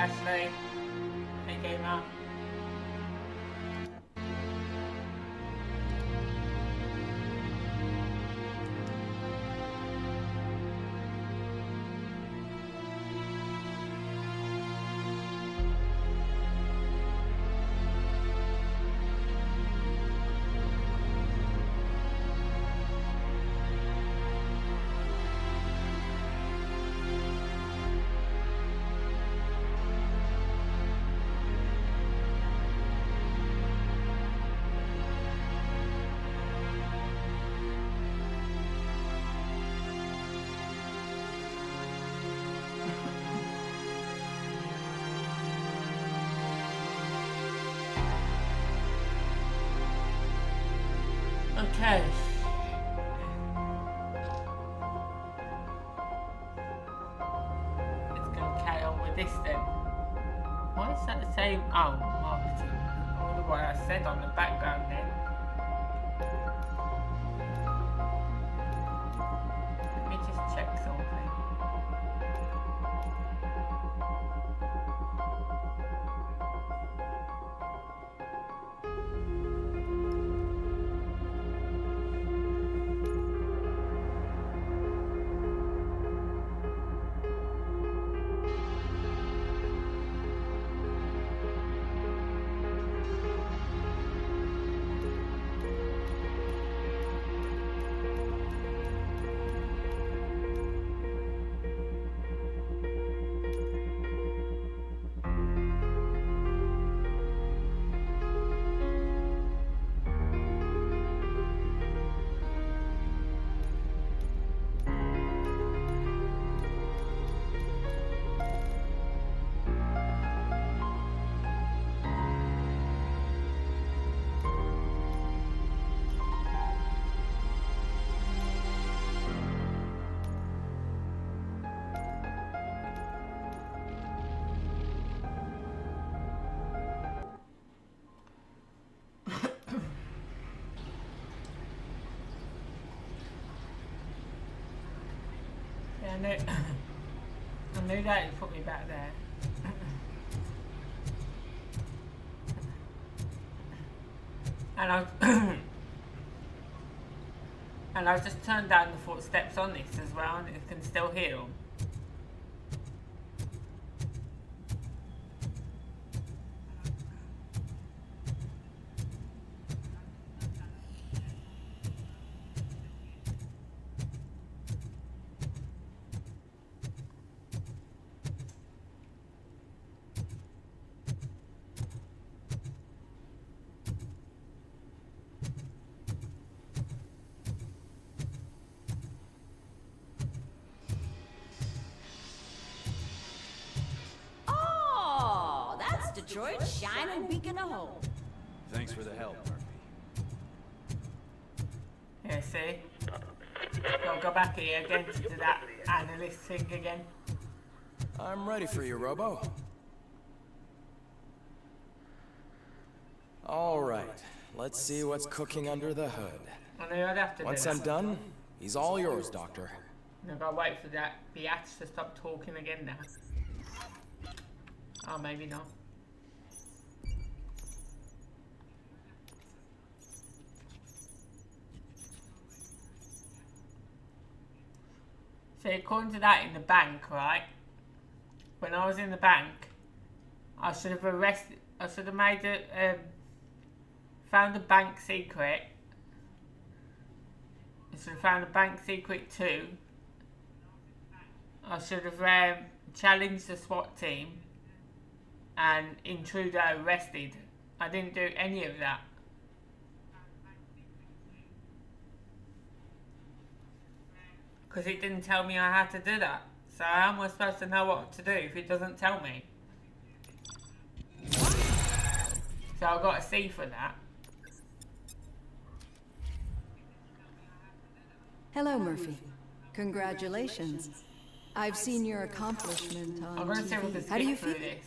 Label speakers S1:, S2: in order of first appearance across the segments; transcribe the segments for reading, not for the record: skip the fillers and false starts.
S1: Ashley. Hey, gamer. Okay. Let's go carry on with this then. Why is that the same? Oh, marketing. I wonder what I said on the background then. Let me just check something. I knew that would put me back there. And I've just turned down the footsteps on this as well, and it can still hear them.
S2: Detroit's shining beacon of hope.
S3: Thanks for the help, Murphy.
S1: Yeah, see? Gotta go back here again to do that analyst thing again.
S3: I'm ready for you, Robo. All right, let's see what's cooking under the hood.
S1: I knew I'd have to
S3: Once
S1: do
S3: I'm
S1: that.
S3: done, he's all yours, Doctor.
S1: I've got to wait for that biatch to stop talking again now. Oh, maybe not. So according to that in the bank, right? When I was in the bank, I should have made found a bank secret. I should have found a bank secret too. I should have challenged the SWAT team and intruder arrested. I didn't do any of that. Because it didn't tell me I had to do that. So how am I supposed to know what to do if it doesn't tell me? So I've got a C for that.
S4: Hello, Murphy. Congratulations. I've seen your accomplishment on
S1: I'm going to see if we can
S4: TV. How do you
S1: skip
S4: feel?
S1: through this.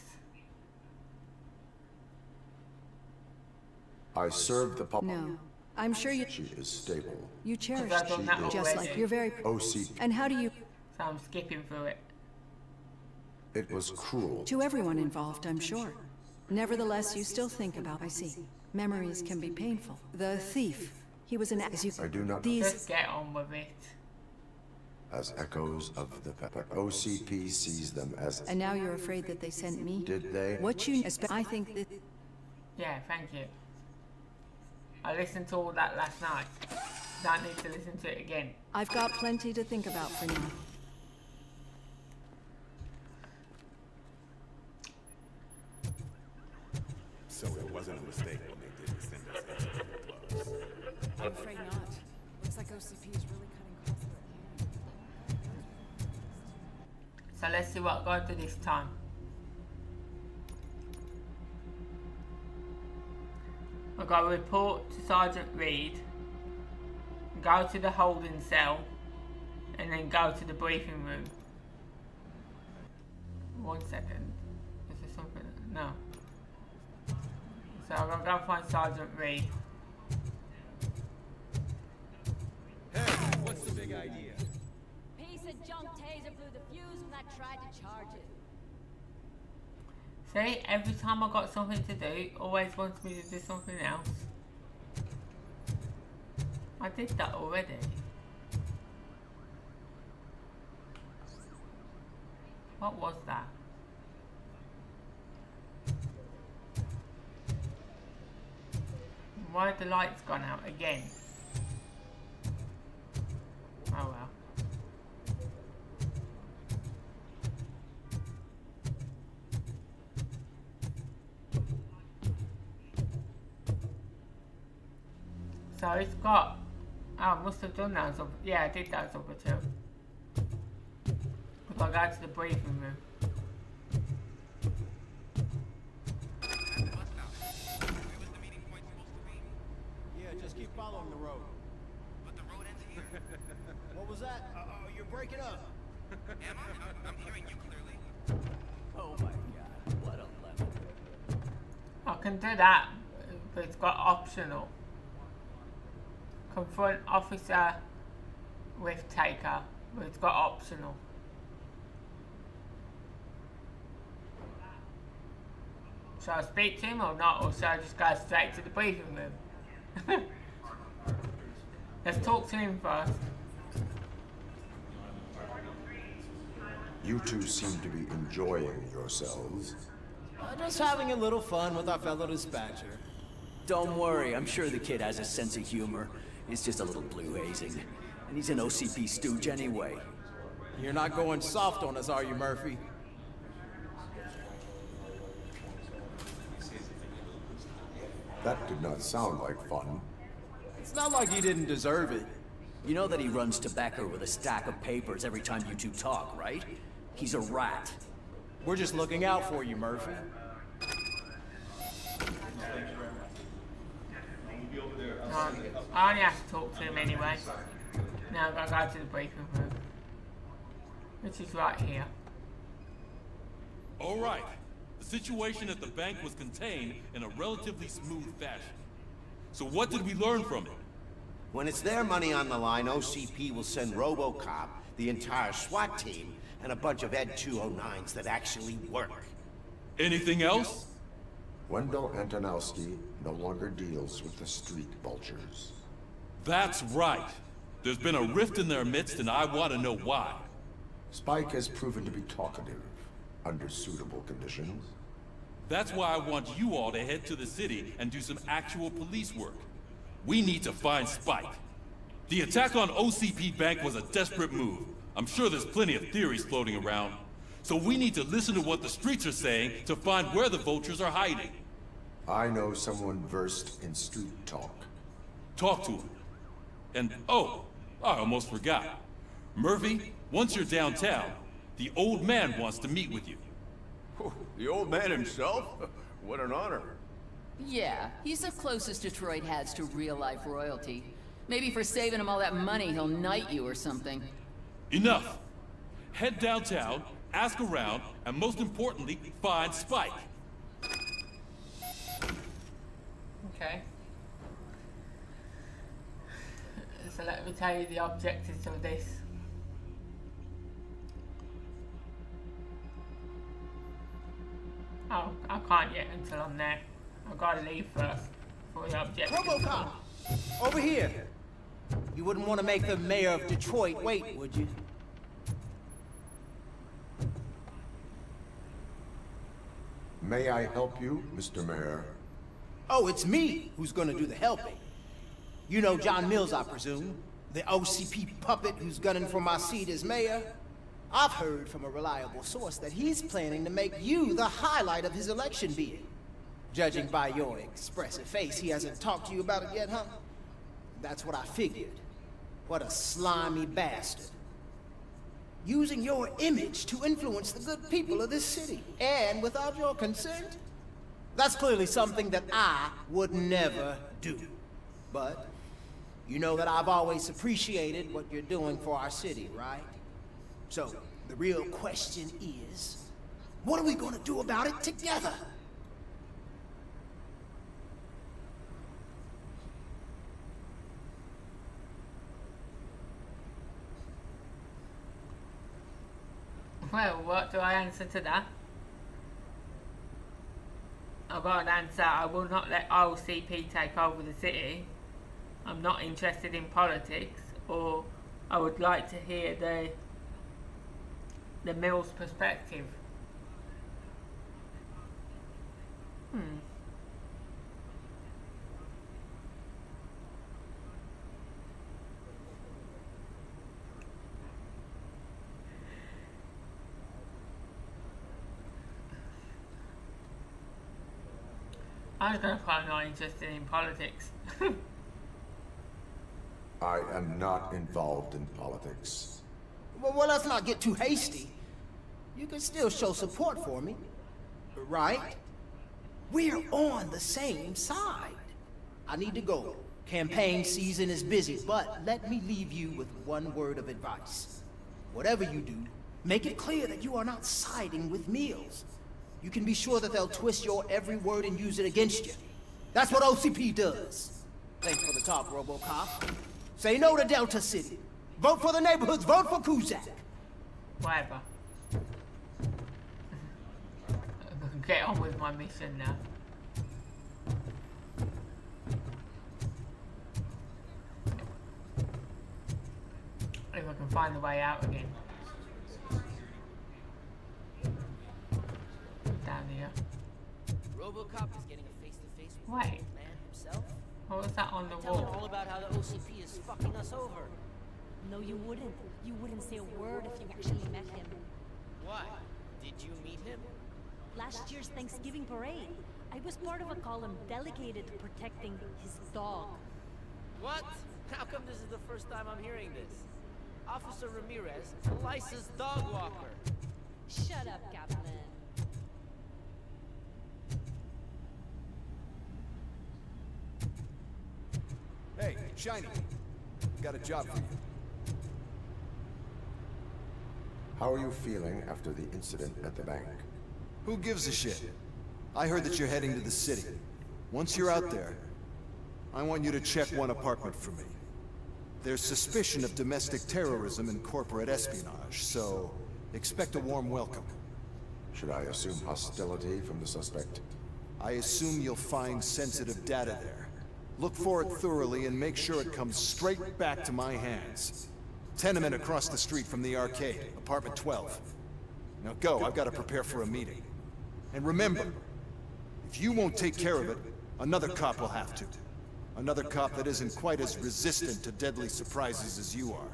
S5: I serve the public.
S4: No. I'm sure you
S5: She is stable.
S4: cherish
S1: I've done that
S4: it, just
S1: already.
S4: like you're very...
S5: OC.
S4: And how do you...
S1: So I'm skipping through it.
S5: It was cruel.
S4: To everyone involved, I'm sure. Nevertheless, you still think about, I see. Memories can be painful. The thief, he was an
S5: I do not.
S1: Just get on with it.
S5: As echoes of the pepper. OCP sees them as.
S4: And now you're afraid that they sent me?
S5: Did they?
S4: What you... I think that...
S1: Yeah, thank you. I listened to all that last night. Don't need to listen to it again.
S4: I've got plenty to think about for now.
S6: So it wasn't a mistake when they didn't send us into the clubs.
S2: I'm afraid not. Looks like OCP is really cutting costs where it can.
S1: So let's see what I got to do this time. I got to report to Sergeant Reed, go to the holding cell, and then go to the briefing room. 1 second. Is there something? No. So I'm gonna go find Sergeant Reed.
S6: Hey, what's the big idea?
S2: Piece of junk taser blew the fuse when I tried to charge it.
S1: See, every time I got something to do, it always wants me to do something else. I did that already. What was that? Why have the lights gone out again? Oh well. So it's got... Oh, I must have done those up... Yeah, I did those up too. But I go to the briefing room.
S7: Yeah, just keep following the road.
S8: But the road ends here.
S7: What was that? You're breaking up.
S8: Am I? I'm hearing you clearly.
S7: Oh my god, what a level.
S1: I can do that, but it's got optional. Confront officer with taker, but it's got optional. Shall I speak to him or not, or shall I just go straight to the briefing room? Let's talk to him first.
S5: You two seem to be enjoying yourselves.
S7: Just having a little fun with our fellow dispatcher.
S9: Don't worry, I'm sure the kid has a sense of humor. It's just a little blue hazing. And he's an OCP stooge anyway.
S7: You're not going soft on us, are you, Murphy?
S5: That did not sound like fun.
S7: It's not like you didn't deserve it.
S9: You know that he runs tobacco with a stack of papers every time you two talk, right? He's a rat.
S7: We're just looking out for you, Murphy.
S1: I only have to talk to him anyway. Now I'm gonna go to the briefing room, which is right here.
S10: All right. The situation at the bank was contained in a relatively smooth fashion. So what did we learn from it?
S11: When it's their money on the line, OCP will send RoboCop, the entire SWAT team, and a bunch of Ed 209s that actually work.
S10: Anything else?
S5: Wendell Antonowski no longer deals with the street vultures.
S10: That's right. There's been a rift in their midst, and I want to know why.
S5: Spike has proven to be talkative, under suitable conditions.
S10: That's why I want you all to head to the city and do some actual police work. We need to find Spike. The attack on OCP Bank was a desperate move. I'm sure there's plenty of theories floating around. So we need to listen to what the streets are saying to find where the vultures are hiding.
S5: I know someone versed in street talk.
S10: Talk to him. And, oh, I almost forgot. Murphy, once you're downtown, the old man wants to meet with you.
S6: The old man himself? What an honor.
S12: Yeah, he's the closest Detroit has to real-life royalty. Maybe for saving him all that money, he'll knight you or something.
S10: Enough! Head downtown, ask around, and most importantly, find Spike.
S1: Okay. So let me tell you the objectives of this. Oh, I can't yet until I'm there. I've got to leave first for the objective.
S7: RoboCop! Over here! You wouldn't want to make the mayor of Detroit wait, would you?
S5: May I help you, Mr. Mayor?
S7: Oh, it's me who's gonna do the helping. You know John Mills, I presume? The OCP puppet who's gunning for my seat as mayor? I've heard from a reliable source that he's planning to make you the highlight of his election bid. Judging by your expressive face, he hasn't talked to you about it yet, huh? That's what I figured. What a slimy bastard. Using your image to influence the good people of this city, and without your consent? That's clearly something that I would never do. But you know that I've always appreciated what you're doing for our city, right? So, the real question is, what are we gonna do about it together?
S1: Well, what do I answer to that? I've got an answer. I will not let OCP take over the city. I'm not interested in politics, or I would like to hear the Mills perspective. I was going to put I'm not interested in politics.
S5: I am not involved in politics.
S7: Well, let's not get too hasty. You can still show support for me, right? We're on the same side. I need to go. Campaign season is busy, but let me leave you with one word of advice. Whatever you do, make it clear that you are not siding with Mills. You can be sure that they'll twist your every word and use it against you. That's what OCP does. Thanks for the talk, RoboCop. Say no to Delta City. Vote for the neighborhoods. Vote for Kuzak.
S1: Whatever. Get on with my mission now. If I can find the way out again. Down here.
S13: RoboCop is getting a face-to-face with
S1: Wait.
S13: the man himself.
S1: What was that on the
S13: Tell him
S1: wall?
S13: all about how the OCP is fucking us over.
S14: No, you wouldn't. You wouldn't say a word if you actually met him.
S13: Why? Did you meet him?
S14: Last year's Thanksgiving parade, I was part of a column delegated to protecting his dog.
S13: What? How come this is the first time I'm hearing this? Officer Ramirez, a licensed dog walker.
S14: Shut up, Captain.
S15: Hey, Shiny. Got a job for you.
S5: How are you feeling after the incident at the bank?
S15: Who gives a shit? I heard that you're heading to the city. Once you're out there, I want you to check one apartment for me. There's suspicion of domestic terrorism and corporate espionage, so expect a warm welcome.
S5: Should I assume hostility from the suspect?
S15: I assume you'll find sensitive data there. Look for it thoroughly and make sure it comes straight back to my hands. Tenement across the street from the arcade, apartment 12. Now go, I've got to prepare for a meeting. And remember, if you won't take care of it, another cop will have to. Another cop that isn't quite as resistant to deadly surprises as you are.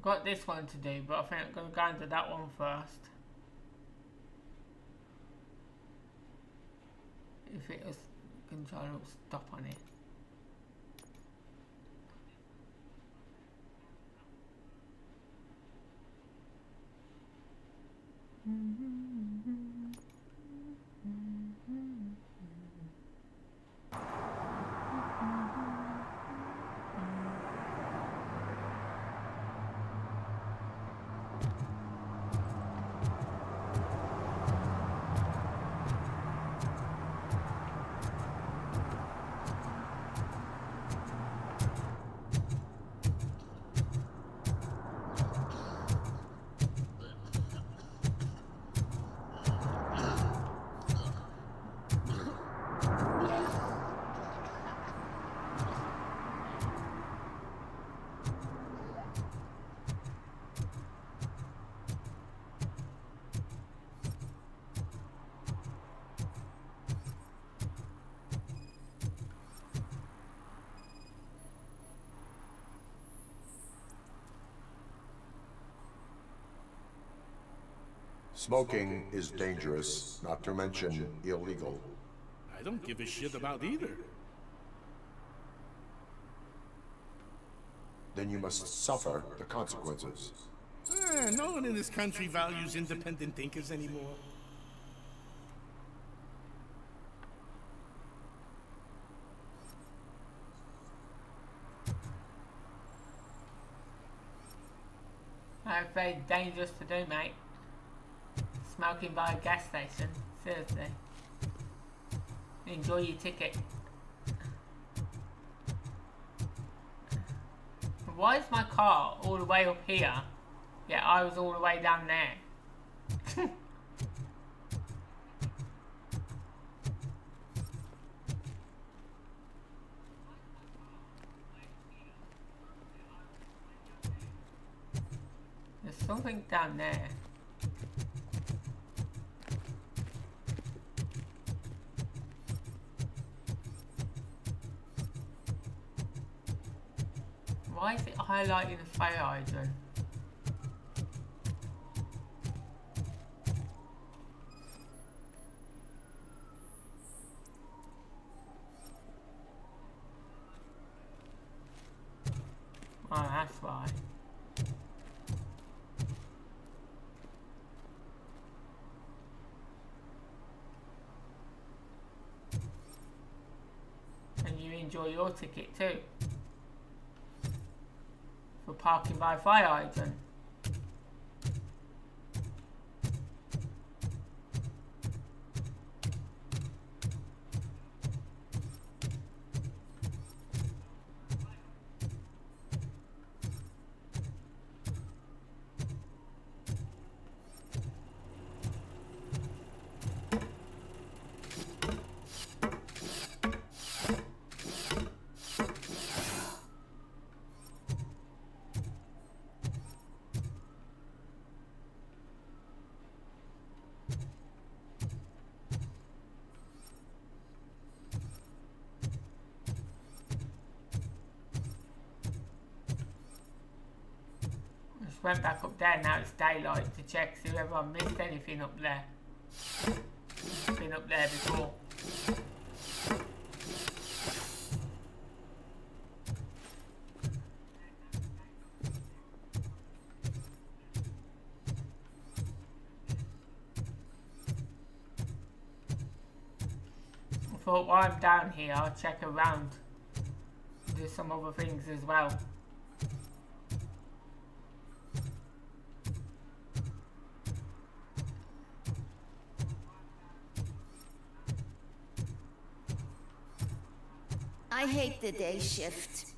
S1: I've got this one to do, but I think I'm going to go into that one first. If it was control, it'll stop on it.
S5: Smoking is dangerous, not to mention illegal.
S6: I don't give a shit about either.
S5: Then you must suffer the consequences.
S6: No one in this country values independent thinkers anymore.
S1: That's very dangerous to do, mate. Smoking by a gas station. Seriously. Enjoy your ticket. Why is my car all the way up here? Yeah, I was all the way down there. There's something down there. Why is it highlighting the fire hydrant? Oh, that's why. And you enjoy your ticket too. For parking by fire hydrant. Went back up there, now it's daylight to check, see whether I missed anything up there. Been up there before. I thought while I'm down here, I'll check around. Do some other things as well.
S16: I hate the day shift.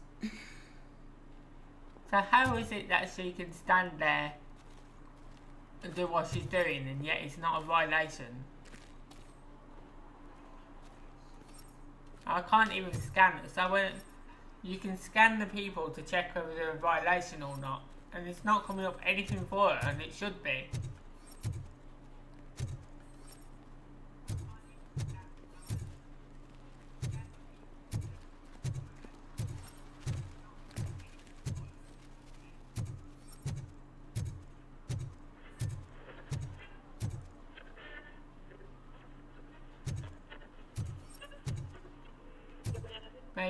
S1: So how is it that she can stand there and do what she's doing and yet it's not a violation? I can't even scan it. So when you can scan the people to check whether they're a violation or not, and it's not coming up anything for her, and it should be.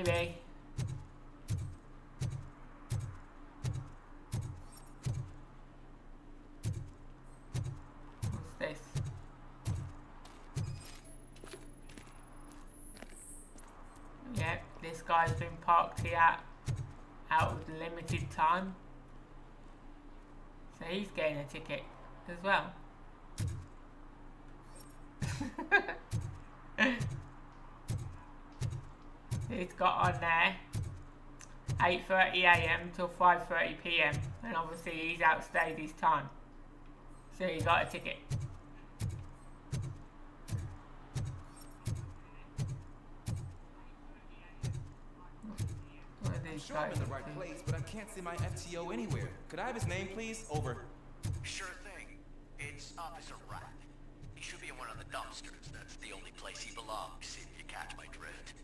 S1: maybe. What's this? Yep, this guy's been parked here out of limited time. So he's getting a ticket as well. He's got on there 8:30 AM till 5:30 PM, and obviously he's outstayed his time, so he got a ticket.
S17: I'm sure I'm in the right place, but I can't see my FTO anywhere. Could I have his name, please? Over.
S18: Sure thing. It's Officer Rat. He should be in one of the dumpsters. That's the only place he belongs, if you catch my drift.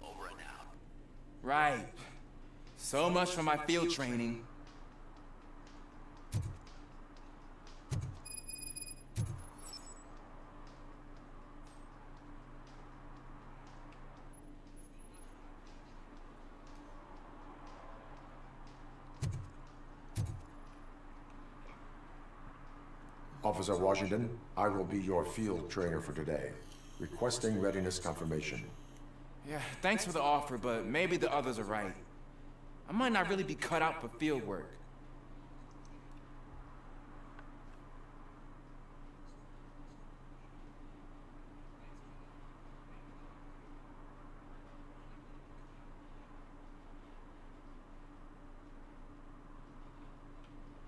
S18: Over and out.
S17: Right. So much for my field training.
S5: Officer Washington, I will be your field trainer for today. Requesting readiness confirmation.
S17: Yeah, thanks for the offer, but maybe the others are right. I might not really be cut out for field work.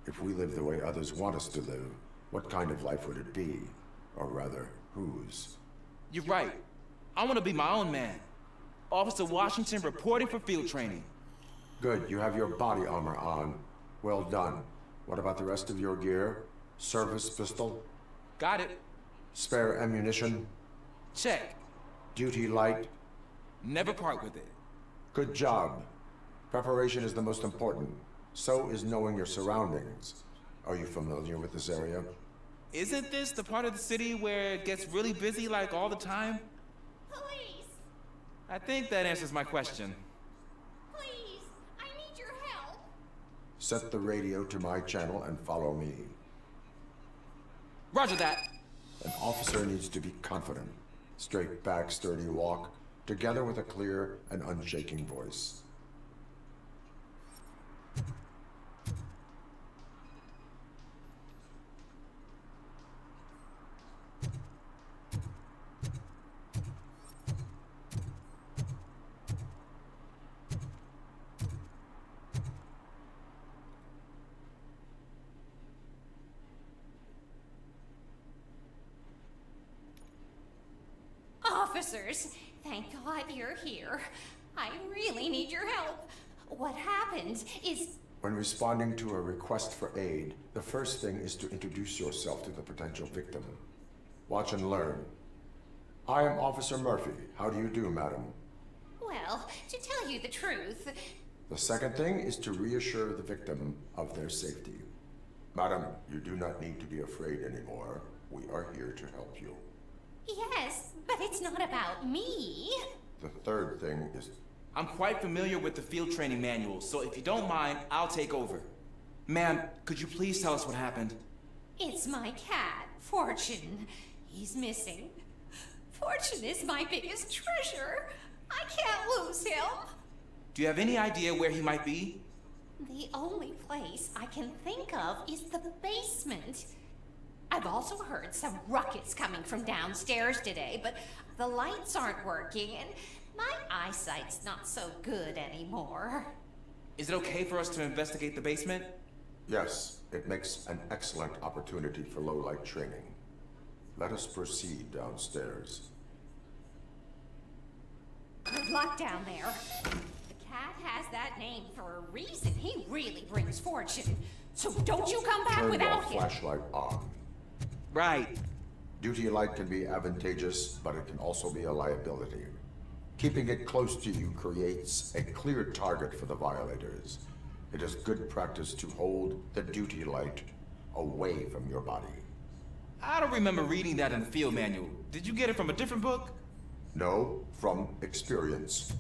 S5: If we live the way others want us to live, what kind of life would it be? Or rather, whose?
S17: You're right. I want to be my own man. Officer Washington reporting for field training.
S5: Good, you have your body armor on. Well done. What about the rest of your gear? Service pistol?
S17: Got it.
S5: Spare ammunition?
S17: Check.
S5: Duty light?
S17: Never part with it.
S5: Good job. Preparation is the most important. So is knowing your surroundings. Are you familiar with this area?
S17: Isn't this the part of the city where it gets really busy like all the time?
S16: Police!
S17: I think that answers my question.
S16: Please! I need your help!
S5: Set the radio to my channel and follow me.
S17: Roger that.
S5: An officer needs to be confident. Straight back, sturdy walk, together with a clear and unshaking voice.
S16: Officers, thank God you're here. I really need your help. What happened is...
S5: When responding to a request for aid, the first thing is to introduce yourself to the potential victim. Watch and learn. I am Officer Murphy. How do you do, madam?
S16: Well, to tell you the truth...
S5: The second thing is to reassure the victim of their safety. Madam, you do not need to be afraid anymore. We are here to help you.
S16: Yes, but it's not about me.
S5: The third thing is...
S17: I'm quite familiar with the field training manual, so if you don't mind, I'll take over. Ma'am, could you please tell us what happened?
S16: It's my cat, Fortune. He's missing. Fortune is my biggest treasure. I can't lose him.
S17: Do you have any idea where he might be?
S16: The only place I can think of is the basement. I've also heard some ruckus coming from downstairs today, but the lights aren't working, and my eyesight's not so good anymore.
S17: Is it okay for us to investigate the basement?
S5: Yes, it makes an excellent opportunity for low-light training. Let us proceed downstairs.
S16: Good luck down there. The cat has that name for a reason. He really brings fortune. So don't you come back
S5: Turn
S16: without
S5: your
S16: him.
S5: flashlight on.
S17: Right.
S5: Duty light can be advantageous, but it can also be a liability. Keeping it close to you creates a clear target for the violators. It is good practice to hold the duty light away from your body.
S17: I don't remember reading that in the field manual. Did you get it from a different book?
S5: No, from experience.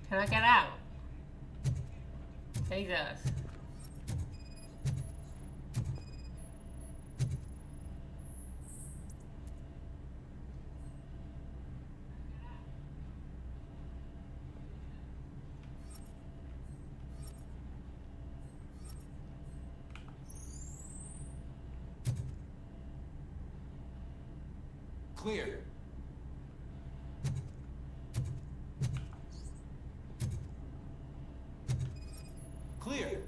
S1: Can I get out? Jesus.
S17: Clear. Clear.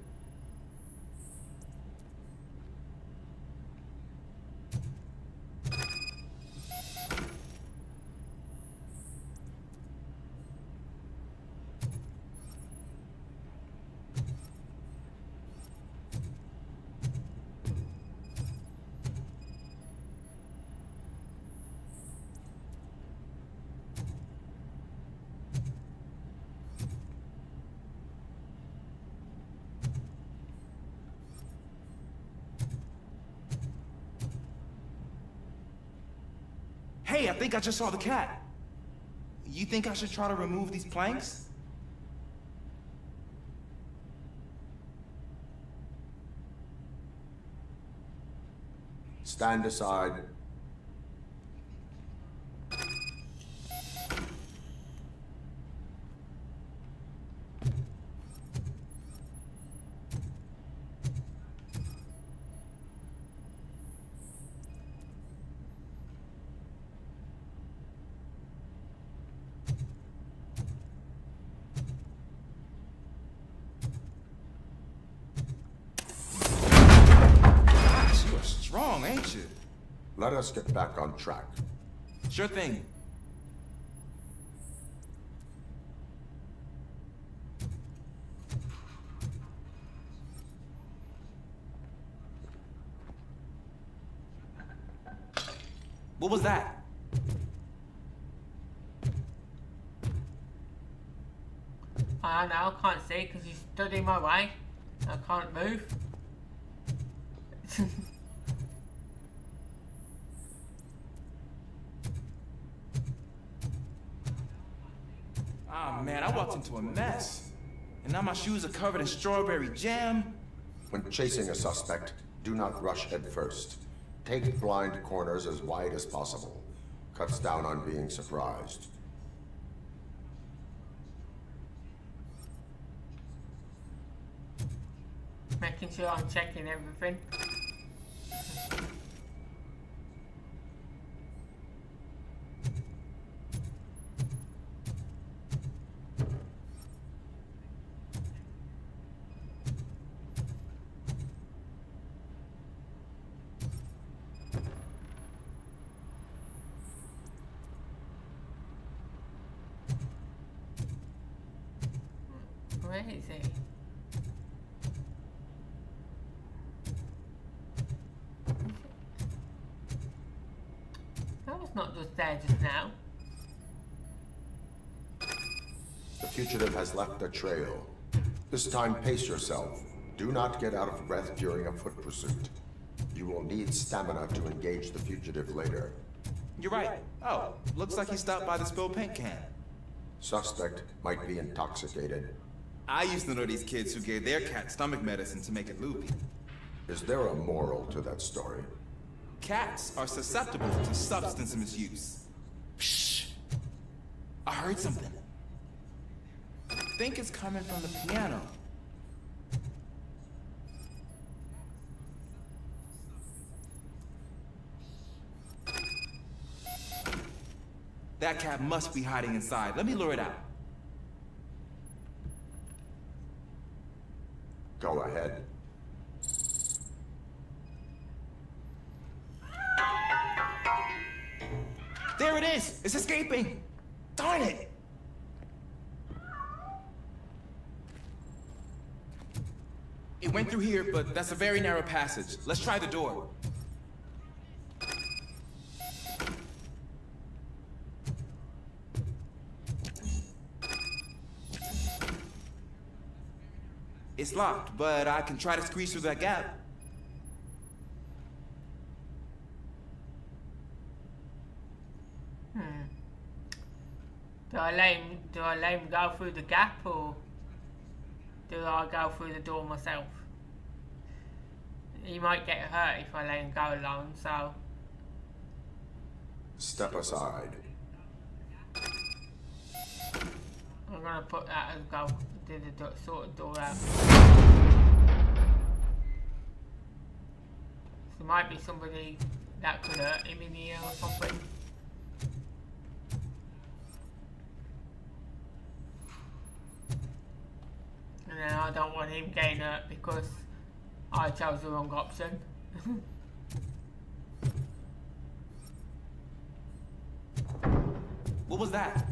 S17: Hey, I think I just saw the cat. You think I should try to remove these planks?
S5: Stand aside.
S17: Gosh, you are strong, ain't you?
S5: Let us get back on track.
S17: Sure thing. What was that?
S1: I don't know, I can't see because you stood in my way. I can't move.
S17: Ah, man, I walked into a mess. And now my shoes are covered in strawberry jam.
S5: When chasing a suspect, do not rush head first. Take blind corners as wide as possible. Cuts down on being surprised.
S1: Making sure I'm checking everything. Where is he? That was not just there just now.
S5: The fugitive has left a trail. This time, pace yourself. Do not get out of breath during a foot pursuit. You will need stamina to engage the fugitive later.
S17: You're right. Oh, looks like he stopped by the spilled paint can.
S5: Suspect might be intoxicated.
S17: I used to know these kids who gave their cat stomach medicine to make it loopy.
S5: Is there a moral to that story?
S17: Cats are susceptible to substance misuse. Shh! I heard something. I think it's coming from the piano. That cat must be hiding inside. Let me lure it out.
S5: Go ahead.
S17: There it is! It's escaping! Darn it! It went through here, but that's a very narrow passage. Let's try the door. It's locked, but I can try to squeeze through that gap.
S1: Do I let him go through the gap, or do I go through the door myself? He might get hurt if I let him go alone, so...
S5: Step aside.
S1: I'm gonna put that as go, do the door, sort of door out. There might be somebody that could hurt him in here or something. And then I don't want him getting hurt because I chose the wrong option.
S17: What was that?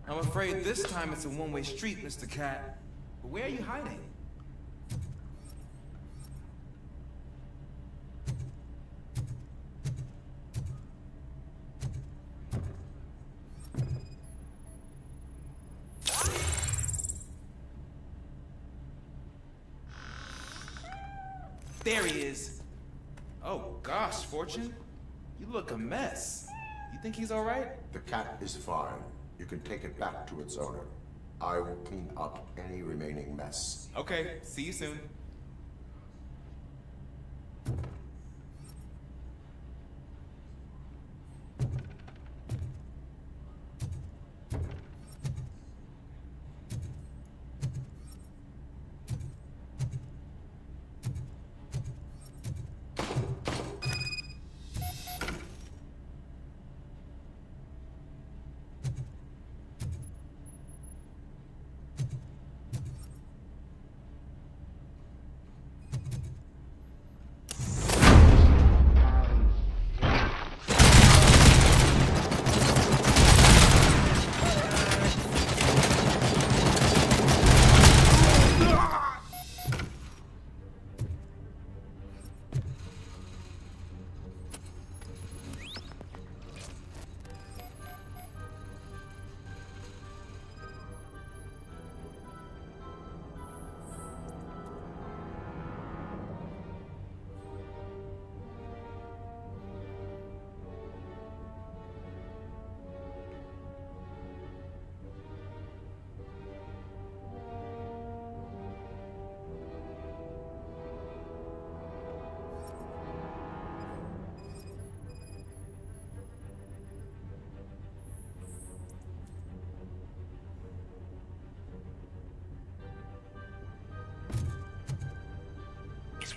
S17: I'm afraid this time it's a one-way street, Mr. Cat. But where are you hiding? There he is. Oh gosh, Fortune. You look a mess. You think he's all right?
S5: The cat is fine. You can take it back to its owner. I will clean up any remaining mess.
S17: Okay, see you soon.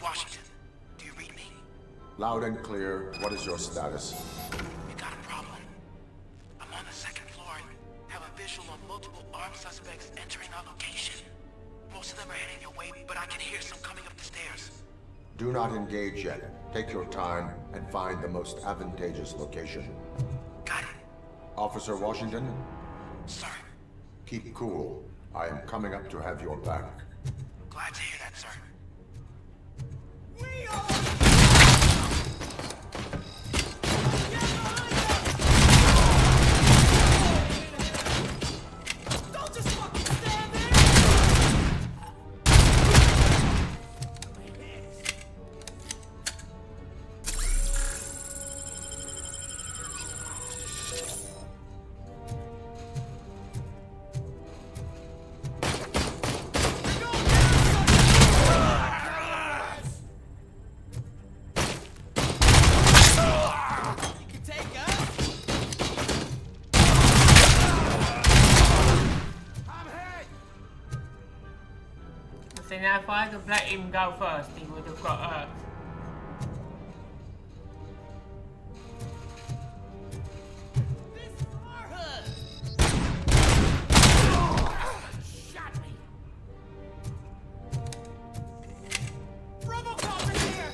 S18: Washington, do you read me?
S5: Loud and clear. What is your status?
S18: We got a problem. I'm on the second floor and have a visual of multiple armed suspects entering our location. Most of them are heading your way, but I can hear some coming up the stairs.
S5: Do not engage yet. Take your time and find the most advantageous location.
S18: Got it.
S5: Officer Washington?
S18: Sir.
S5: Keep cool. I am coming up to have your back.
S18: Glad to hear that, sir.
S1: See, now if I had let him go first, he would have got hurt.
S7: RoboCop is here!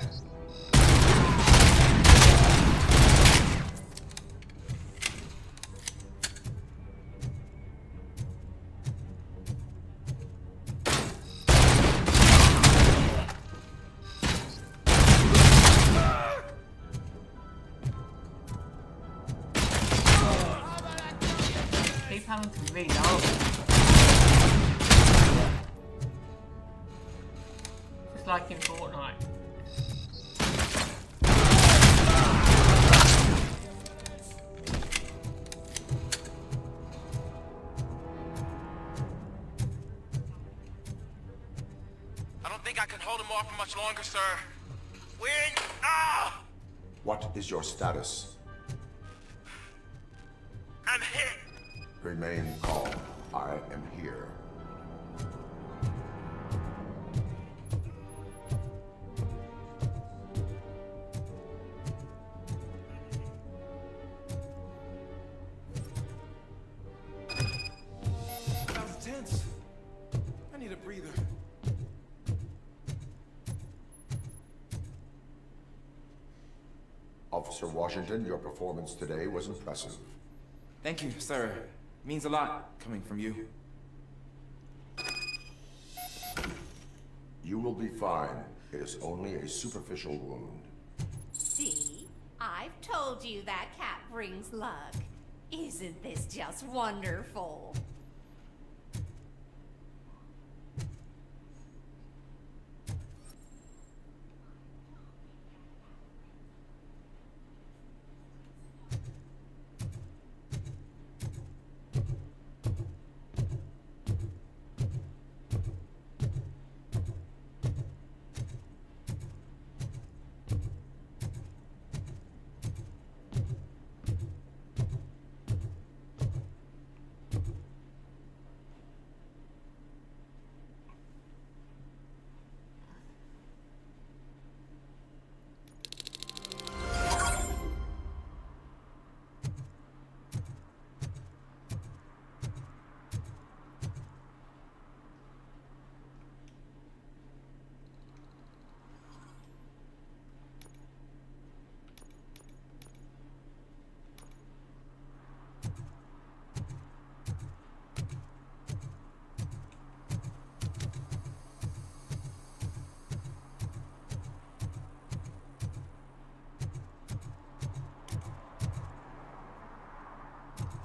S1: Keep having to reload. Just like in Fortnite.
S18: can hold him off for much longer, sir. We're in... Ah!
S5: What is your status?
S18: I'm hit.
S5: Remain calm. I am here.
S17: That was tense. I need a breather.
S5: Officer Washington, your performance today was impressive.
S17: Thank you, sir. Means a lot coming from you.
S5: You will be fine. It is only a superficial wound.
S16: See? I've told you that cat brings luck. Isn't this just wonderful?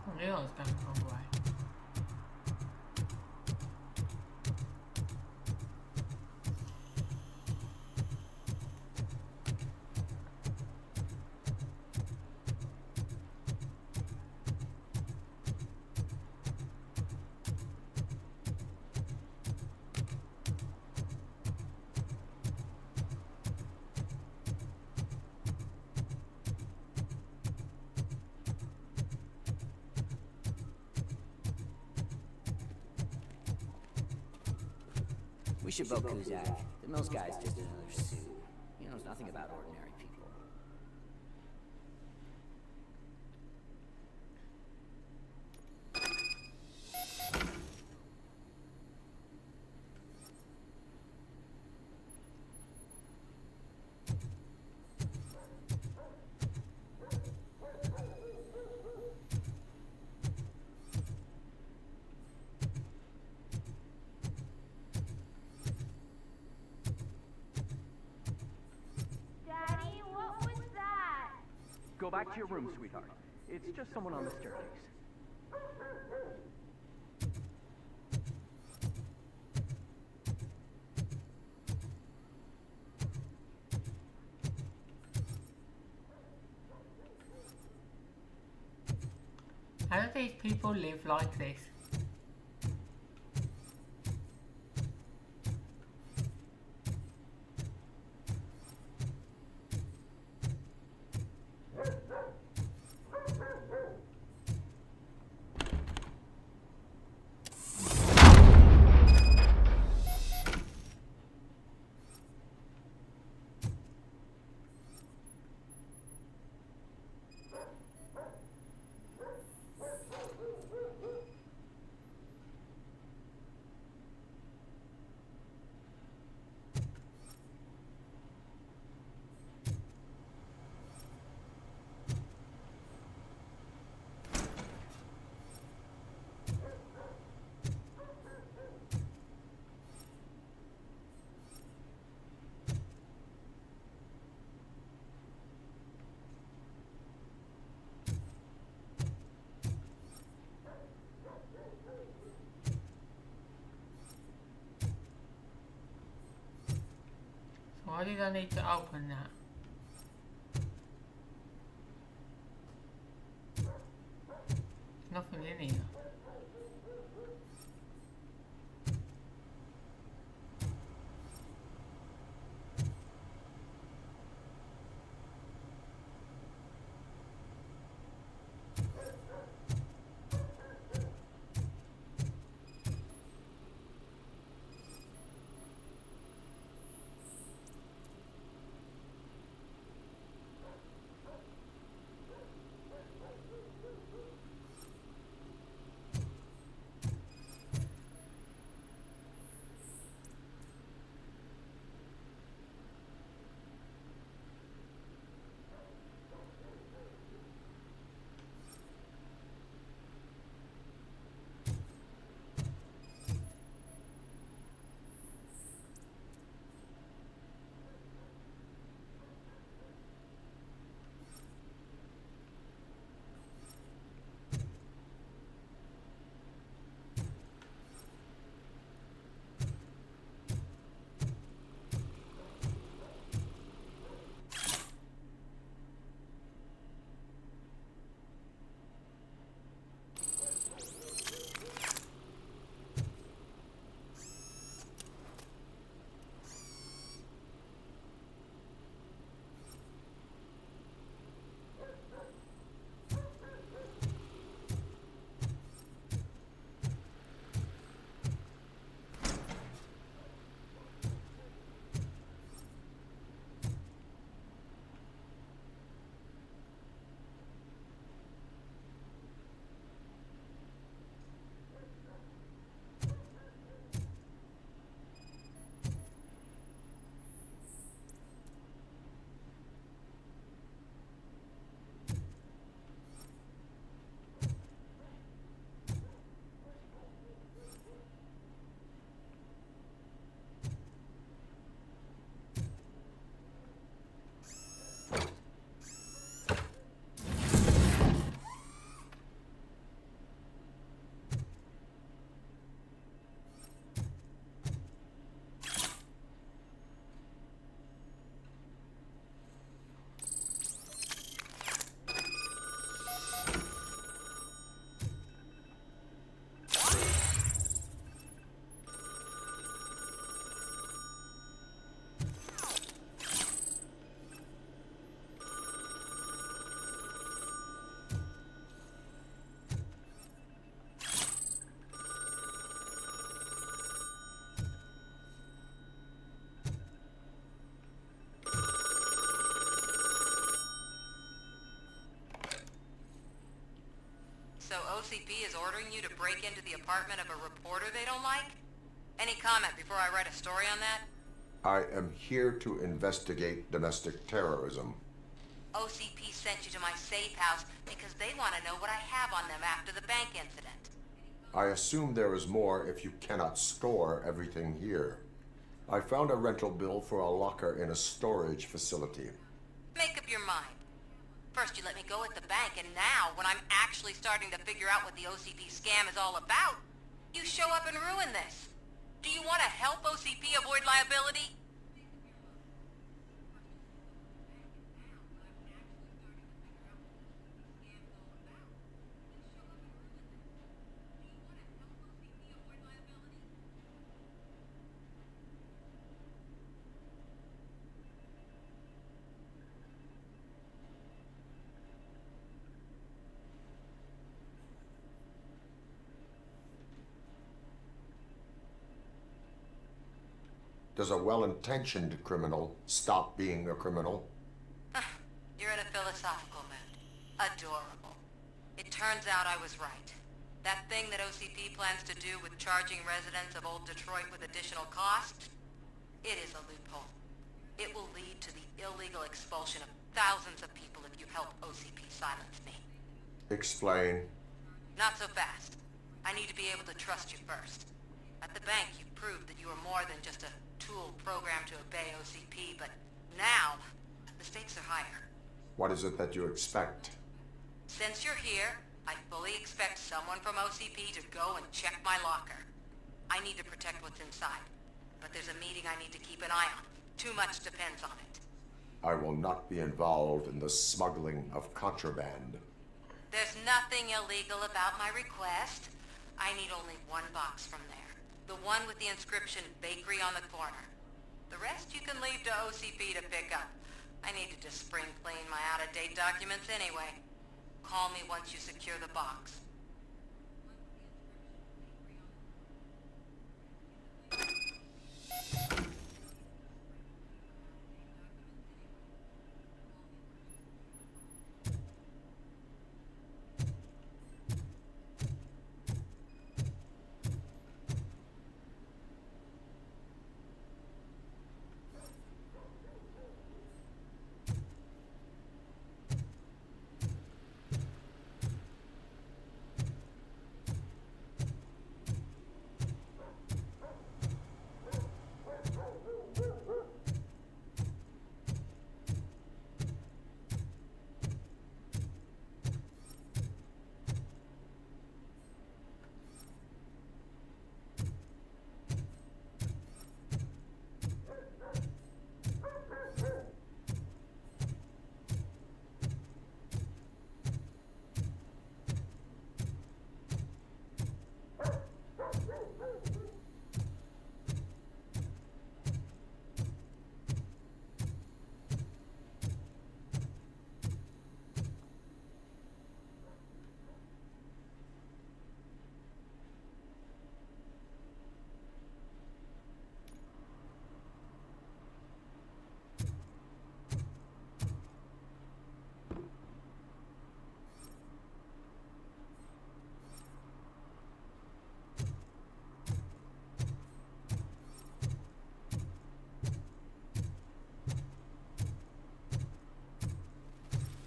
S1: I knew I was going the wrong way.
S19: We should vote Kuzak. The Mills guy's just another suit. He knows nothing about ordinary people.
S9: Go back to your room, sweetheart. It's just someone on the staircase.
S1: How do these people live like this? Why did I need to open that? Nothing in here.
S20: OCP is ordering you to break into the apartment of a reporter they don't like? Any comment before I write a story on that?
S5: I am here to investigate domestic terrorism.
S20: OCP sent you to my safe house because they want to know what I have on them after the bank incident.
S5: I assume there is more if you cannot store everything here. I found a rental bill for a locker in a storage facility.
S20: Make up your mind. First you let me go at the bank, and now, when I'm actually starting to figure out what the OCP scam is all about, you show up and ruin this. Do you want to help OCP avoid liability?
S5: Does a well-intentioned criminal stop being a criminal?
S20: You're in a philosophical mood. Adorable. It turns out I was right. That thing that OCP plans to do with charging residents of Old Detroit with additional costs? It is a loophole. It will lead to the illegal expulsion of thousands of people if you help OCP silence me.
S5: Explain.
S20: Not so fast. I need to be able to trust you first. At the bank, you proved that you are more than just a tool programmed to obey OCP, but now, the stakes are higher.
S5: What is it that you expect?
S20: Since you're here, I fully expect someone from OCP to go and check my locker. I need to protect what's inside, but there's a meeting I need to keep an eye on. Too much depends on it.
S5: I will not be involved in the smuggling of contraband.
S20: There's nothing illegal about my request. I need only one box from there. The one with the inscription Bakery on the corner. The rest you can leave to OCP to pick up. I need to just spring clean my out-of-date documents anyway. Call me once you secure the box.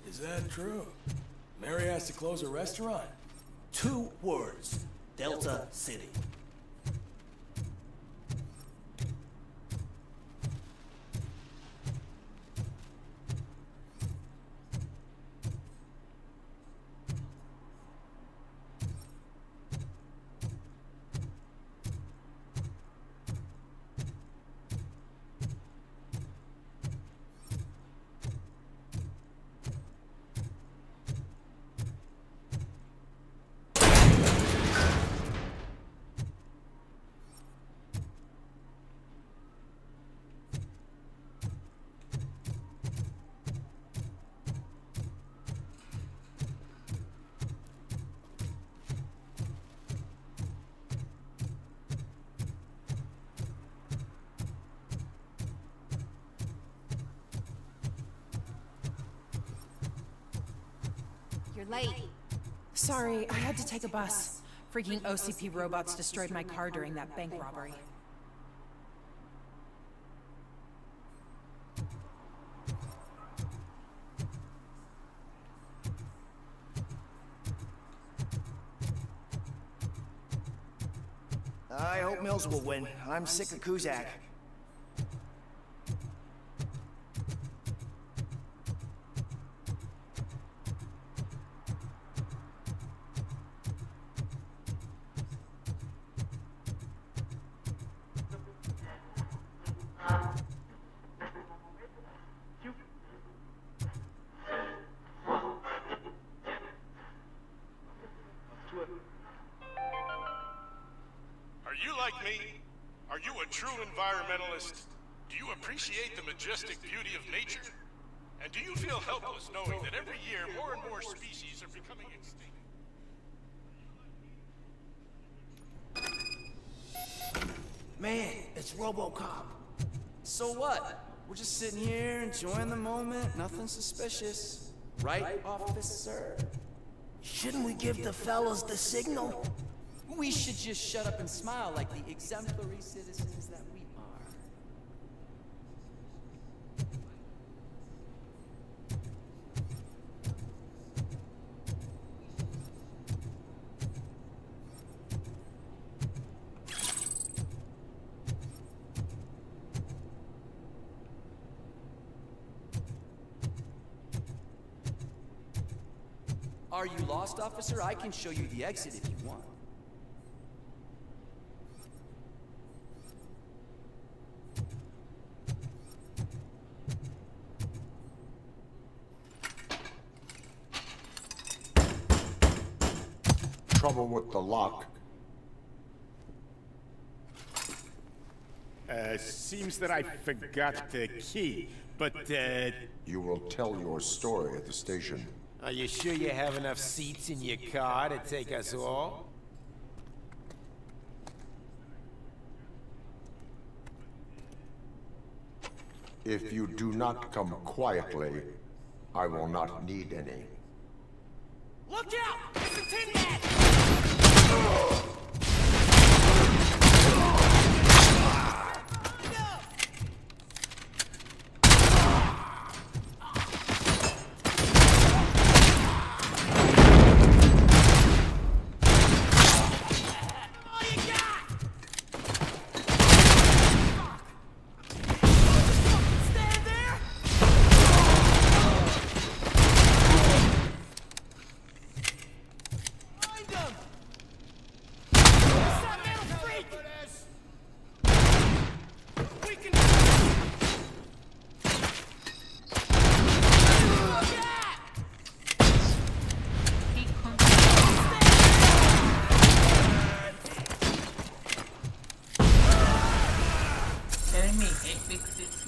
S3: Is that true? Mary has to close a restaurant?
S21: 2 words. Delta City.
S16: You're late.
S2: Sorry, I had to take a bus. Freaking OCP robots destroyed my car during that bank robbery.
S7: I hope Mills will win. I'm sick of Kuzak.
S4: Are you like me? Are you a true environmentalist? Do you appreciate the majestic beauty of nature? And do you feel helpless knowing that every year more and more species are becoming extinct?
S7: Man, it's RoboCop.
S9: So what? We're just sitting here enjoying the moment, nothing suspicious. Right, officer?
S7: Shouldn't we give the fellas the signal?
S9: We should just shut up and smile like the exemplary citizens that we are. Are you lost, officer? I can show you the exit if you want.
S5: Trouble with the lock.
S22: Seems that I forgot the key, but,
S5: You will tell your story at the station.
S22: Are you sure you have enough seats in your car to take us all?
S5: If you do not come quietly, I will not need any.
S7: Look out! It's a tin man!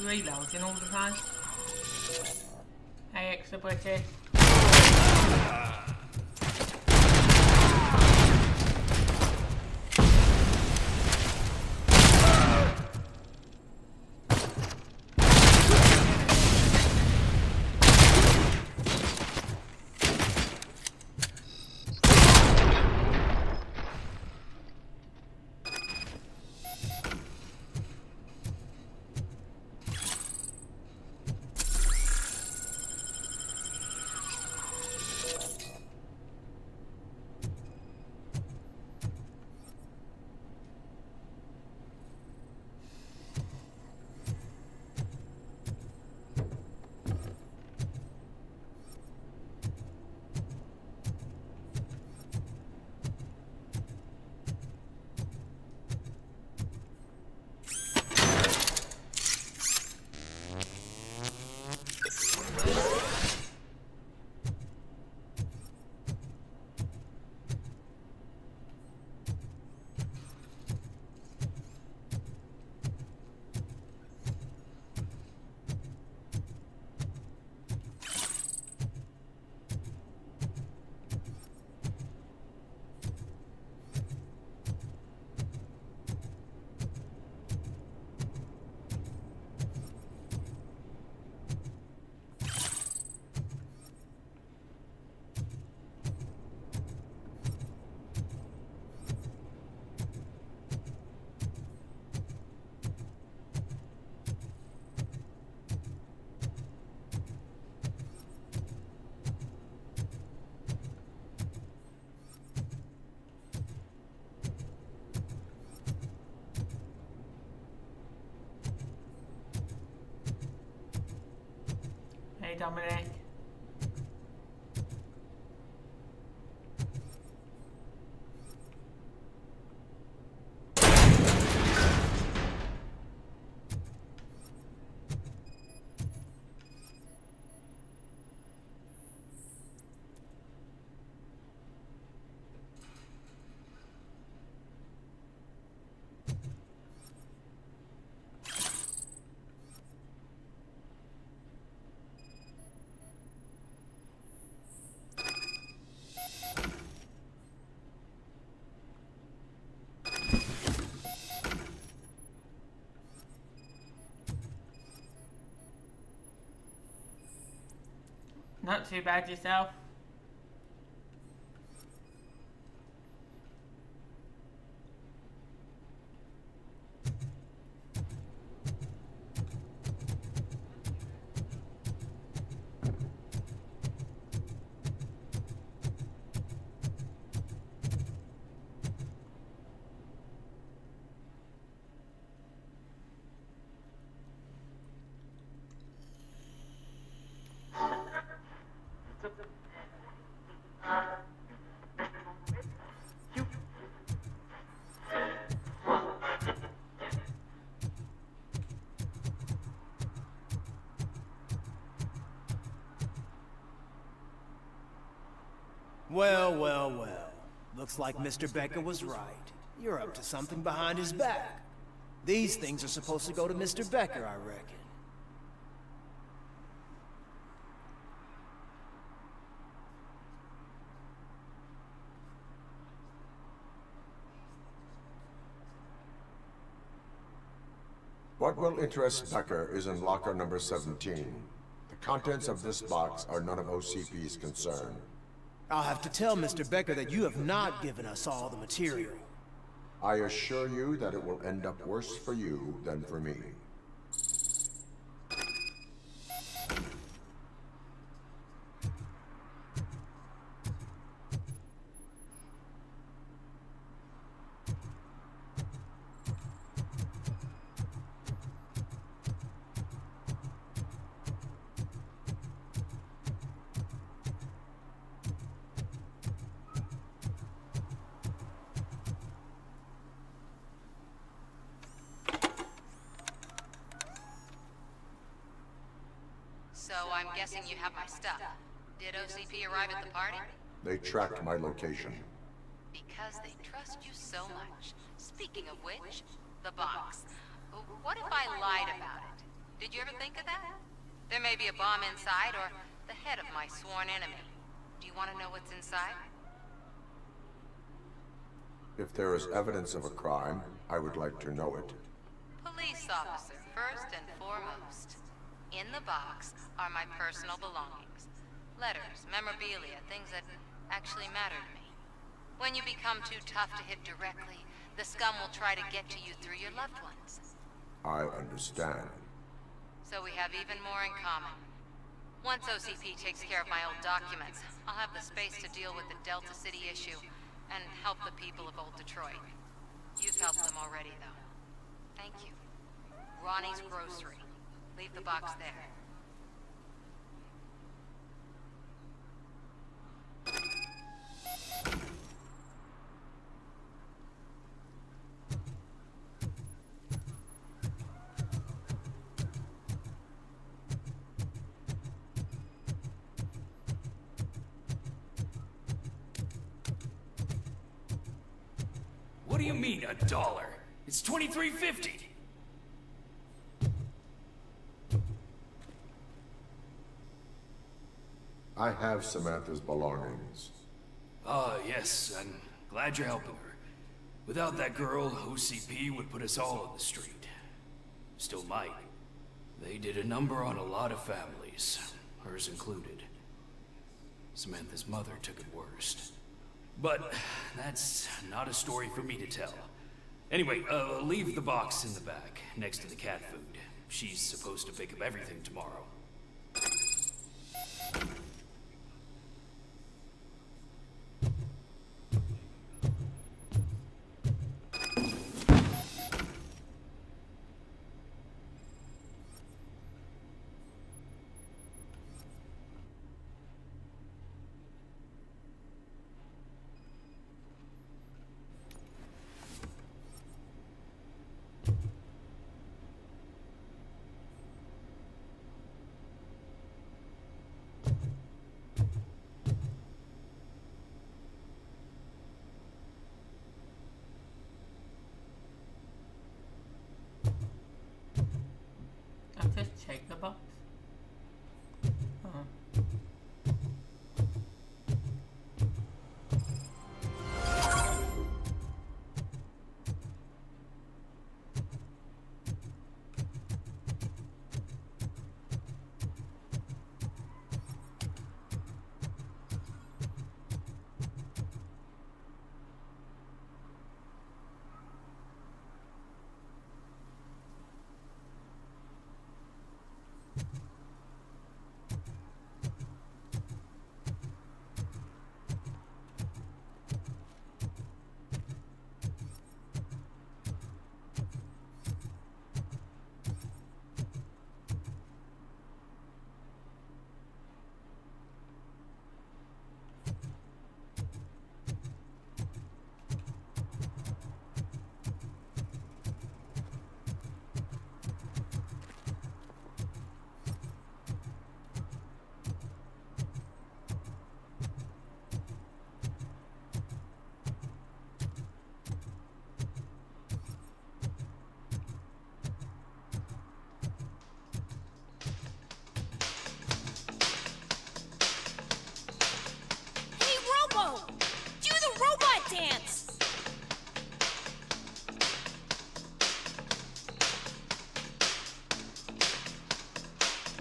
S1: Reloading all the time. Hey, extra British. Dominic. Not too bad yourself.
S7: Well, well, well. Looks like Mr. Becker was right. You're up to something behind his back. These things are supposed to go to Mr. Becker, I reckon.
S5: What will interest Becker is in locker number 17. The contents of this box are none of OCP's concern.
S7: I'll have to tell Mr. Becker that you have not given us all the material.
S5: I assure you that it will end up worse for you than for me.
S20: So I'm guessing you have my stuff. Did OCP arrive at the party?
S5: They tracked my location.
S20: Because they trust you so much. Speaking of which, the box. What if I lied about it? Did you ever think of that? There may be a bomb inside or the head of my sworn enemy. Do you want to know what's inside?
S5: If there is evidence of a crime, I would like to know it.
S20: Police officer, first and foremost. In the box are my personal belongings. Letters, memorabilia, things that actually matter to me. When you become too tough to hit directly, the scum will try to get to you through your loved ones.
S5: I understand.
S20: So we have even more in common. Once OCP takes care of my old documents, I'll have the space to deal with the Delta City issue and help the people of Old Detroit. You've helped them already, though. Thank you. Ronnie's Grocery. Leave the box there.
S8: What do you mean, $1? It's $23.50.
S5: I have Samantha's belongings.
S8: Ah, yes, I'm glad you're helping her. Without that girl, OCP would put us all on the street. Still might. They did a number on a lot of families, hers included. Samantha's mother took it worst. But that's not a story for me to tell. Anyway, leave the box in the back, next to the cat food. She's supposed to pick up everything tomorrow.
S1: check the box.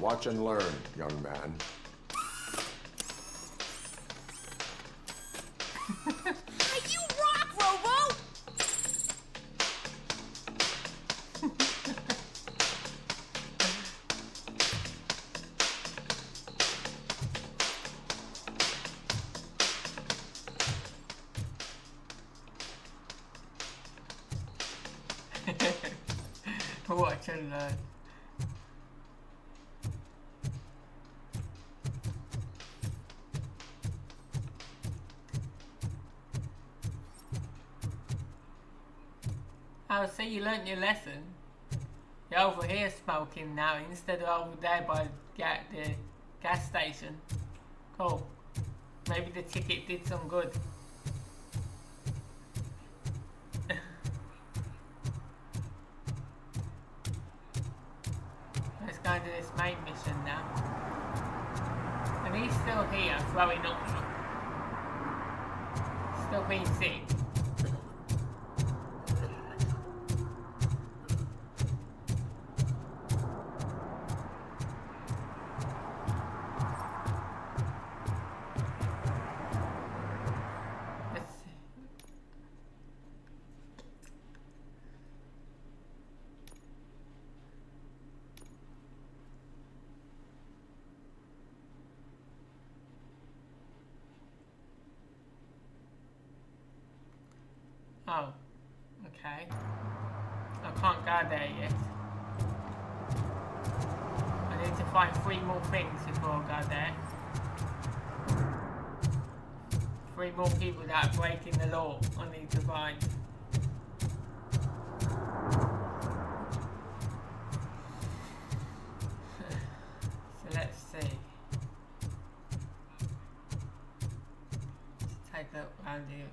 S5: Watch and learn, young man.
S16: You rock, Robo!
S1: Watch and learn. Oh, so you learnt your lesson. You're over here smoking now instead of over there by the gas station. Cool. Maybe the ticket did some good. Let's go into this main mission now. And he's still here, throwing up. Still being sick. Oh, okay. I can't go there yet. I need to find 3 more things before I go there. 3 more people that are breaking the law I need to find. So let's see. Let's take a look around here.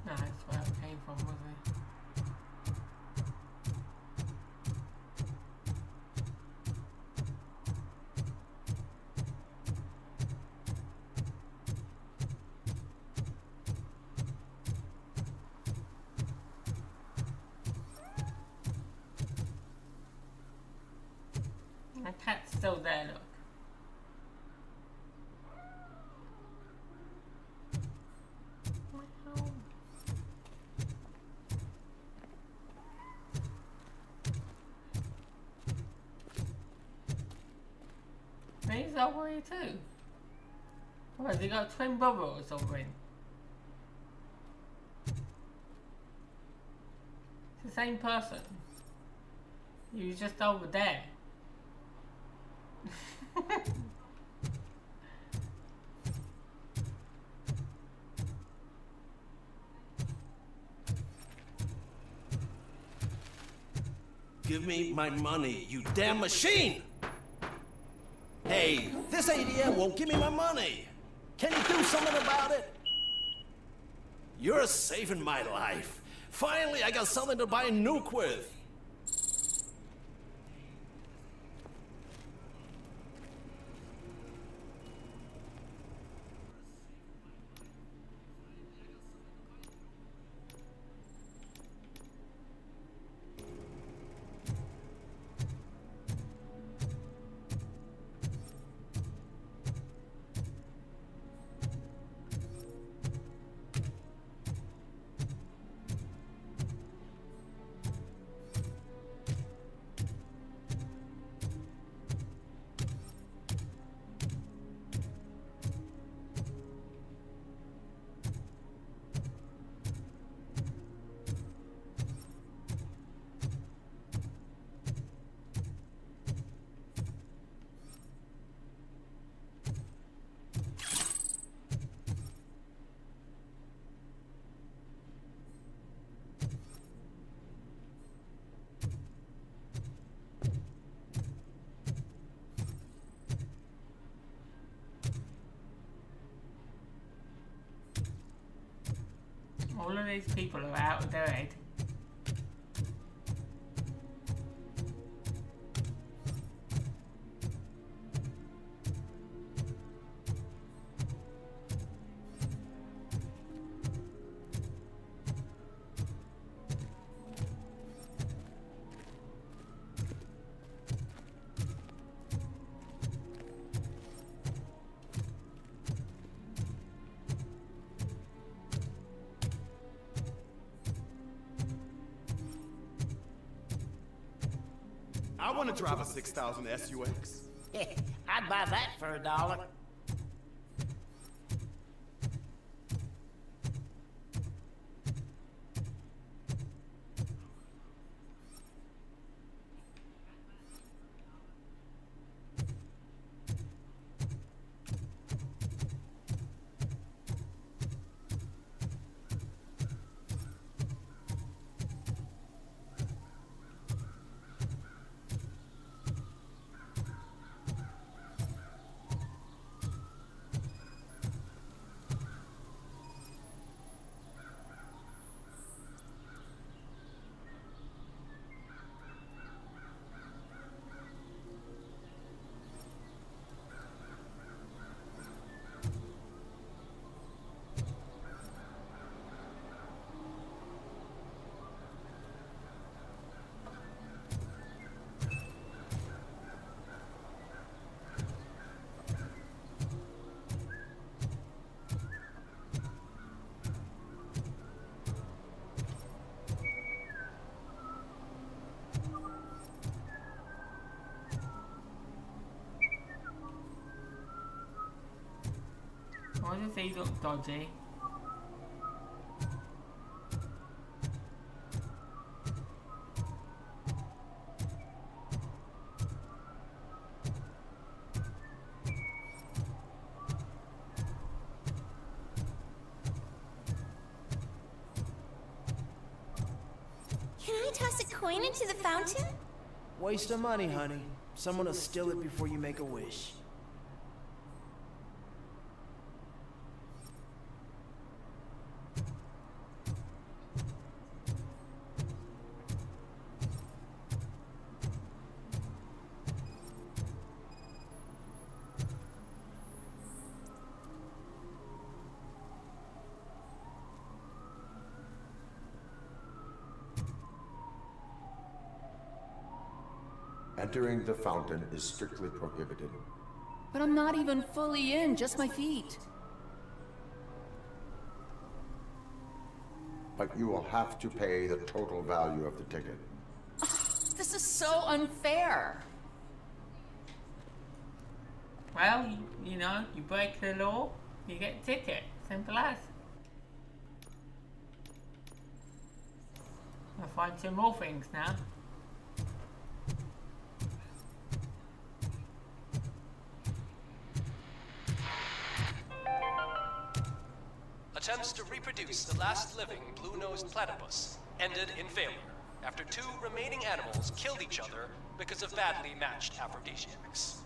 S1: No, that's where it came from, wasn't it? My cat's still there, look. He's over here too. What, has he got a twin brother or something? It's the same person. He was just over there.
S21: Give me my money, you damn machine! Hey, this ATM won't give me my money. Can you do something about it? You're saving my life. Finally, I got something to buy a nuke with.
S1: All of these people are out of their head.
S15: I want to drive a 6000 SUX.
S21: I'd buy that for $1.
S1: Why does he look dodgy?
S16: Can I toss a coin into the fountain?
S11: Waste of money, honey. Someone will steal it before you make a wish.
S5: Entering the fountain is strictly prohibited.
S12: But I'm not even fully in, just my feet.
S5: But you will have to pay the total value of the ticket.
S12: This is so unfair.
S1: Well, you know, you break the law, you get a ticket. Simple as. I'll find some more things now.
S23: Attempts to reproduce the last living blue-nosed platypus ended in failure.
S10: after 2 remaining animals killed each other because of badly matched aphrodisiacs.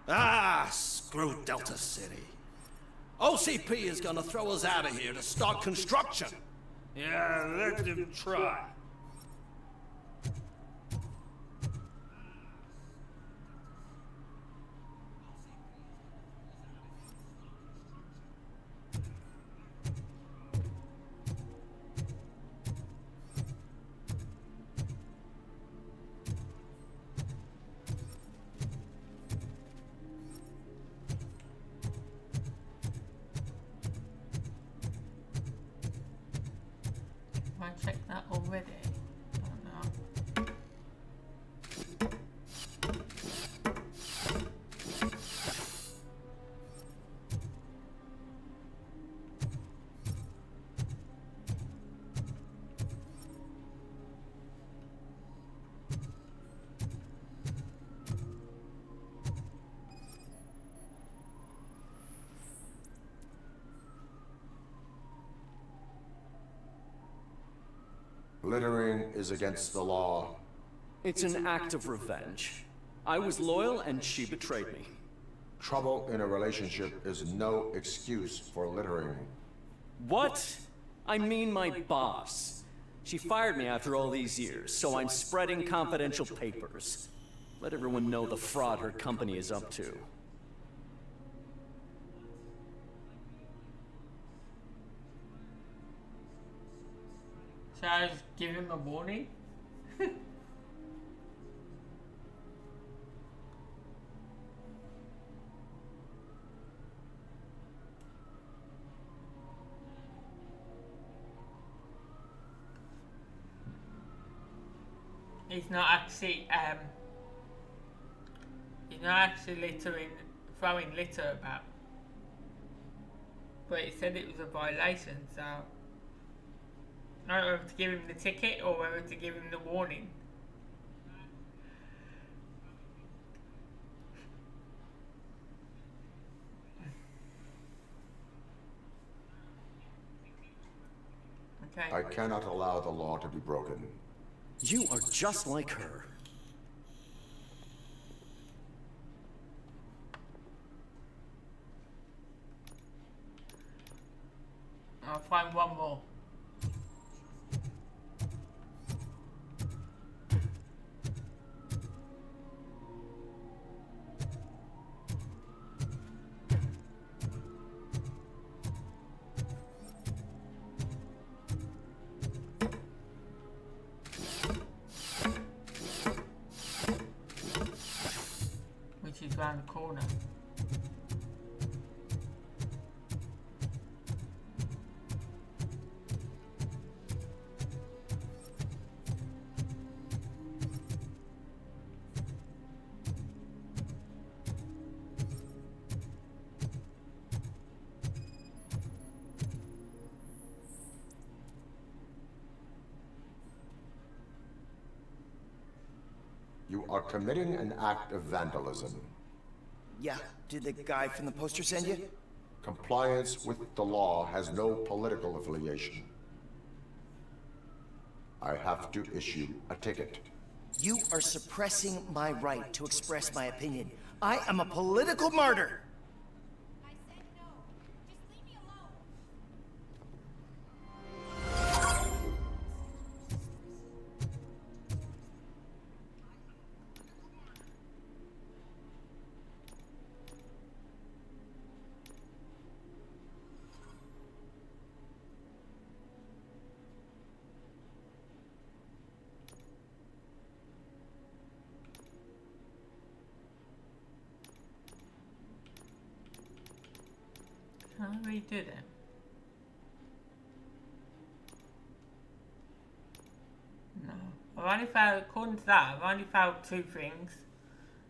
S21: Ah, screw Delta City. OCP is gonna throw us out of here to start construction.
S8: Yeah, let them try.
S1: I checked that already. Don't know.
S5: Littering is against the law.
S9: It's an act of revenge. I was loyal and she betrayed me.
S5: Trouble in a relationship is no excuse for littering.
S9: What? I mean my boss. She fired me after all these years, so I'm spreading confidential papers. Let everyone know the fraud her company is up to.
S1: Should I just give him a warning? He's not actually littering, throwing litter about. But he said it was a violation, so I don't know whether to give him the ticket or whether to give him the warning. Okay.
S5: I cannot allow the law to be broken.
S9: You are just like her.
S1: I'll find one more. Which is round the corner.
S5: You are committing an act of vandalism.
S11: Yeah, did the guy from the poster send you?
S5: Compliance with the law has no political affiliation. I have to issue a ticket.
S11: You are suppressing my right to express my opinion. I am a political martyr!
S1: How do we do that? No. I've only found, according to that, I've only found 2 things.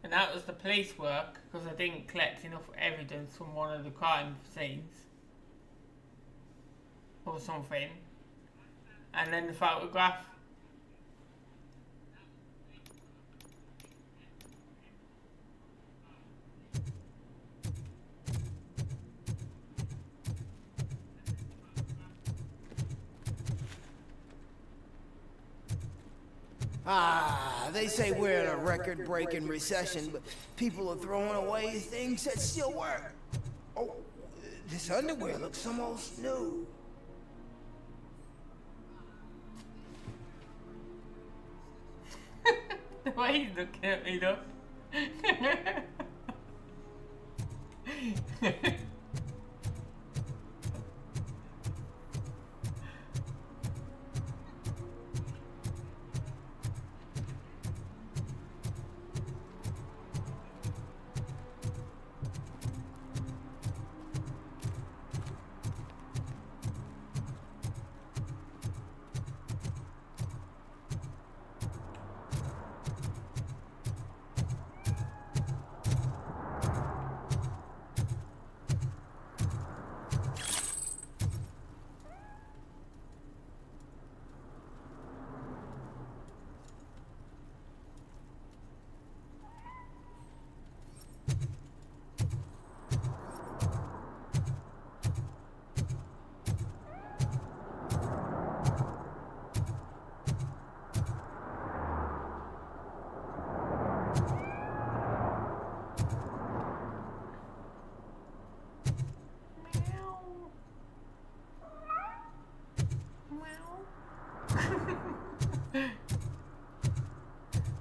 S1: And that was the police work, because I didn't collect enough evidence from one of the crime scenes. Or something. And then the photograph.
S11: Ah, they say we're in a record-breaking recession, but people are throwing away things that still work. Oh, this underwear looks almost new.
S1: The way he's looking at me though.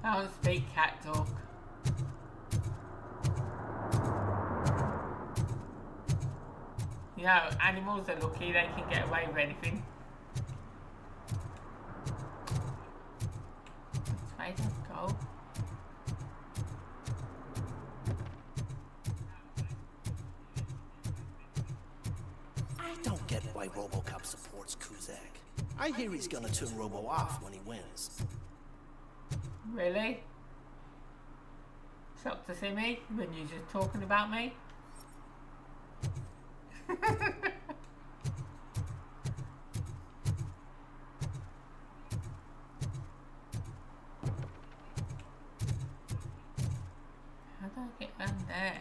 S1: I don't speak cat talk. You know, animals are lucky they can get away with anything. Which way does it go?
S21: I don't get why RoboCop supports Kuzak. I hear he's gonna turn Robo off when he wins.
S1: Really? Shocked to see me when you're just talking about me? How do I get around there?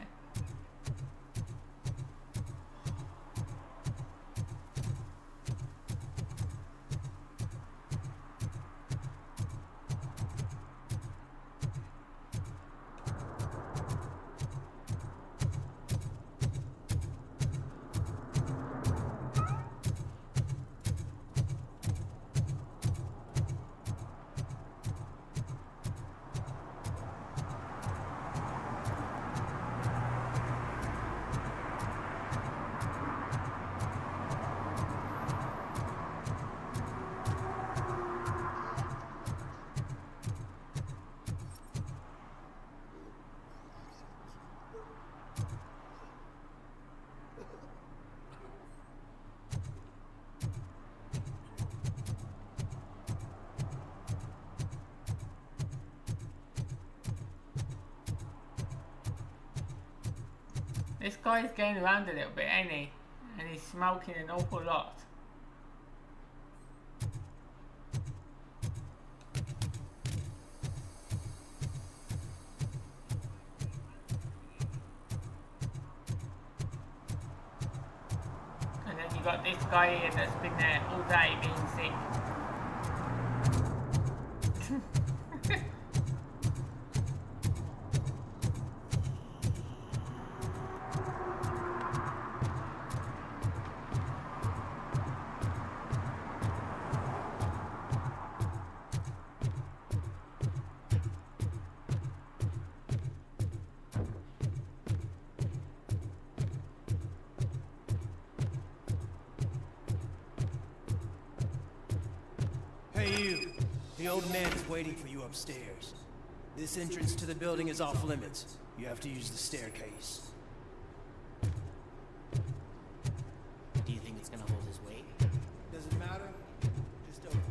S1: This guy's going around a little bit, ain't he? And he's smoking an awful lot. And then you got this guy here that's been there all day being sick.
S7: Hey you, the old man is waiting for you upstairs. This entrance to the building is off limits. You have to use the staircase.
S19: Do you think it's gonna hold his weight?
S7: Does it matter? Just don't film.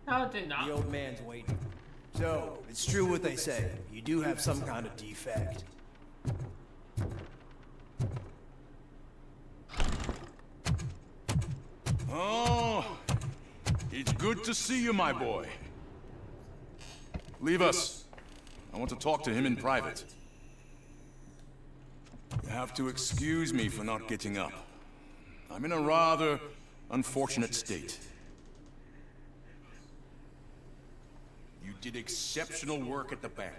S1: I'll do that.
S7: The old man's waiting. So, it's true what they say. You do have some kind of defect.
S3: Oh, it's good to see you, my boy. Leave us. I want to talk to him in private. You have to excuse me for not getting up. I'm in a rather unfortunate state. You did exceptional work at the bank.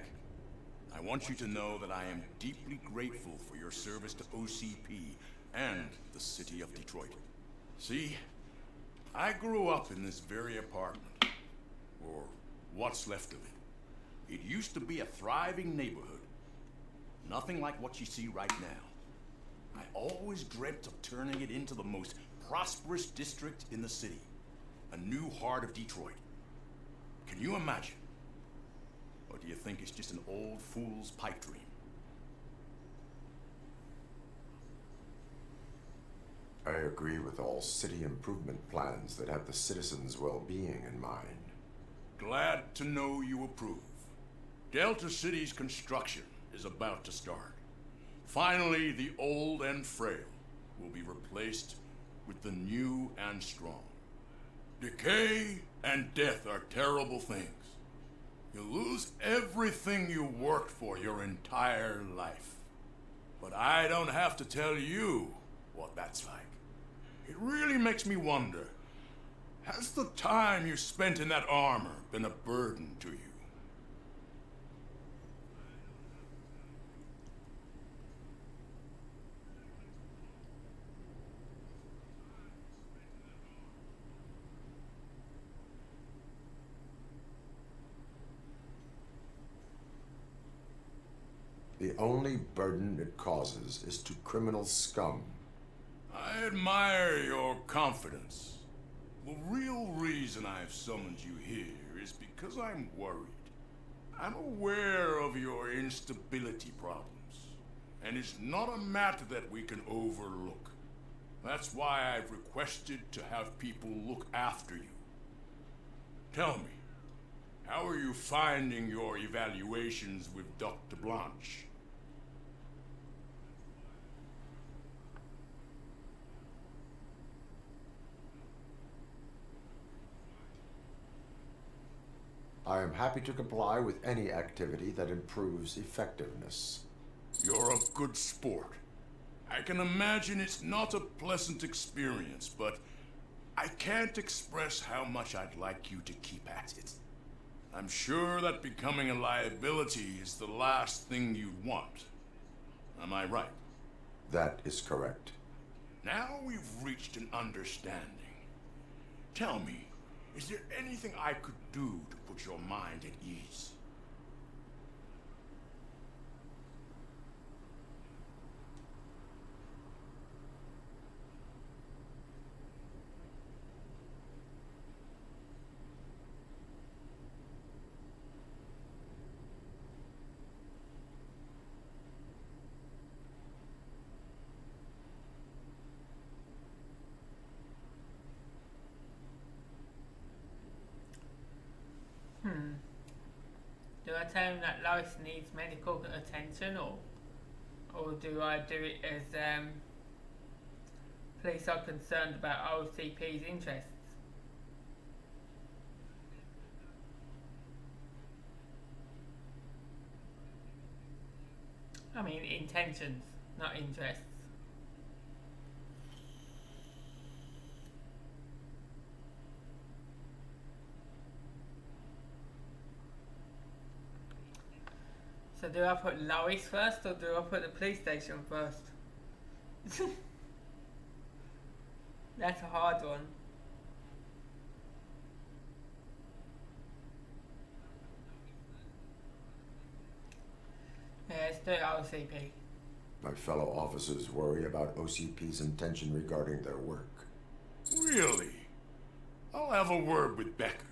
S3: I want you to know that I am deeply grateful for your service to OCP and the city of Detroit. See, I grew up in this very apartment, or what's left of it. It used to be a thriving neighborhood. Nothing like what you see right now. I always dreamt of turning it into the most prosperous district in the city. A new heart of Detroit. Can you imagine? Or do you think it's just an old fool's pipe dream?
S5: I agree with all city improvement plans that have the citizens' well-being in mind.
S3: Glad to know you approve. Delta City's construction is about to start. Finally, the old and frail will be replaced with the new and strong. Decay and death are terrible things. You lose everything you worked for your entire life. But I don't have to tell you what that's like. It really makes me wonder, has the time you spent in that armor been a burden to you?
S5: The only burden it causes is to criminal scum.
S3: I admire your confidence. The real reason I've summoned you here is because I'm worried. I'm aware of your instability problems, and it's not a matter that we can overlook. That's why I've requested to have people look after you. Tell me, how are you finding your evaluations with Dr. Blanche?
S5: I am happy to comply with any activity that improves effectiveness.
S3: You're a good sport. I can imagine it's not a pleasant experience, but I can't express how much I'd like you to keep at it. I'm sure that becoming a liability is the last thing you'd want. Am I right?
S5: That is correct.
S3: Now we've reached an understanding. Tell me, is there anything I could do to put your mind at ease?
S1: Do I tell him that Lois needs medical attention, or do I do it as police are concerned about OCP's interests? I mean intentions, not interests. So do I put Lois first, or do I put the police station first? That's a hard one. Yeah, let's do OCP.
S5: My fellow officers worry about OCP's intention regarding their work.
S3: Really? I'll have a word with Becker.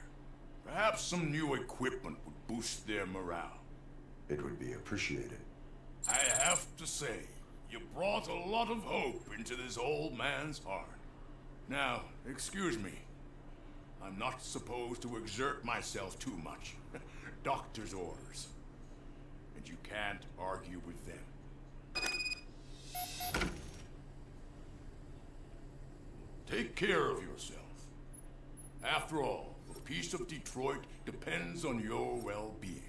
S3: Perhaps some new equipment would boost their morale.
S5: It would be appreciated.
S3: I have to say, you brought a lot of hope into this old man's heart. Now, excuse me. I'm not supposed to exert myself too much. Doctor's orders. And you can't argue with them. Take care of yourself. After all, the peace of Detroit depends on your well-being.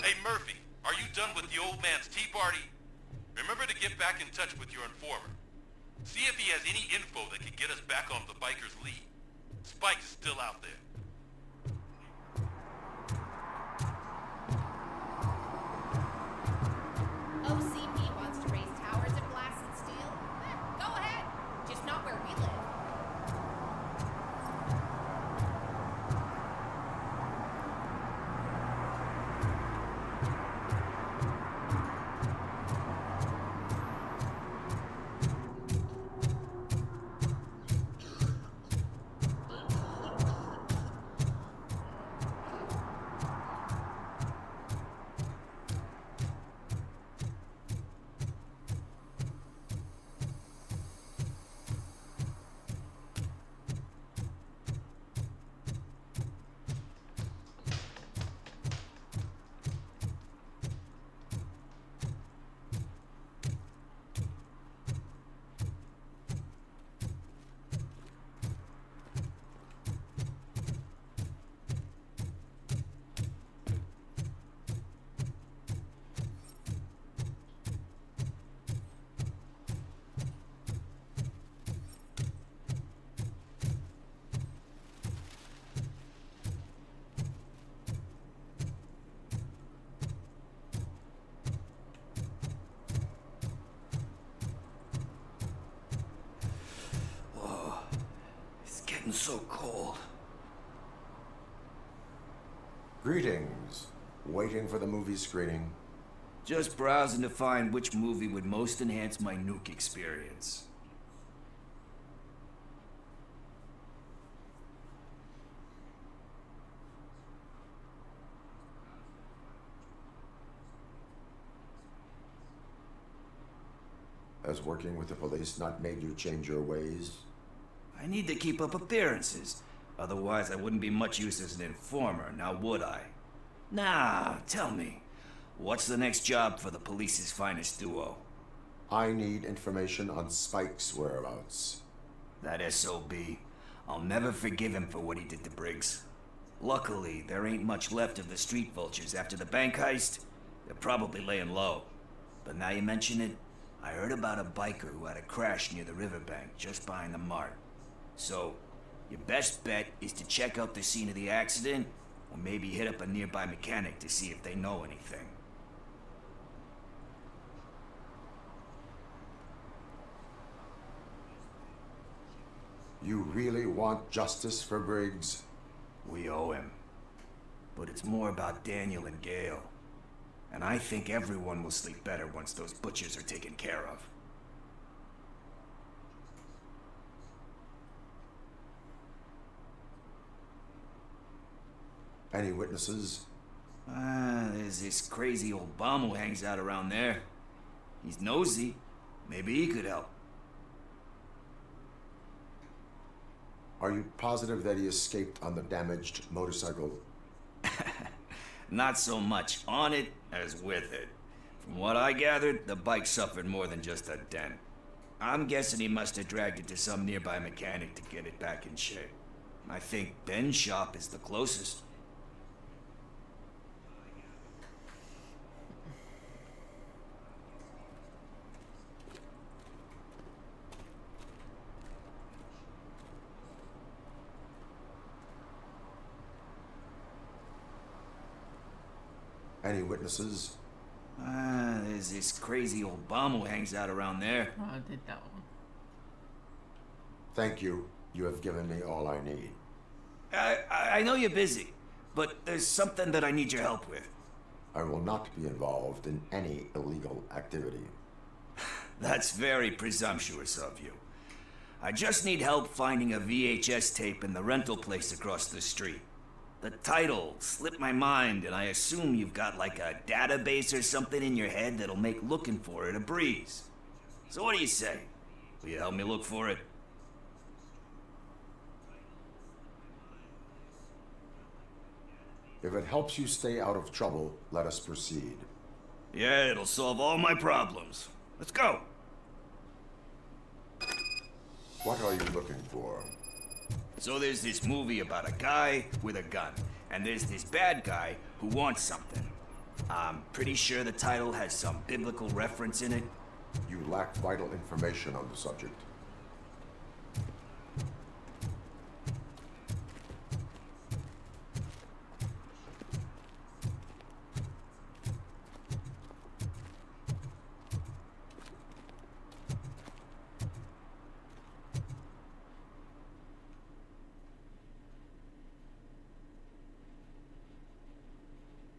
S4: Hey Murphy, are you done with the old man's tea party? Remember to get back in touch with your informer. See if he has any info that could get us back on the biker's lead. Spike's still out there.
S16: OCP wants to raise towers and blasted steel? Go ahead. Just not where we live.
S8: So cold.
S5: Greetings. Waiting for the movie screening?
S8: Just browsing to find which movie would most enhance my nuke experience.
S5: Has working with the police not made you change your ways?
S8: I need to keep up appearances. Otherwise, I wouldn't be much use as an informer, now would I? Nah, tell me. What's the next job for the police's finest duo?
S5: I need information on Spike's whereabouts.
S8: That SOB. I'll never forgive him for what he did to Briggs. Luckily, there ain't much left of the street vultures after the bank heist. They're probably laying low. But now you mention it, I heard about a biker who had a crash near the riverbank, just behind the mart. So,
S13: Your best bet is to check out the scene of the accident, or maybe hit up a nearby mechanic to see if they know anything.
S5: You really want justice for Briggs?
S13: We owe him. But it's more about Daniel and Gale. And I think everyone will sleep better once those butchers are taken care of.
S5: Any witnesses?
S13: There's this crazy old bum who hangs out around there. He's nosy. Maybe he could help.
S5: Are you positive that he escaped on the damaged motorcycle?
S13: Not so much on it as with it. From what I gathered, the bike suffered more than just a dent. I'm guessing he must have dragged it to some nearby mechanic to get it back in shape. I think Ben's shop is the closest.
S5: Any witnesses?
S13: There's this crazy old bum who hangs out around there.
S1: Oh, I did that one.
S5: Thank you. You have given me all I need.
S13: I know you're busy, but there's something that I need your help with.
S5: I will not be involved in any illegal activity.
S13: That's very presumptuous of you. I just need help finding a VHS tape in the rental place across the street. The title slipped my mind, and I assume you've got like a database or something in your head that'll make looking for it a breeze. So what do you say? Will you help me look for it?
S5: If it helps you stay out of trouble, let us proceed.
S13: Yeah, it'll solve all my problems. Let's go.
S5: What are you looking for?
S13: So there's this movie about a guy with a gun, and there's this bad guy who wants something. I'm pretty sure the title has some biblical reference in it.
S5: You lack vital information on the subject.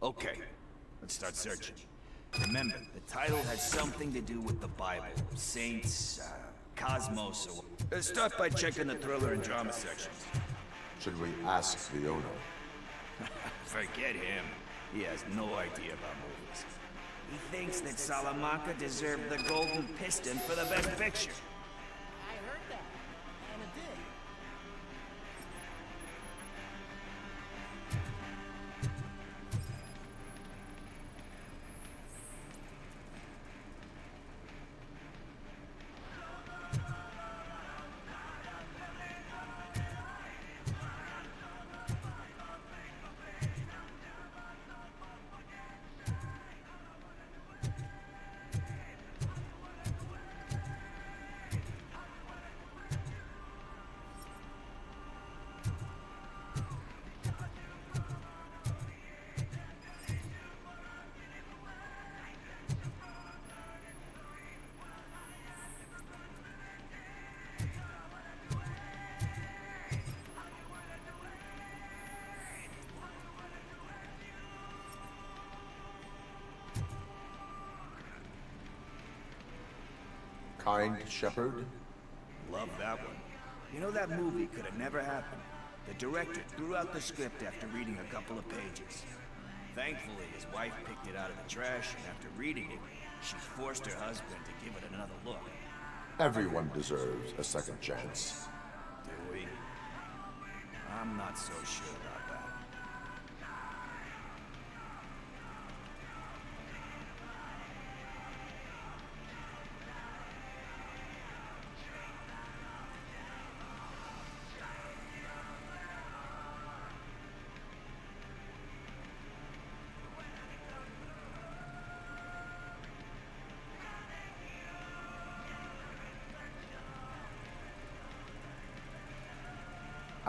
S13: Okay, let's start searching. Remember, the title has something to do with the Bible, saints, cosmos, or... Let's start by checking the thriller and drama sections.
S5: Should we ask the owner?
S13: Forget him. He has no idea about movies. He thinks that Salamanca deserved the Golden Piston for the best picture.
S11: I heard that, and it did.
S5: Kind Shepherd?
S13: Love that one. You know, that movie could have never happened. The director threw out the script after reading a couple of pages. Thankfully, his wife picked it out of the trash, and after reading it, she forced her husband to give it another look.
S5: Everyone deserves a second chance.
S13: Do we? I'm not so sure about that.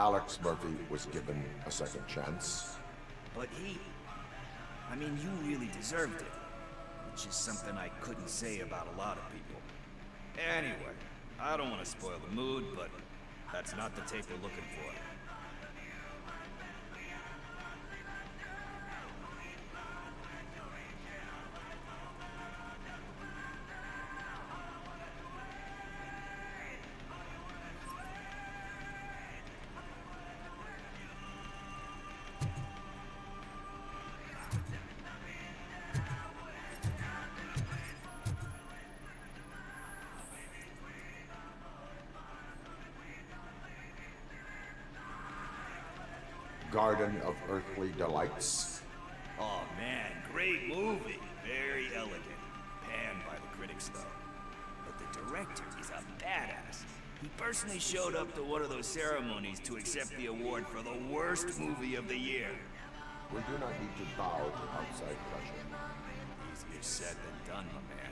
S5: Alex Murphy was given a second chance.
S13: But I mean, you really deserved it. Which is something I couldn't say about a lot of people. Anyway, I don't want to spoil the mood, but that's not the tape we're looking for.
S5: Garden of Earthly Delights.
S13: Oh man, great movie. Very elegant. Panned by the critics though. But the director is a badass. He personally showed up to one of those ceremonies to accept the award for the worst movie of the year.
S5: We do not need to bow to outside pressure.
S13: Easier said than done, my man.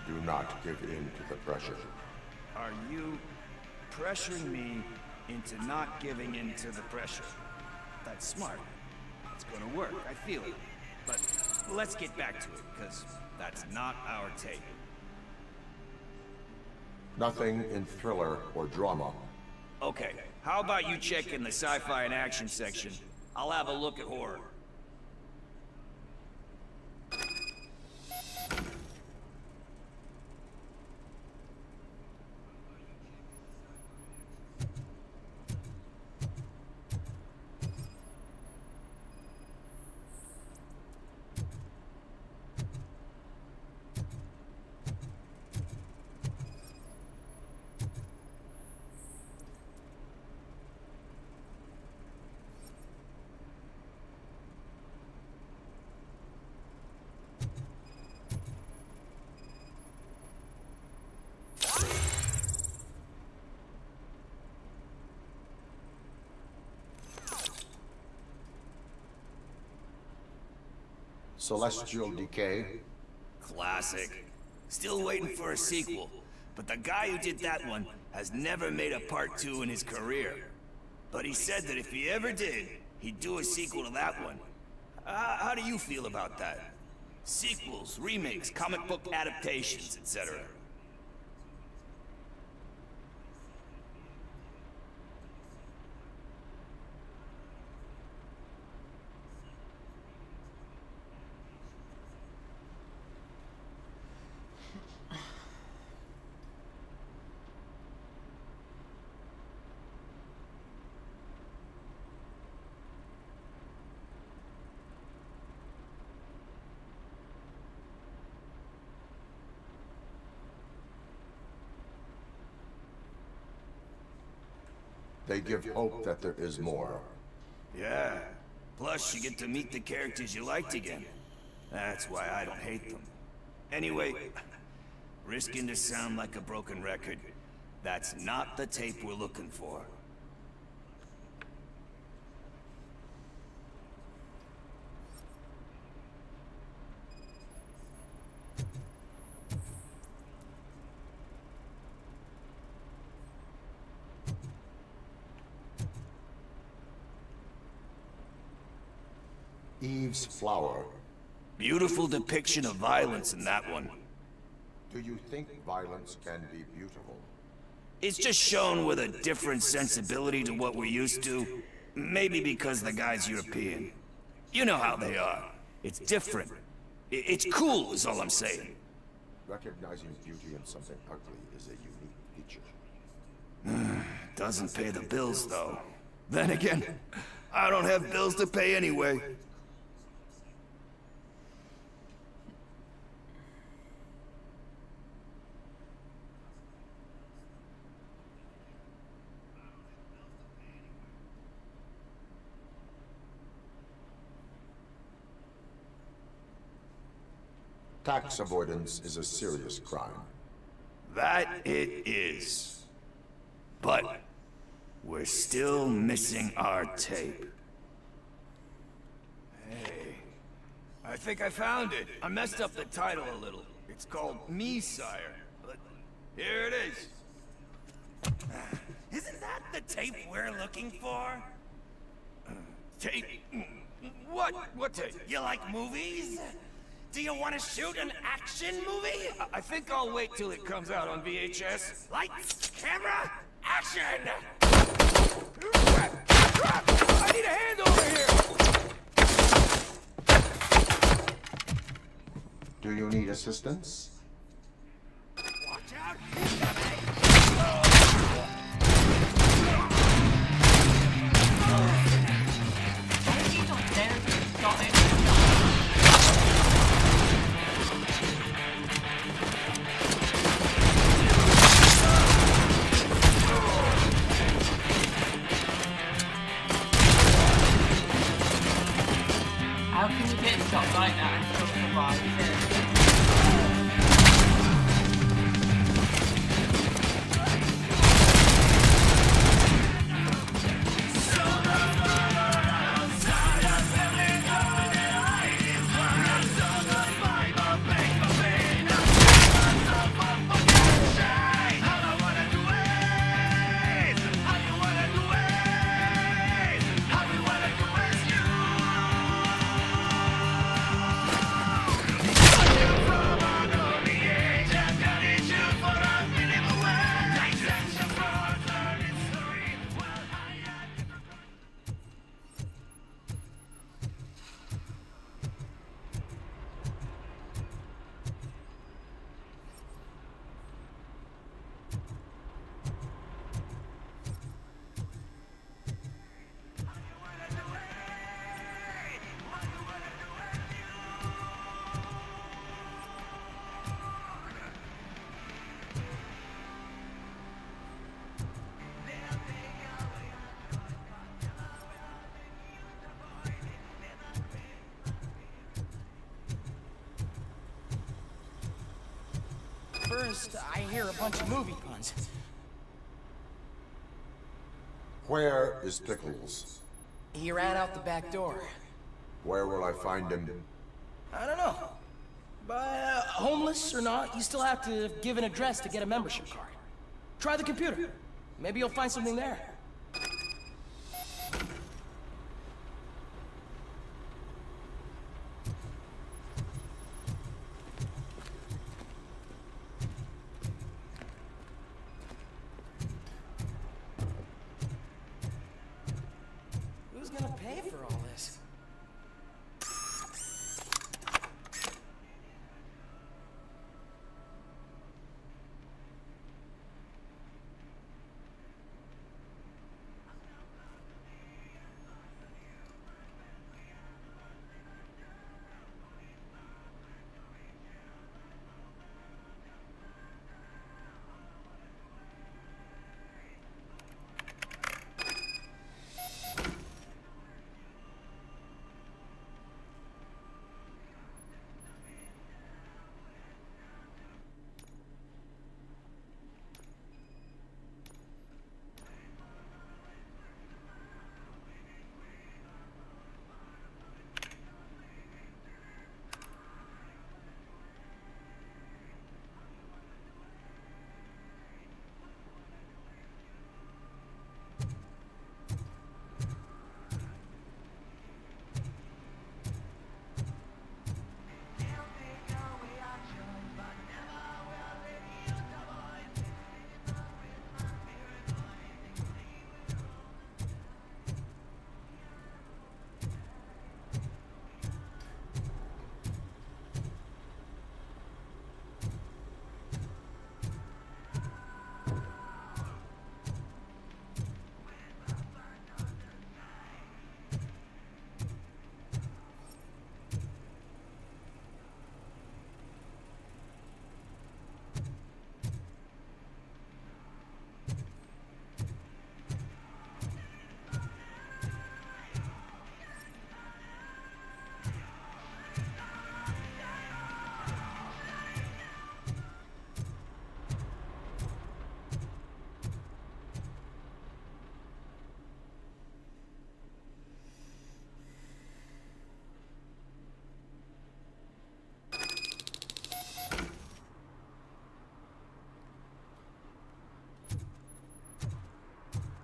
S5: Do not give in to the pressure.
S13: Are you pressuring me into not giving in to the pressure? That's smart. It's gonna work, I feel it. But let's get back to it, because that's not our tape.
S5: Nothing in thriller or drama.
S13: Okay, how about you check in the sci-fi and action section? I'll have a look at horror.
S5: Celestial Decay.
S13: Classic. Still waiting for a sequel, but the guy who did that one has never made a part 2 in his career. But he said that if he ever did, he'd do a sequel to that one. How do you feel about that? Sequels, remakes, comic book adaptations, etc.
S5: They give hope that there is more.
S13: Yeah. Plus, you get to meet the characters you liked again. That's why I don't hate them. Anyway, risking to sound like a broken record, that's not the tape we're looking for.
S5: Eve's Flower.
S13: Beautiful depiction of violence in that one.
S5: Do you think violence can be beautiful?
S13: It's just shown with a different sensibility to what we're used to. Maybe because the guy's European. You know how they are. It's different. It's cool, is all I'm saying.
S5: Recognizing beauty in something ugly is a unique
S13: Doesn't pay the bills, though. Then again, I don't have bills to pay anyway.
S5: Tax avoidance is a serious crime.
S13: That it is. But we're still missing our tape. Hey, I think I found it. I messed up the title a little. It's called Me, Sire. But here it is.
S6: Isn't that the tape we're looking for?
S13: Tape? What? What tape?
S6: You like movies? Do you want to shoot an action movie?
S13: I think I'll wait till it comes out on VHS.
S6: Lights, camera, action!
S13: I need a hand over here!
S5: Do you need assistance?
S6: Watch out!
S1: How can you get shot like that and still survive?
S6: First, I hear a bunch of movie puns.
S5: Where is Pickles?
S6: He ran out the back door.
S5: Where will I find him?
S6: I don't know. But homeless or not, you still have to give an address to get a membership card. Try the computer. Maybe you'll find something there. Who's gonna pay for all this?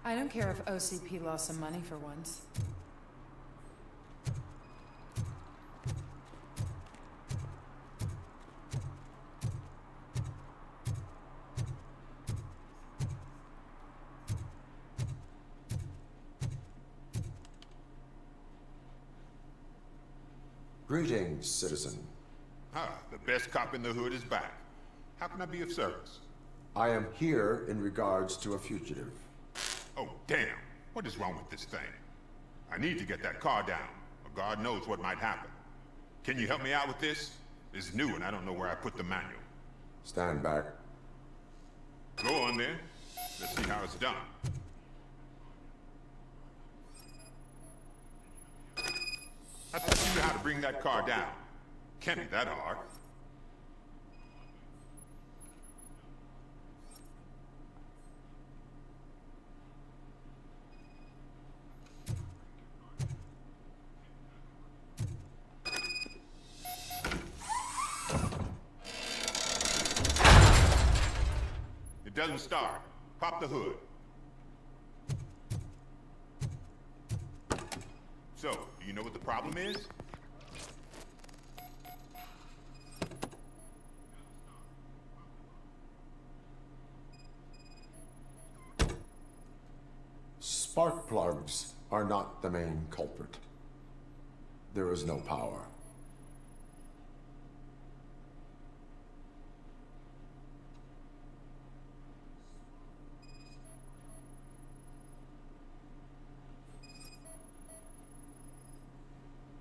S2: I don't care if OCP lost some money for once.
S5: Greetings, citizen.
S14: Ah, the best cop in the hood is back. How can I be of service?
S5: I am here in regards to a fugitive.
S14: Oh, damn. What is wrong with this thing? I need to get that car down, or God knows what might happen. Can you help me out with this? It's new and I don't know where I put the manual.
S5: Stand back.
S14: Go on then. Let's see how it's done. I thought you knew how to bring that car down. Can't be that hard. It doesn't start. Pop the hood. So, do you know what the problem is?
S5: Spark plugs are not the main culprit. There is no power.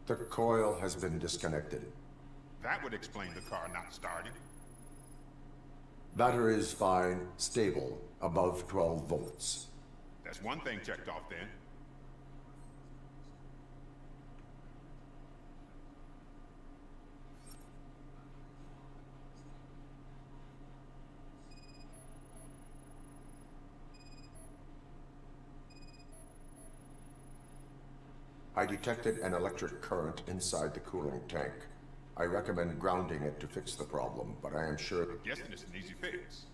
S5: The coil has been disconnected.
S14: That would explain the car not starting.
S5: Battery is fine, stable, above 12 volts.
S14: That's one thing checked off then.
S5: I detected an electric current inside the cooling tank. I recommend grounding it to fix the problem, but I am sure...
S14: I'm guessing it's an easy fix.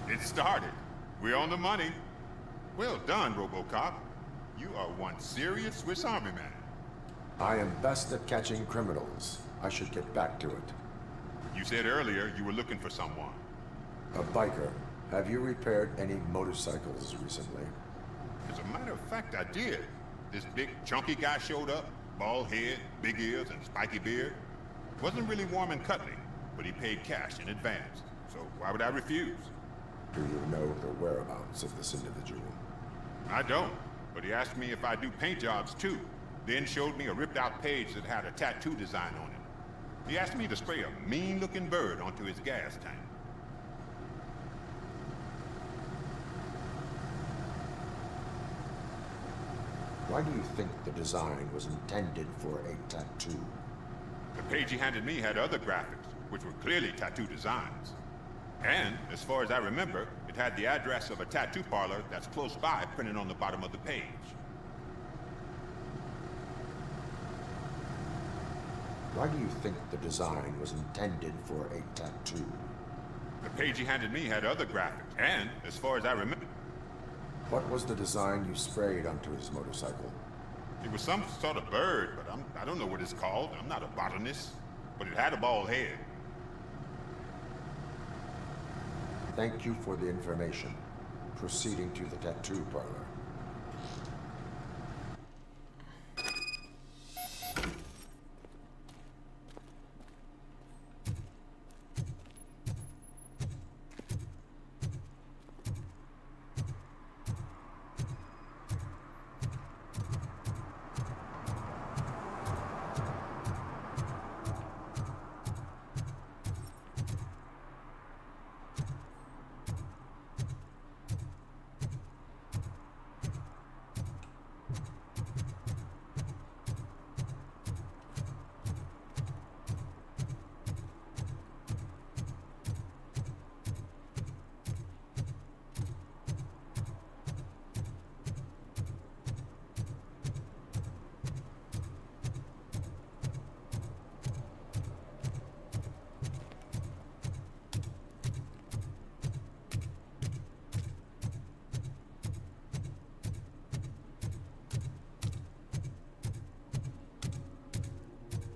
S14: It started. We're on the money. Well done, RoboCop. You are one serious Swiss Army man.
S5: I am best at catching criminals. I should get back to it.
S14: You said earlier you were looking for someone.
S5: A biker. Have you repaired any motorcycles recently?
S14: As a matter of fact, I did. This big, chunky guy showed up. Bald head, big ears, and spiky beard. Wasn't really warm and cuddly, but he paid cash in advance. So why would I refuse?
S5: Do you know the whereabouts of this individual?
S14: I don't, but he asked me if I do paint jobs too. Then showed me a ripped-out page that had a tattoo design on it. He asked me to spray a mean-looking bird onto his gas tank.
S5: Why do you think the design was intended for a tattoo?
S14: The page he handed me had other graphics, which were clearly tattoo designs. And, as far as I remember, it had the address of a tattoo parlor that's close by printed on the bottom of the page.
S5: Why do you think the design was intended for a tattoo?
S14: The page he handed me had other graphics, and, as far as I remember...
S5: What was the design you sprayed onto his motorcycle?
S14: It was some sort of bird, but I don't know what it's called. I'm not a botanist. But it had a bald head.
S5: Thank you for the information. Proceeding to the tattoo parlor.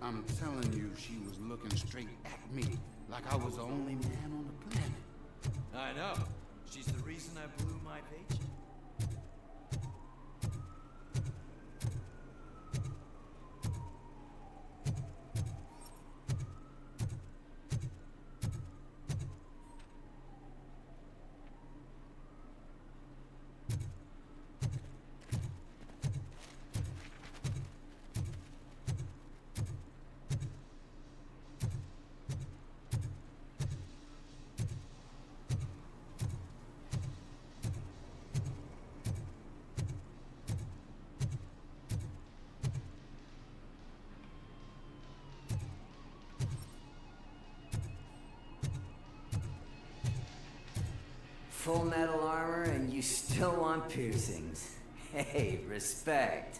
S17: I'm telling you, she was looking straight at me, like I was the only man on the planet.
S18: I know. She's the reason I blew my paycheck.
S19: Full metal armor and you still want piercings. Hey, respect.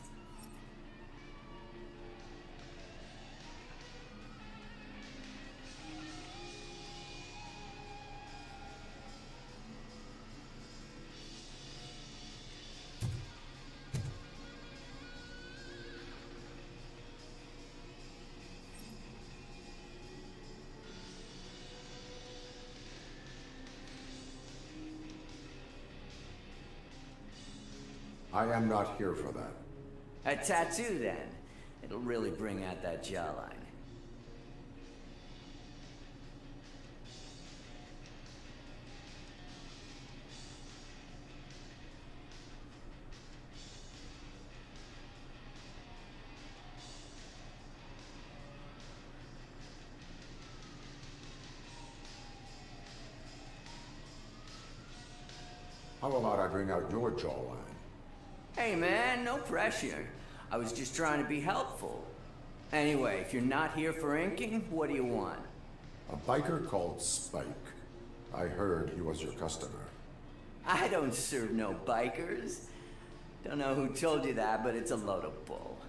S5: I am not here for that.
S19: A tattoo, then. It'll really bring out that jawline.
S5: How about I bring out your jawline?
S19: Hey man, no pressure. I was just trying to be helpful. Anyway, if you're not here for inking, what do you want?
S5: A biker called Spike. I heard he was your customer.
S19: I don't serve no bikers. Don't know who told you that, but it's a load of bull.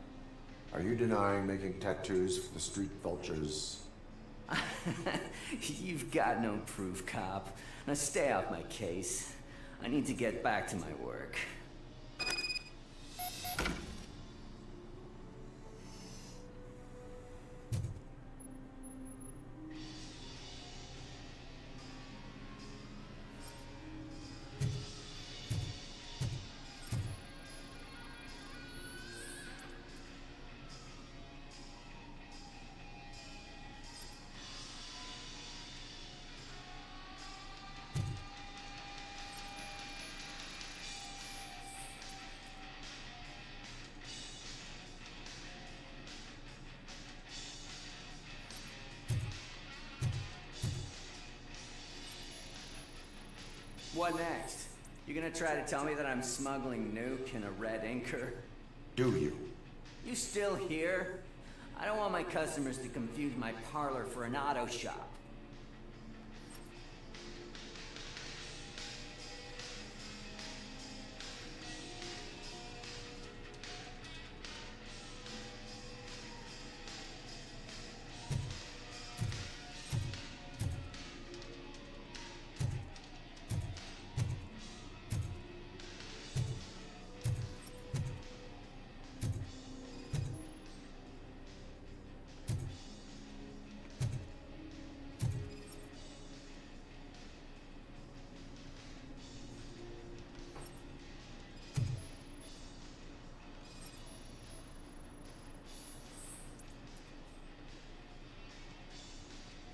S5: Are you denying making tattoos for the street vultures?
S19: You've got no proof, cop. Now stay off my case. I need to get back to my work. What next? You gonna try to tell me that I'm smuggling nuke in a red inker?
S5: Do you?
S19: You still here? I don't want my customers to confuse my parlor for an auto shop.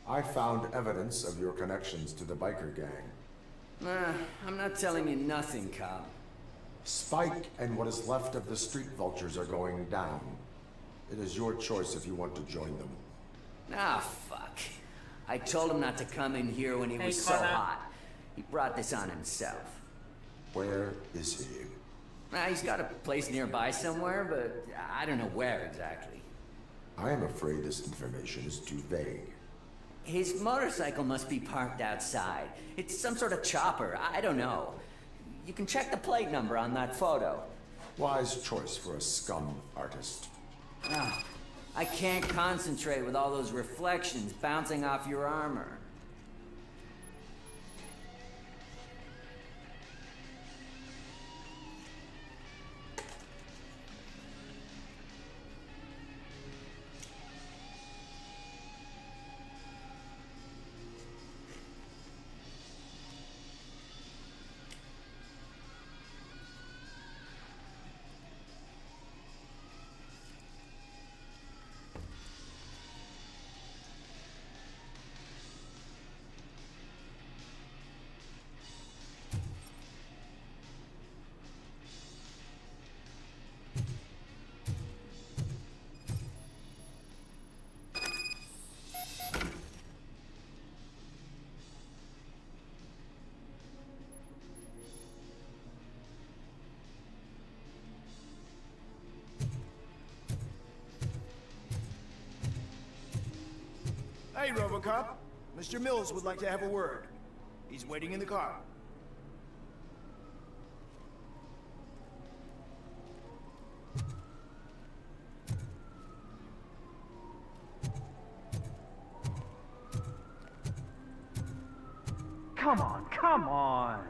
S5: I found evidence of your connections to the biker gang.
S19: I'm not telling you nothing, cop.
S5: Spike and what is left of the street vultures are going down. It is your choice if you want to join them.
S19: Ah, fuck. I told him not to come in here when he was so hot. He brought this on himself.
S5: Where is he?
S19: He's got a place nearby somewhere, but I don't know where exactly.
S5: I am afraid this information is too vague.
S19: His motorcycle must be parked outside. It's some sort of chopper. I don't know. You can check the plate number on that photo.
S5: Wise choice for a scum artist.
S19: I can't concentrate with all those reflections bouncing off your armor.
S11: Hey, RoboCop. Mr. Mills would like to have a word. He's waiting in the car.
S20: Come on, come on!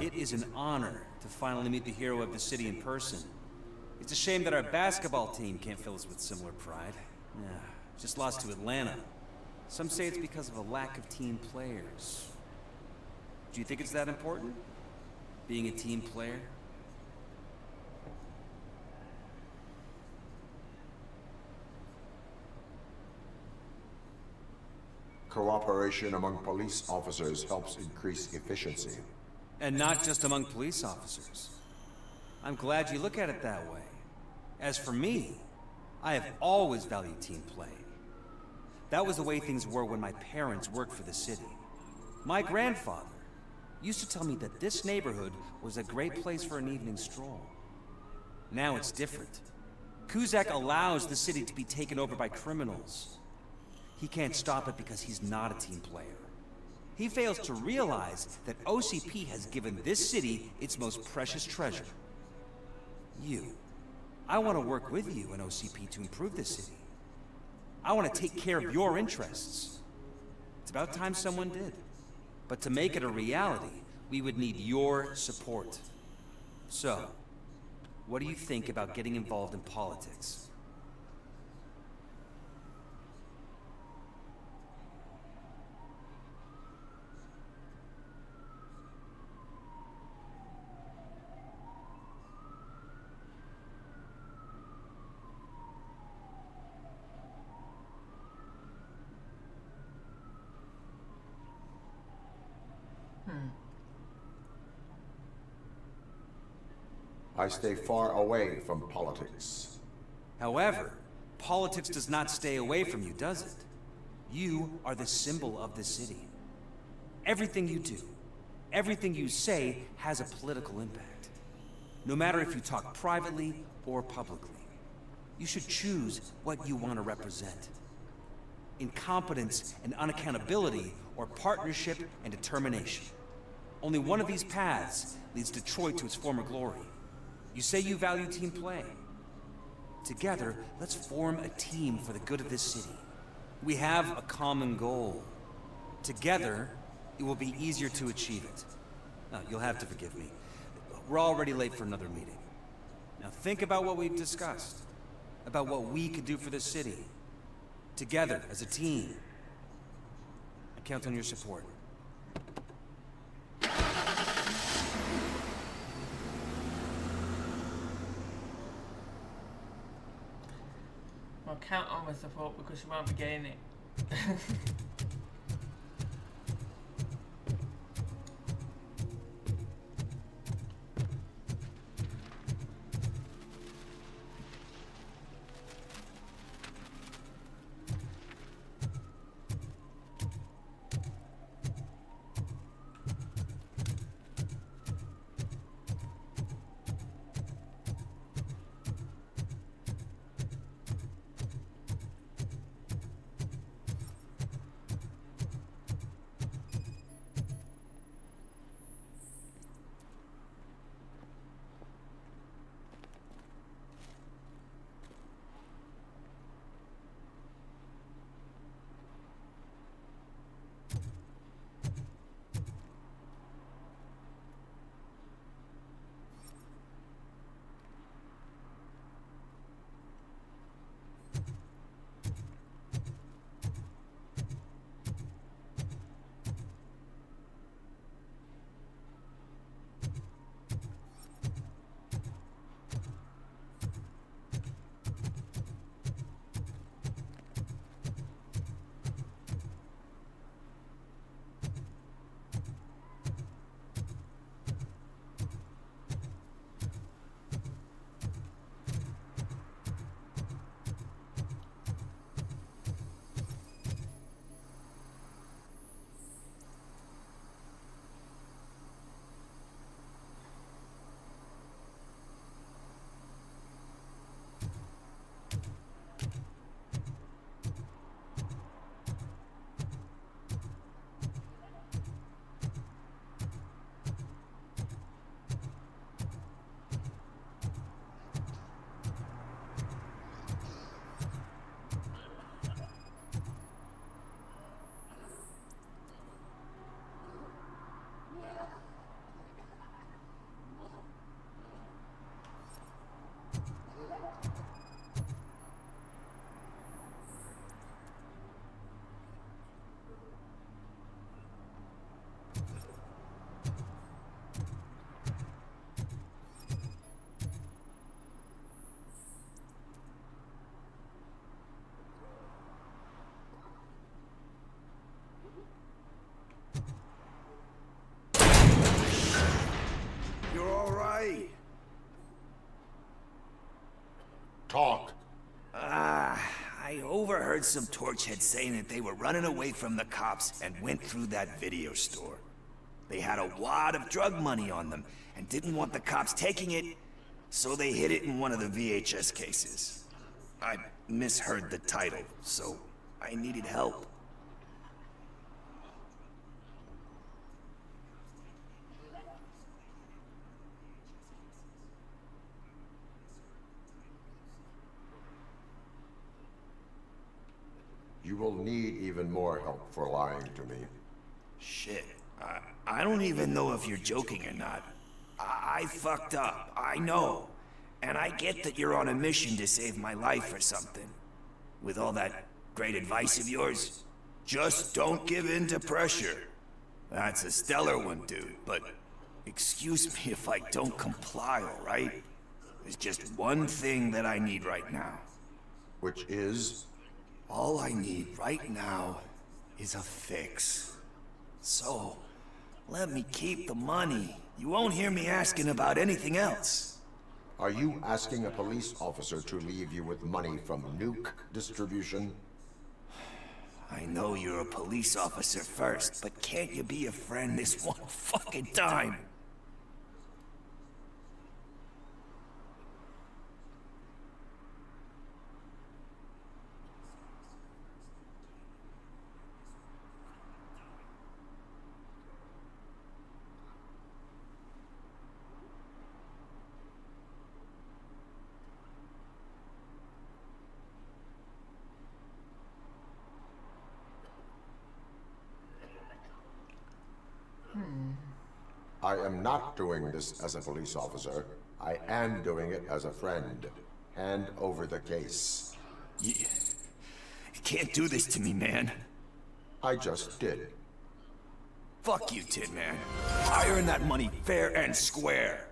S22: It is an honor to finally meet the hero of the city in person. It's a shame that our basketball team can't fill us with similar pride. Yeah, just lost to Atlanta. Some say it's because of a lack of team players. Do you think it's that important? Being a team player?
S5: Cooperation among police officers helps increase efficiency.
S22: And not just among police officers. I'm glad you look at it that way. As for me, I have always valued team play. That was the way things were when my parents worked for the city. My grandfather used to tell me that this neighborhood was a great place for an evening stroll. Now it's different. Cusack allows the city to be taken over by criminals. He can't stop it because he's not a team player. He fails to realize that OCP has given this city its most precious treasure. You. I want to work with you and OCP to improve this city. I want to take care of your interests. It's about time someone did. But to make it a reality, we would need your support. So, what do you think about getting involved in politics?
S5: I stay far away from politics.
S22: However, politics does not stay away from you, does it? You are the symbol of the city. Everything you do, everything you say has a political impact. No matter if you talk privately or publicly. You should choose what you want to represent. Incompetence and unaccountability, or partnership and determination. Only one of these paths leads Detroit to its former glory. You say you value team play. Together, let's form a team for the good of this city. We have a common goal. Together, it will be easier to achieve it. Now, you'll have to forgive me. We're already late for another meeting. Now think about what we've discussed. About what we could do for this city. Together, as a team. I count on your support.
S1: I'll count on my support because you won't be getting it.
S5: Talk.
S13: I overheard some torchheads saying that they were running away from the cops and went through that video store. They had a wad of drug money on them and didn't want the cops taking it, so they hid it in one of the VHS cases. I misheard the title, so I needed help.
S5: You will need even more help for lying to me.
S13: Shit. I don't even know if you're joking or not. I fucked up, I know. And I get that you're on a mission to save my life or something. With all that great advice of yours, just don't give in to pressure. That's a stellar one, dude, but excuse me if I don't comply, all right? There's just one thing that I need right now.
S5: Which is?
S13: All I need right now is a fix. So, let me keep the money. You won't hear me asking about anything else.
S5: Are you asking a police officer to leave you with money from nuke distribution?
S13: I know you're a police officer first, but can't you be a friend this one fucking time?
S5: I am not doing this as a police officer. I am doing it as a friend. Hand over the case.
S13: You can't do this to me, man.
S5: I just did.
S13: Fuck you, Tin Man. I earned that money fair and square.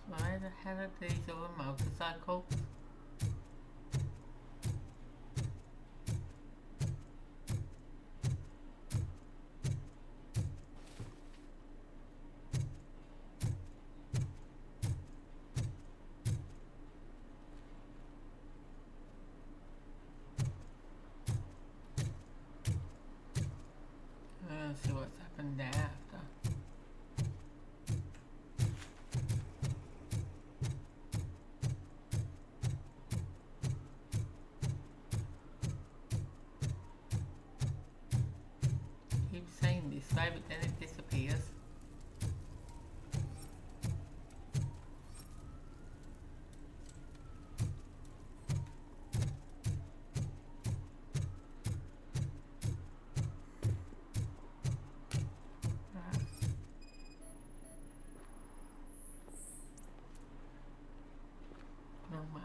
S1: Why the hell are these other motorcycles? Let's see what's happened there after. Keep saying this way, but then it disappears. No match.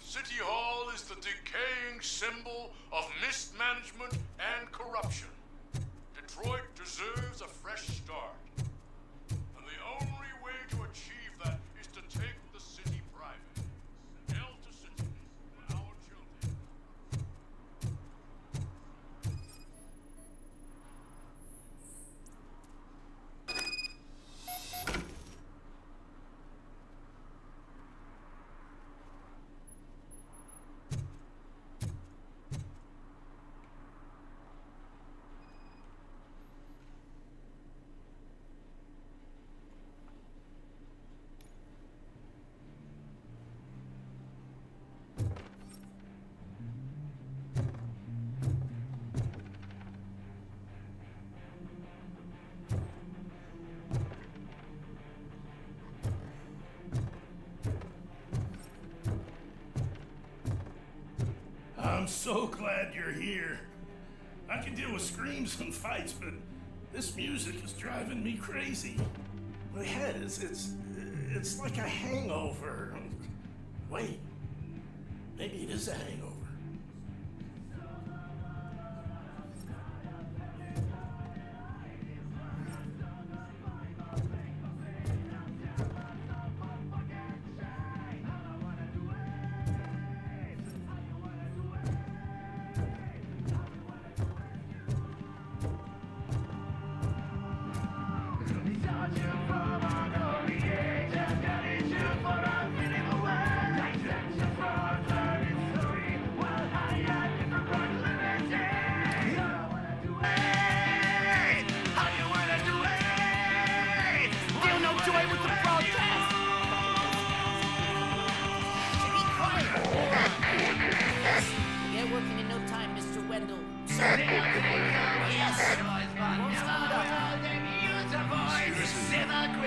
S4: City Hall is the decaying symbol of mismanagement and corruption. Detroit deserves a fresh start. And the only way to achieve that is to take the city private. Hell to city. I'm so glad you're here. I can deal with screams and fights, but this music is driving me crazy. My head it's like a hangover. Wait, maybe it is a hangover.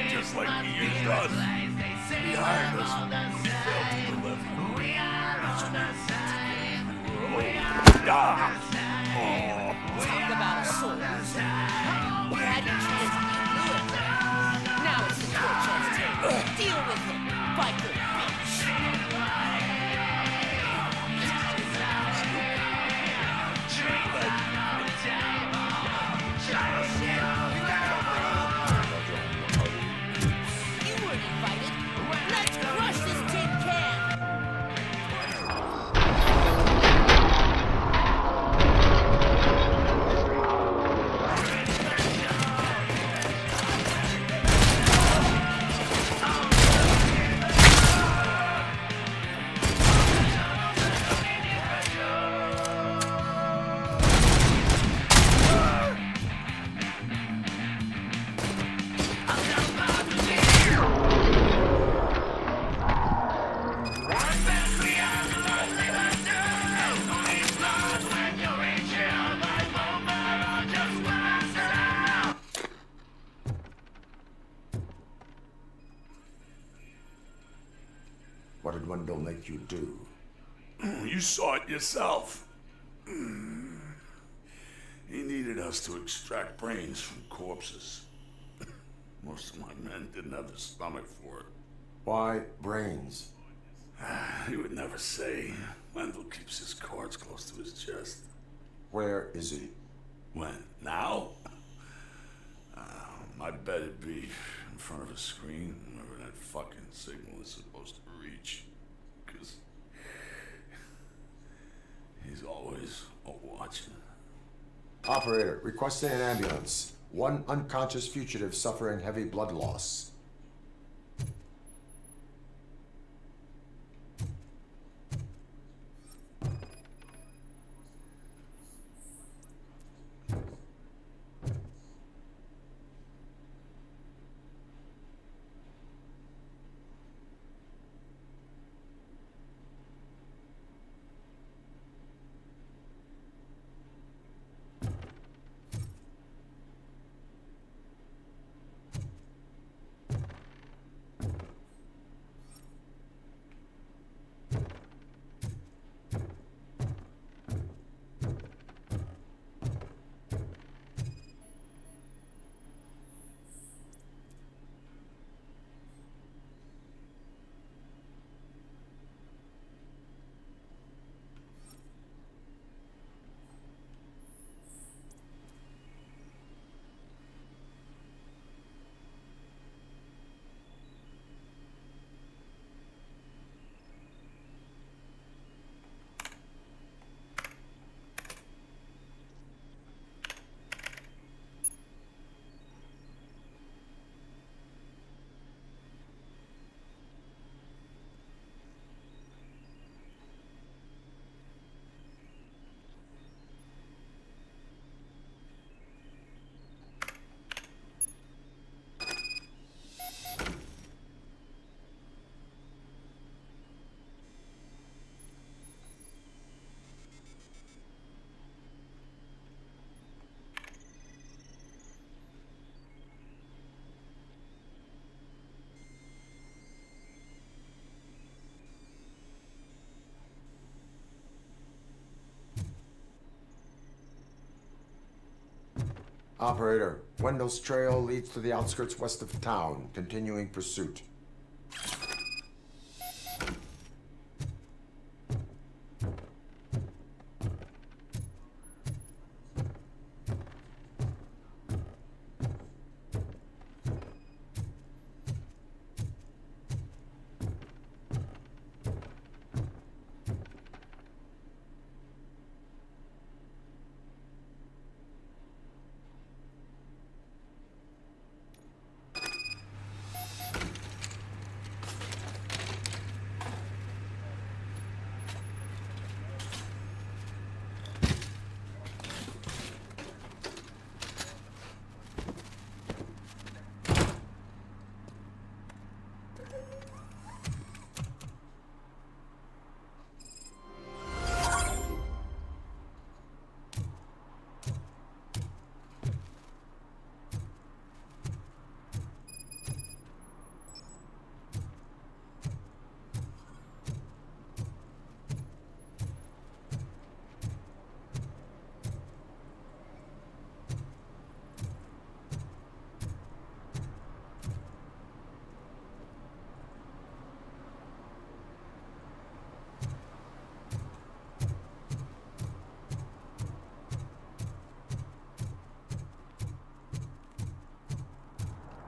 S3: Just like he used us. He hired us. We failed to deliver.
S12: Talk about a soul. We had you treated you good. Now it's the Cortez turn. Deal with him, biker bitch. You weren't invited. Let's crush this tin can.
S5: What did Wendell make you do?
S3: You saw it yourself. He needed us to extract brains from corpses. Most of my men didn't have the stomach for it.
S5: Why brains?
S3: He would never say. Wendell keeps his cards close to his chest.
S5: Where is he?
S3: When? Now? I bet it'd be in front of a screen wherever that fucking signal is supposed to reach. 'Cause he's always watching.
S5: Operator, requesting an ambulance. One unconscious fugitive suffering heavy blood loss. Operator, Wendell's trail leads to the outskirts west of town, continuing pursuit.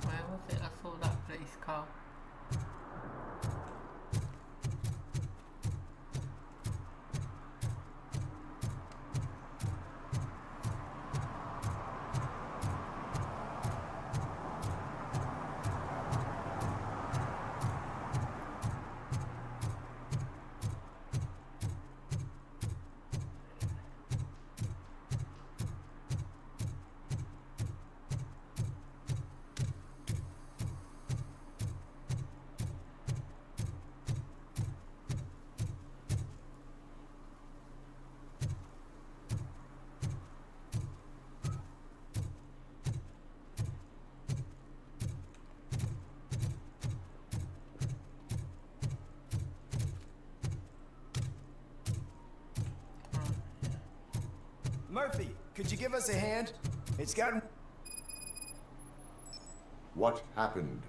S1: Where was it? I saw that police car.
S11: Murphy, could you give us a hand? It's gotten...
S5: What happened?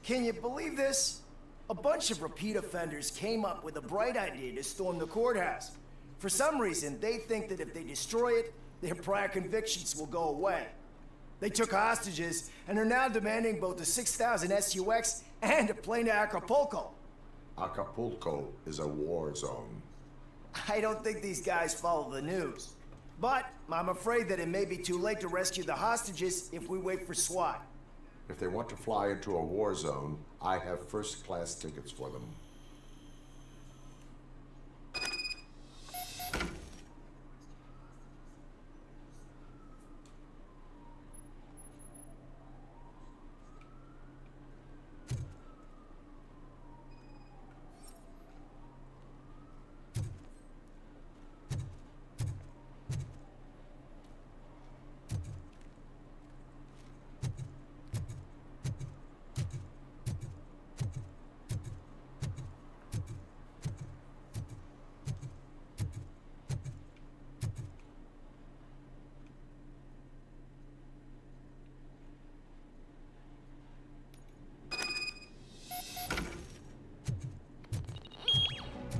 S11: Can you believe this? A bunch of repeat offenders came up with a bright idea to storm the courthouse. For some reason, they think that if they destroy it, their prior convictions will go away. They took hostages and are now demanding both the 6,000 SUX and a plane to Acapulco.
S5: Acapulco is a war zone.
S11: I don't think these guys follow the news. But I'm afraid that it may be too late to rescue the hostages if we wait for SWAT.
S5: If they want to fly into a war zone, I have first-class tickets for them.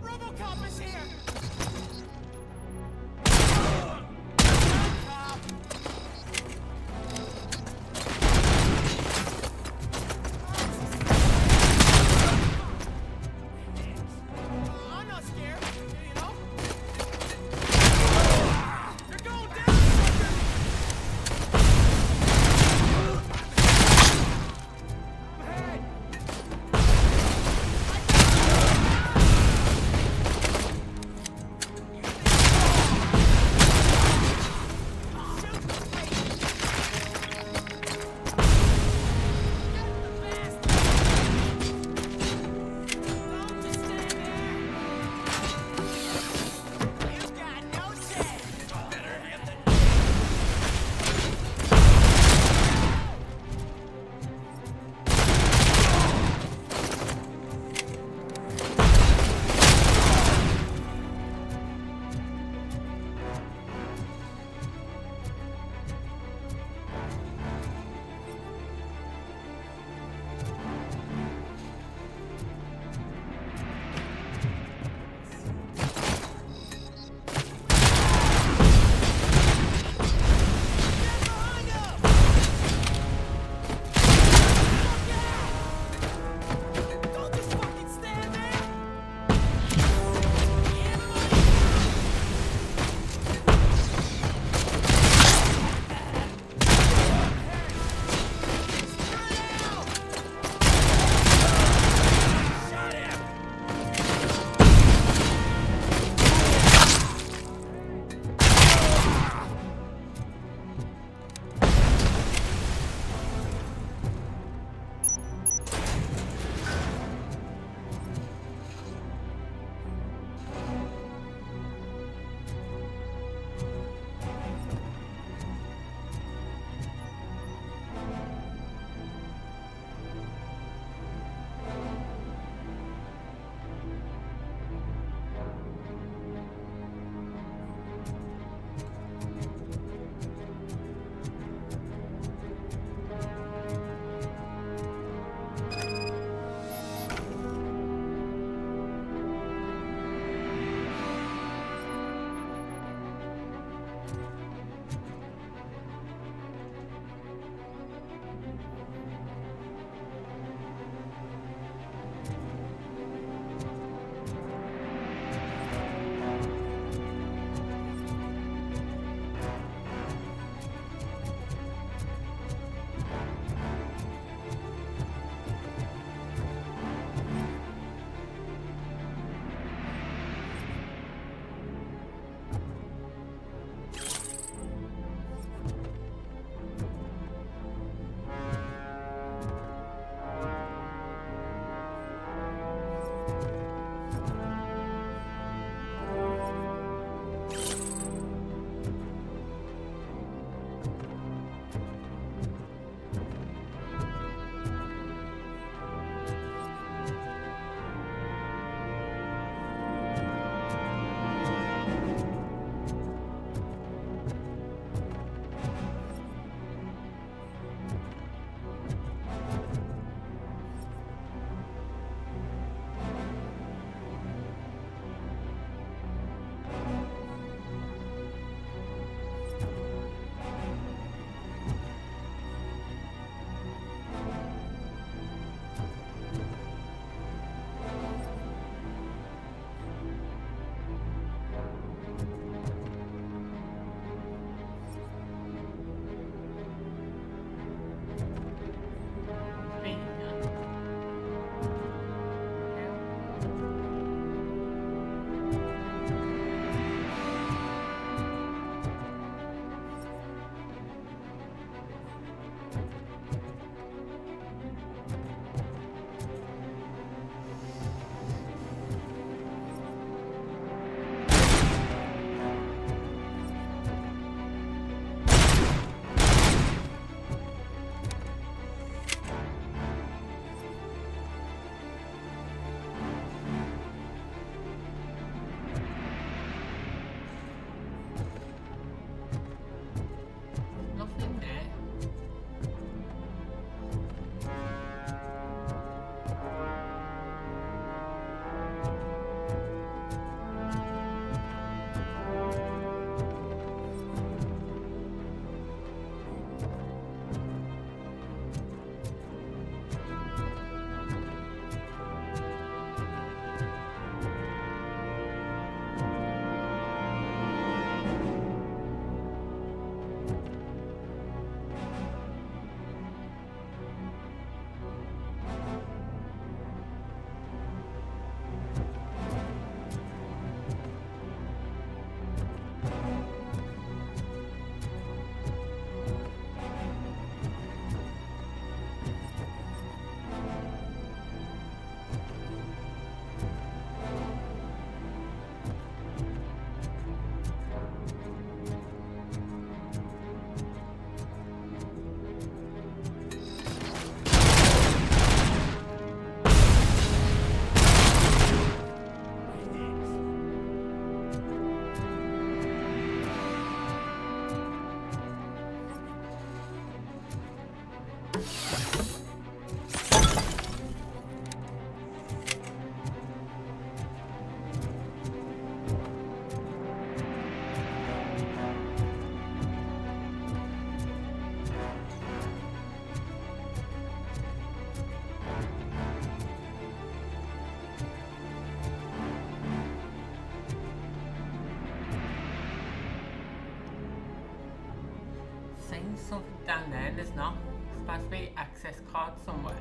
S11: RoboCop is here! I'm not scared, you know? You're going down, sucker!
S1: There's something down there and there's not. There's supposed to be access card somewhere.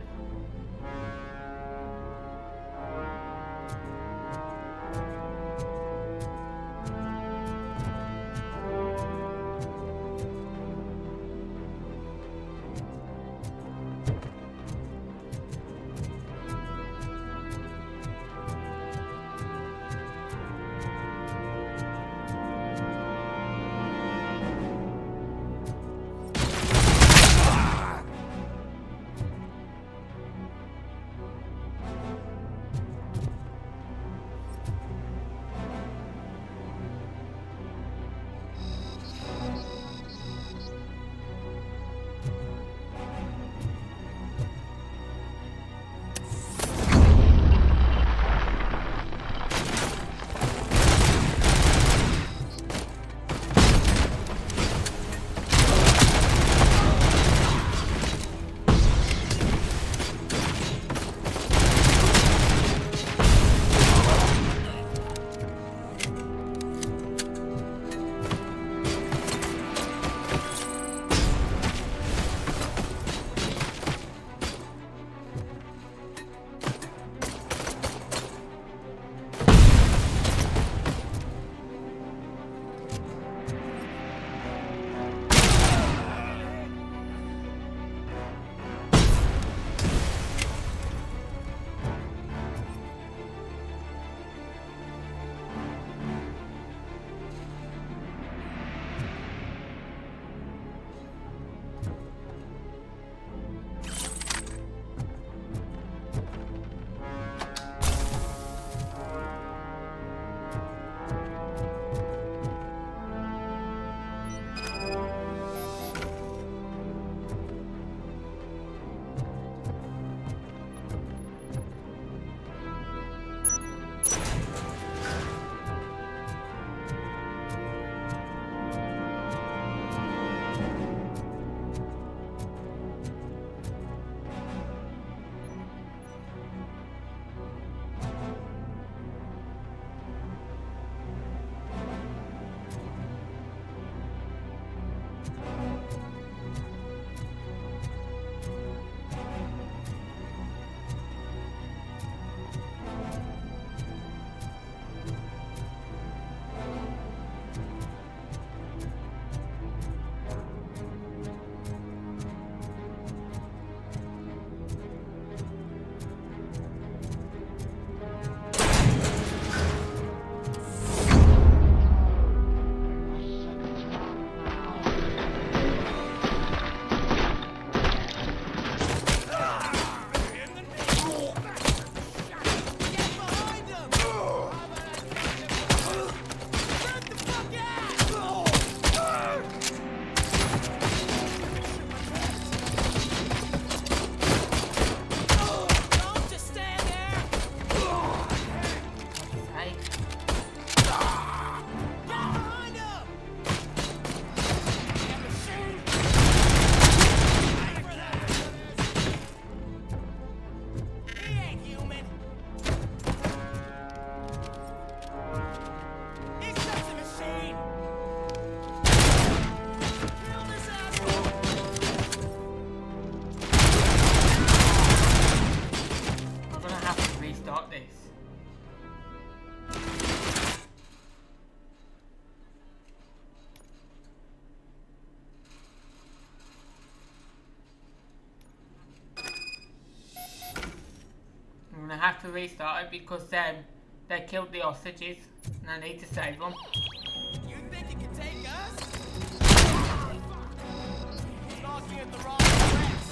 S1: Have to restart it because they killed the hostages and I need to save them.
S6: You think you can take us? Knocking at the wrong place.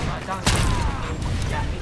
S1: I don't think damage.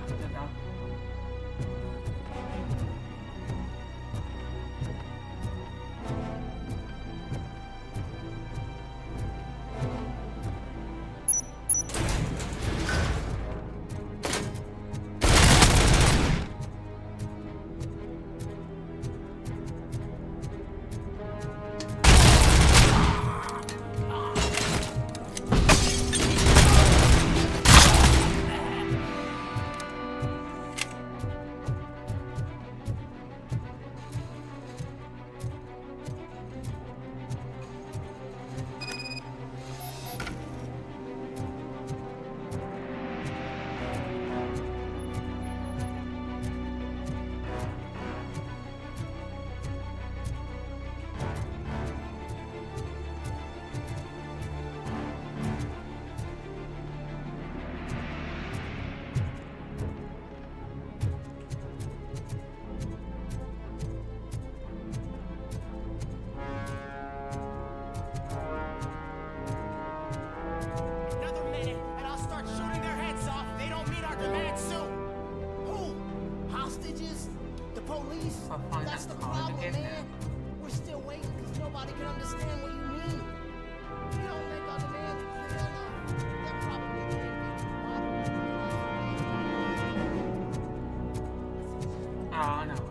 S1: after though.
S11: Another minute, and I'll start shooting their heads off. They don't meet our demands soon. Who? Hostages? The police? That's the problem, man. We're still waiting because nobody can understand what you mean. We don't make our demands clear enough. They're probably
S1: Oh, no way.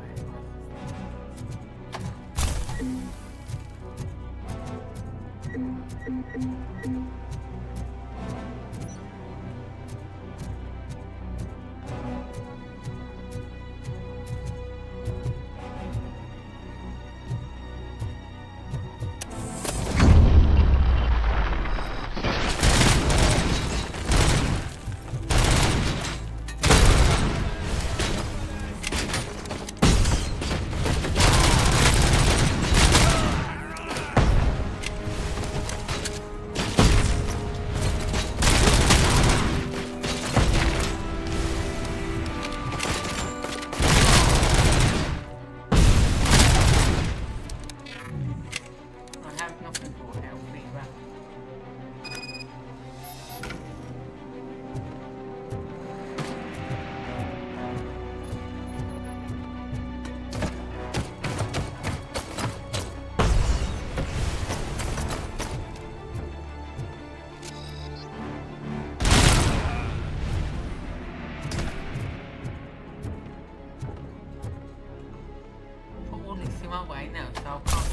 S1: My way now, so I'll come.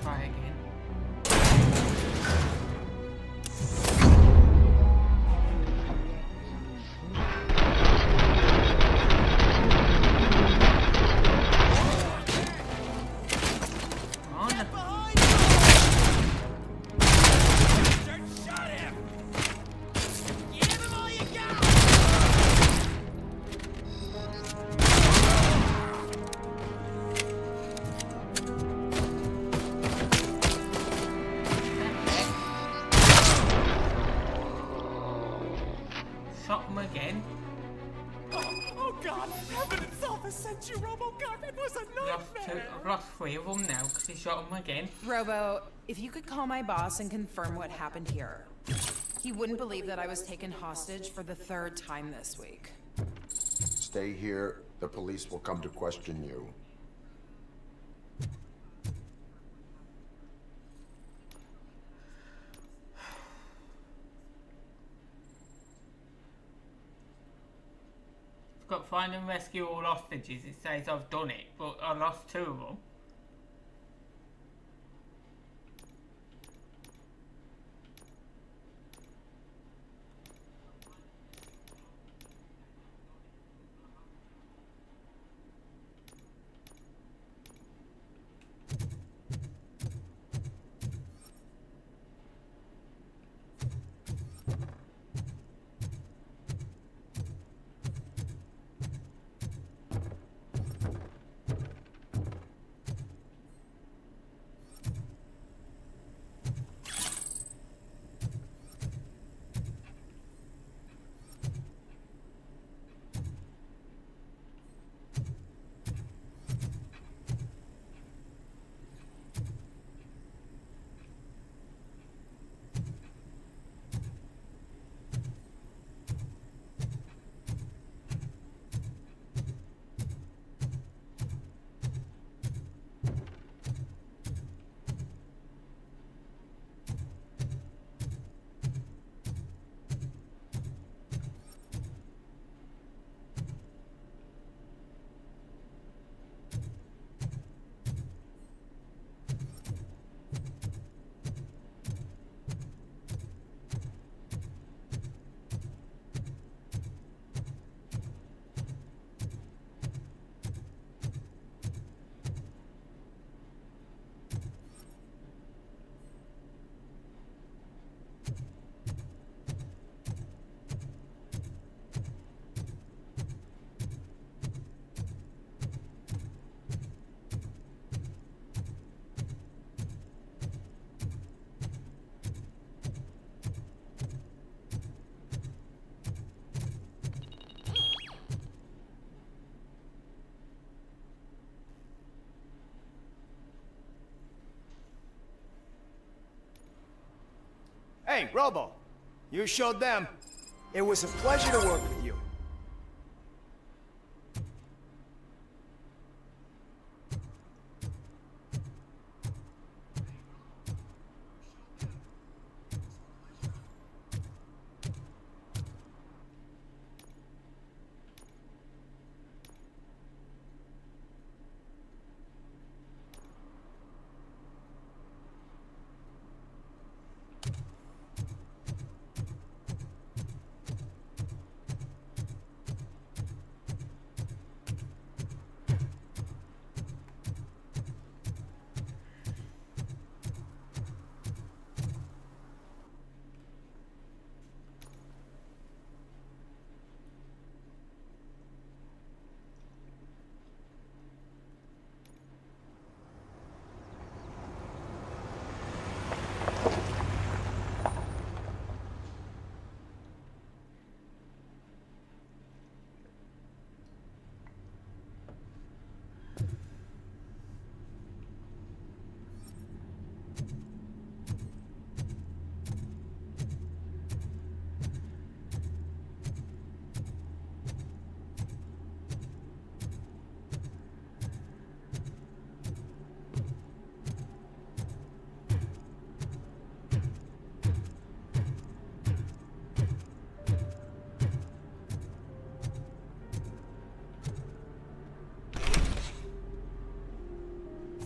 S1: Try again. Shot him again.
S6: Oh God, heaven itself has sent you, RoboCop. It was a nightmare.
S1: I've lost 3 of them now because he shot him again.
S2: Robo, if you could call my boss and confirm what happened here. He wouldn't believe that I was taken hostage for the 3rd time this week.
S5: Stay here. The police will come to question you.
S1: Got find and rescue all hostages. It says I've done it, but I lost 2 of them.
S11: Hey, Robo. You showed them. It was a pleasure to work with you.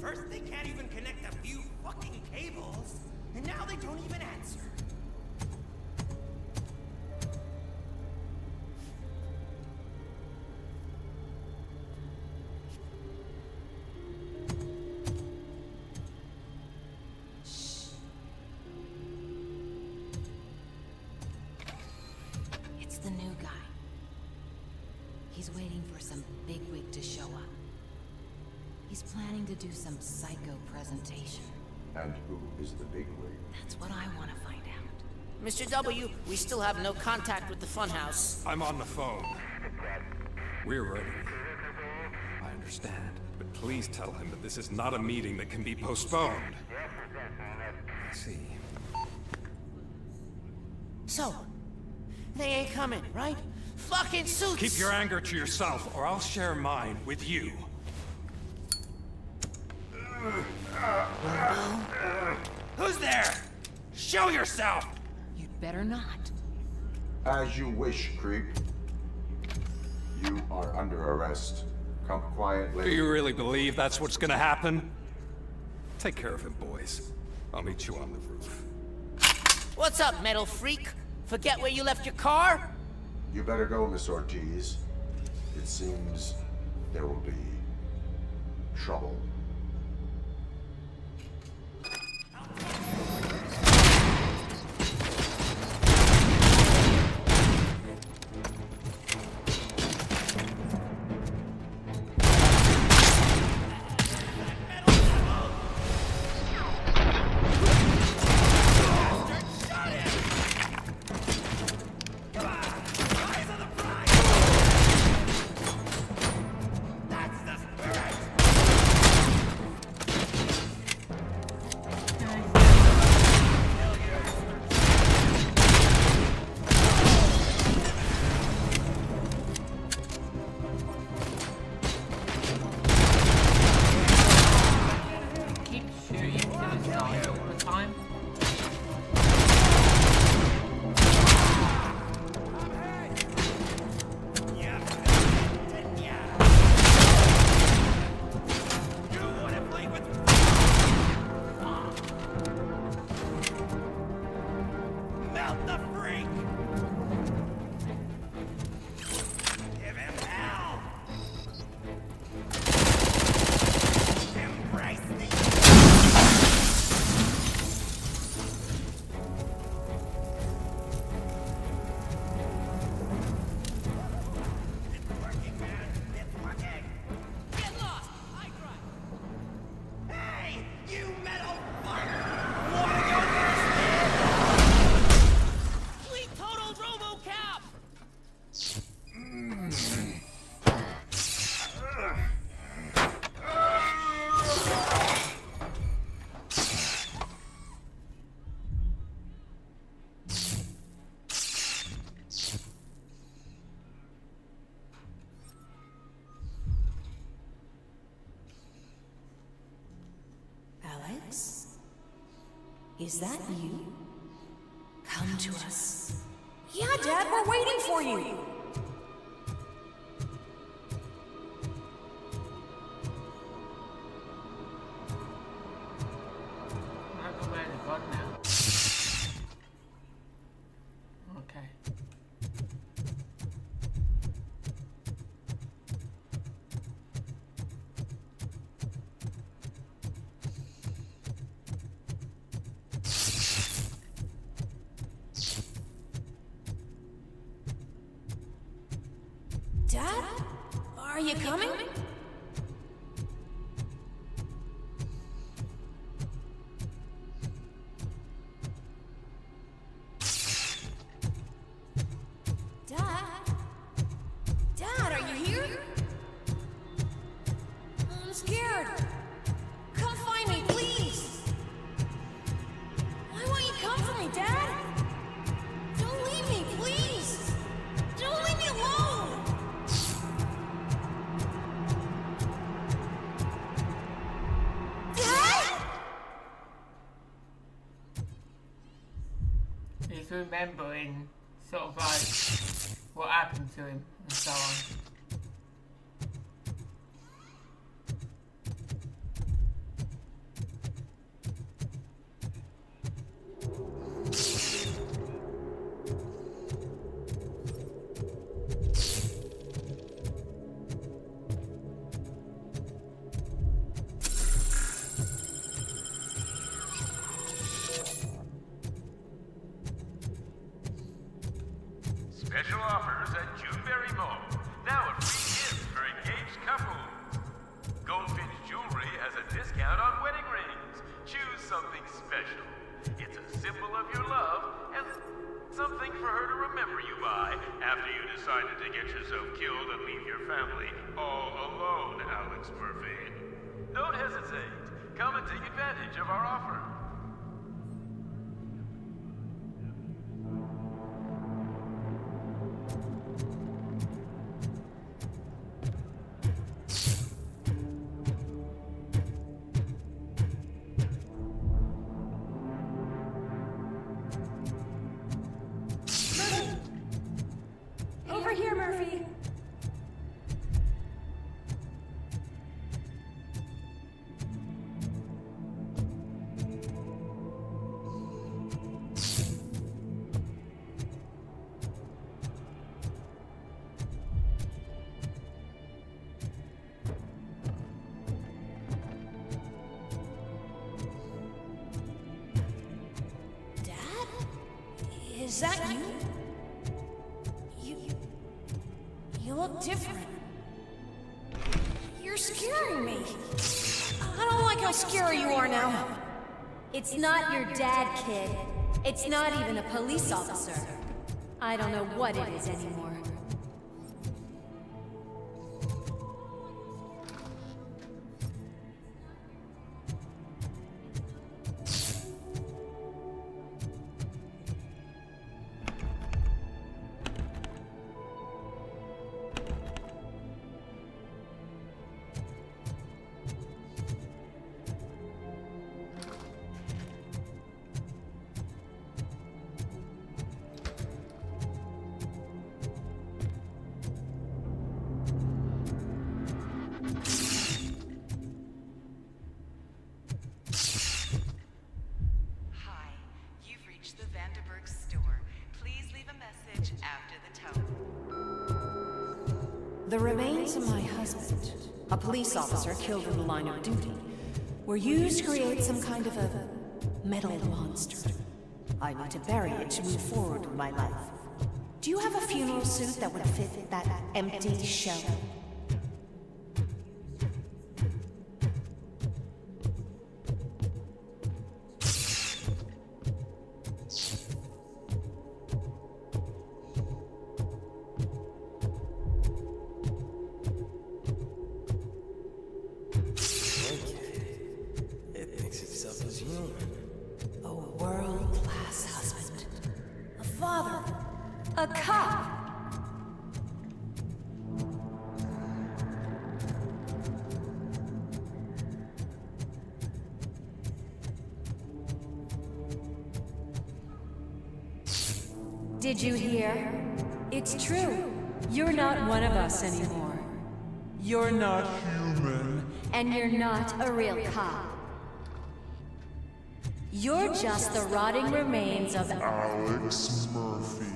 S10: First, they can't even connect a few fucking cables, and now they don't even answer.
S2: It's the new guy. He's waiting for some bigwig to show up. He's planning to do some psycho presentation.
S5: And who is the bigwig?
S2: That's what I want to find out.
S12: Mr. W, we still have no contact with the funhouse.
S15: I'm on the phone. We're ready. I understand, but please tell him that this is not a meeting that can be postponed. I see.
S12: So, they ain't coming, right? Fucking suits!
S15: Keep your anger to yourself, or I'll share mine with you.
S10: Who's there? Show yourself!
S2: You'd better not.
S5: As you wish, creep. You are under arrest. Come quietly.
S15: Do you really believe that's what's gonna happen? Take care of him, boys. I'll meet you on the roof.
S12: What's up, metal freak? Forget where you left your car?
S5: You better go, Miss Ortiz. It seems there will be trouble.
S2: Is that you? Come to us.
S16: Yeah, Dad, we're waiting for you.
S1: I don't know where they've gone now. Okay.
S16: Dad? Are you coming? Dad? Dad, are you here? I'm scared. Come find me, please. Why won't you come for me, Dad? Don't leave me, please. Don't leave me alone. Dad?
S1: He's remembering sort of like what happened to him and so on.
S9: Special offers at Juneberry Mall. Now a free gift for engaged couples. Goldfinch Jewelry has a discount on wedding rings. Choose something special. It's a symbol of your love and something for her to remember you by after you decided to get yourself killed and leave your family all alone, Alex Murphy. Don't hesitate. Come and take advantage of our offer.
S16: Over here, Murphy. Dad? Is that you? You look different. You're scaring me. I don't like how scary you are now.
S21: It's not your dad, kid. It's not even a police officer. I don't know what it is anymore.
S2: The remains of my husband, a police officer killed in the line of duty, were used to create some kind of a metal monster. I need to bury it to move forward with my life. Do you have a funeral suit that would fit that empty shell? A cop!
S21: Did you hear? It's true. You're not one of us anymore. You're not human. And you're not a real cop. You're just the rotting remains of
S7: Alex Murphy.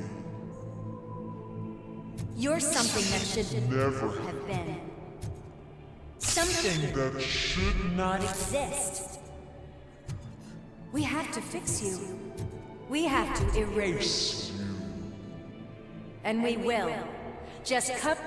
S21: You're something that should
S7: Never
S21: have been. Something
S7: that should
S21: not exist. We have to fix you. We have to erase
S7: you.
S21: And we will. Just cut.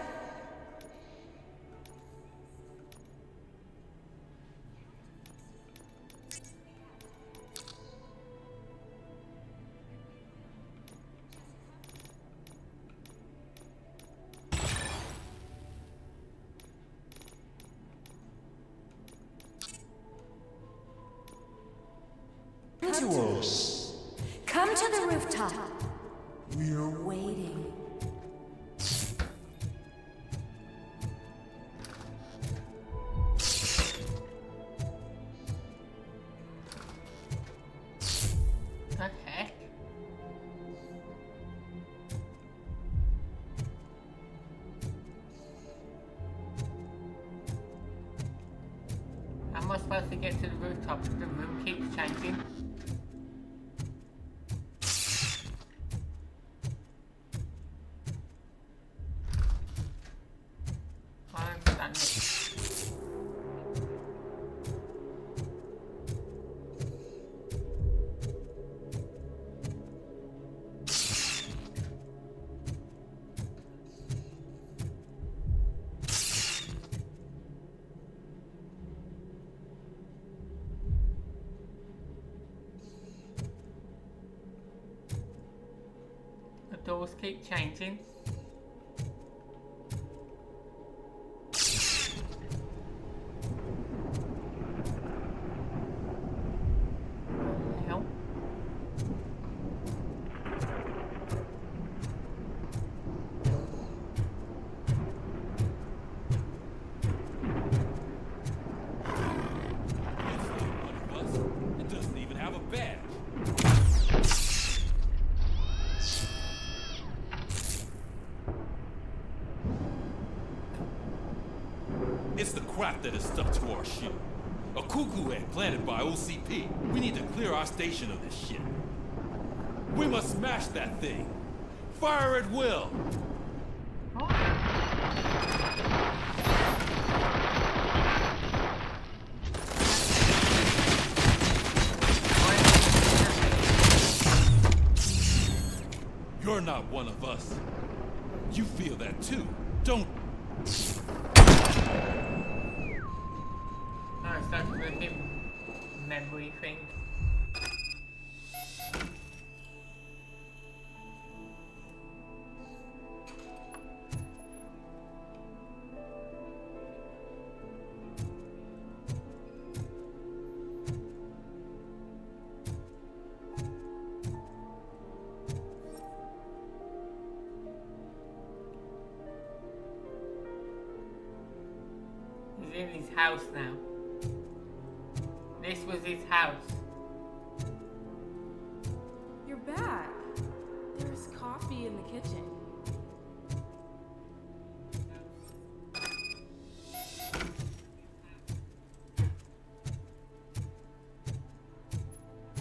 S7: To us.
S21: Come to the rooftop.
S7: We're
S21: waiting.
S1: Okay. How am I supposed to get to the rooftop if the room keeps changing? I understand it. The doors keep changing. Hell.
S15: It doesn't even have a badge. It's the crap that is stuck to our ship. A cuckoo egg planted by OCP. We need to clear our station of this shit. We must smash that thing. Fire at will. You're not one of us. You feel that too, don't you?
S1: No, it's not the him memory thing. He's in his house now. This was his house.
S8: You're back. There's coffee in the kitchen.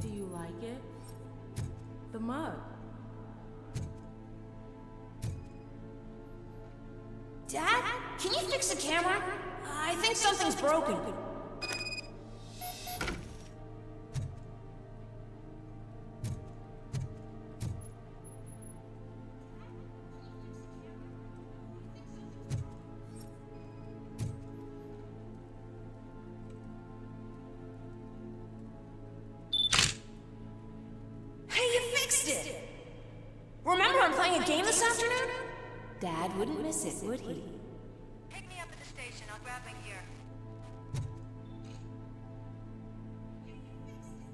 S8: Do you like it? The mug.
S6: Dad, can you fix the camera? I think something's broken. Hey, you fixed it! Remember I'm playing a game this afternoon?
S2: Dad wouldn't miss it, would he?
S23: Pick me up at the station. I'll grab my gear.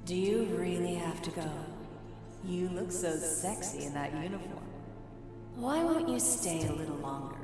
S2: Do you really have to go? You look so sexy in that uniform. Why won't you stay a little longer?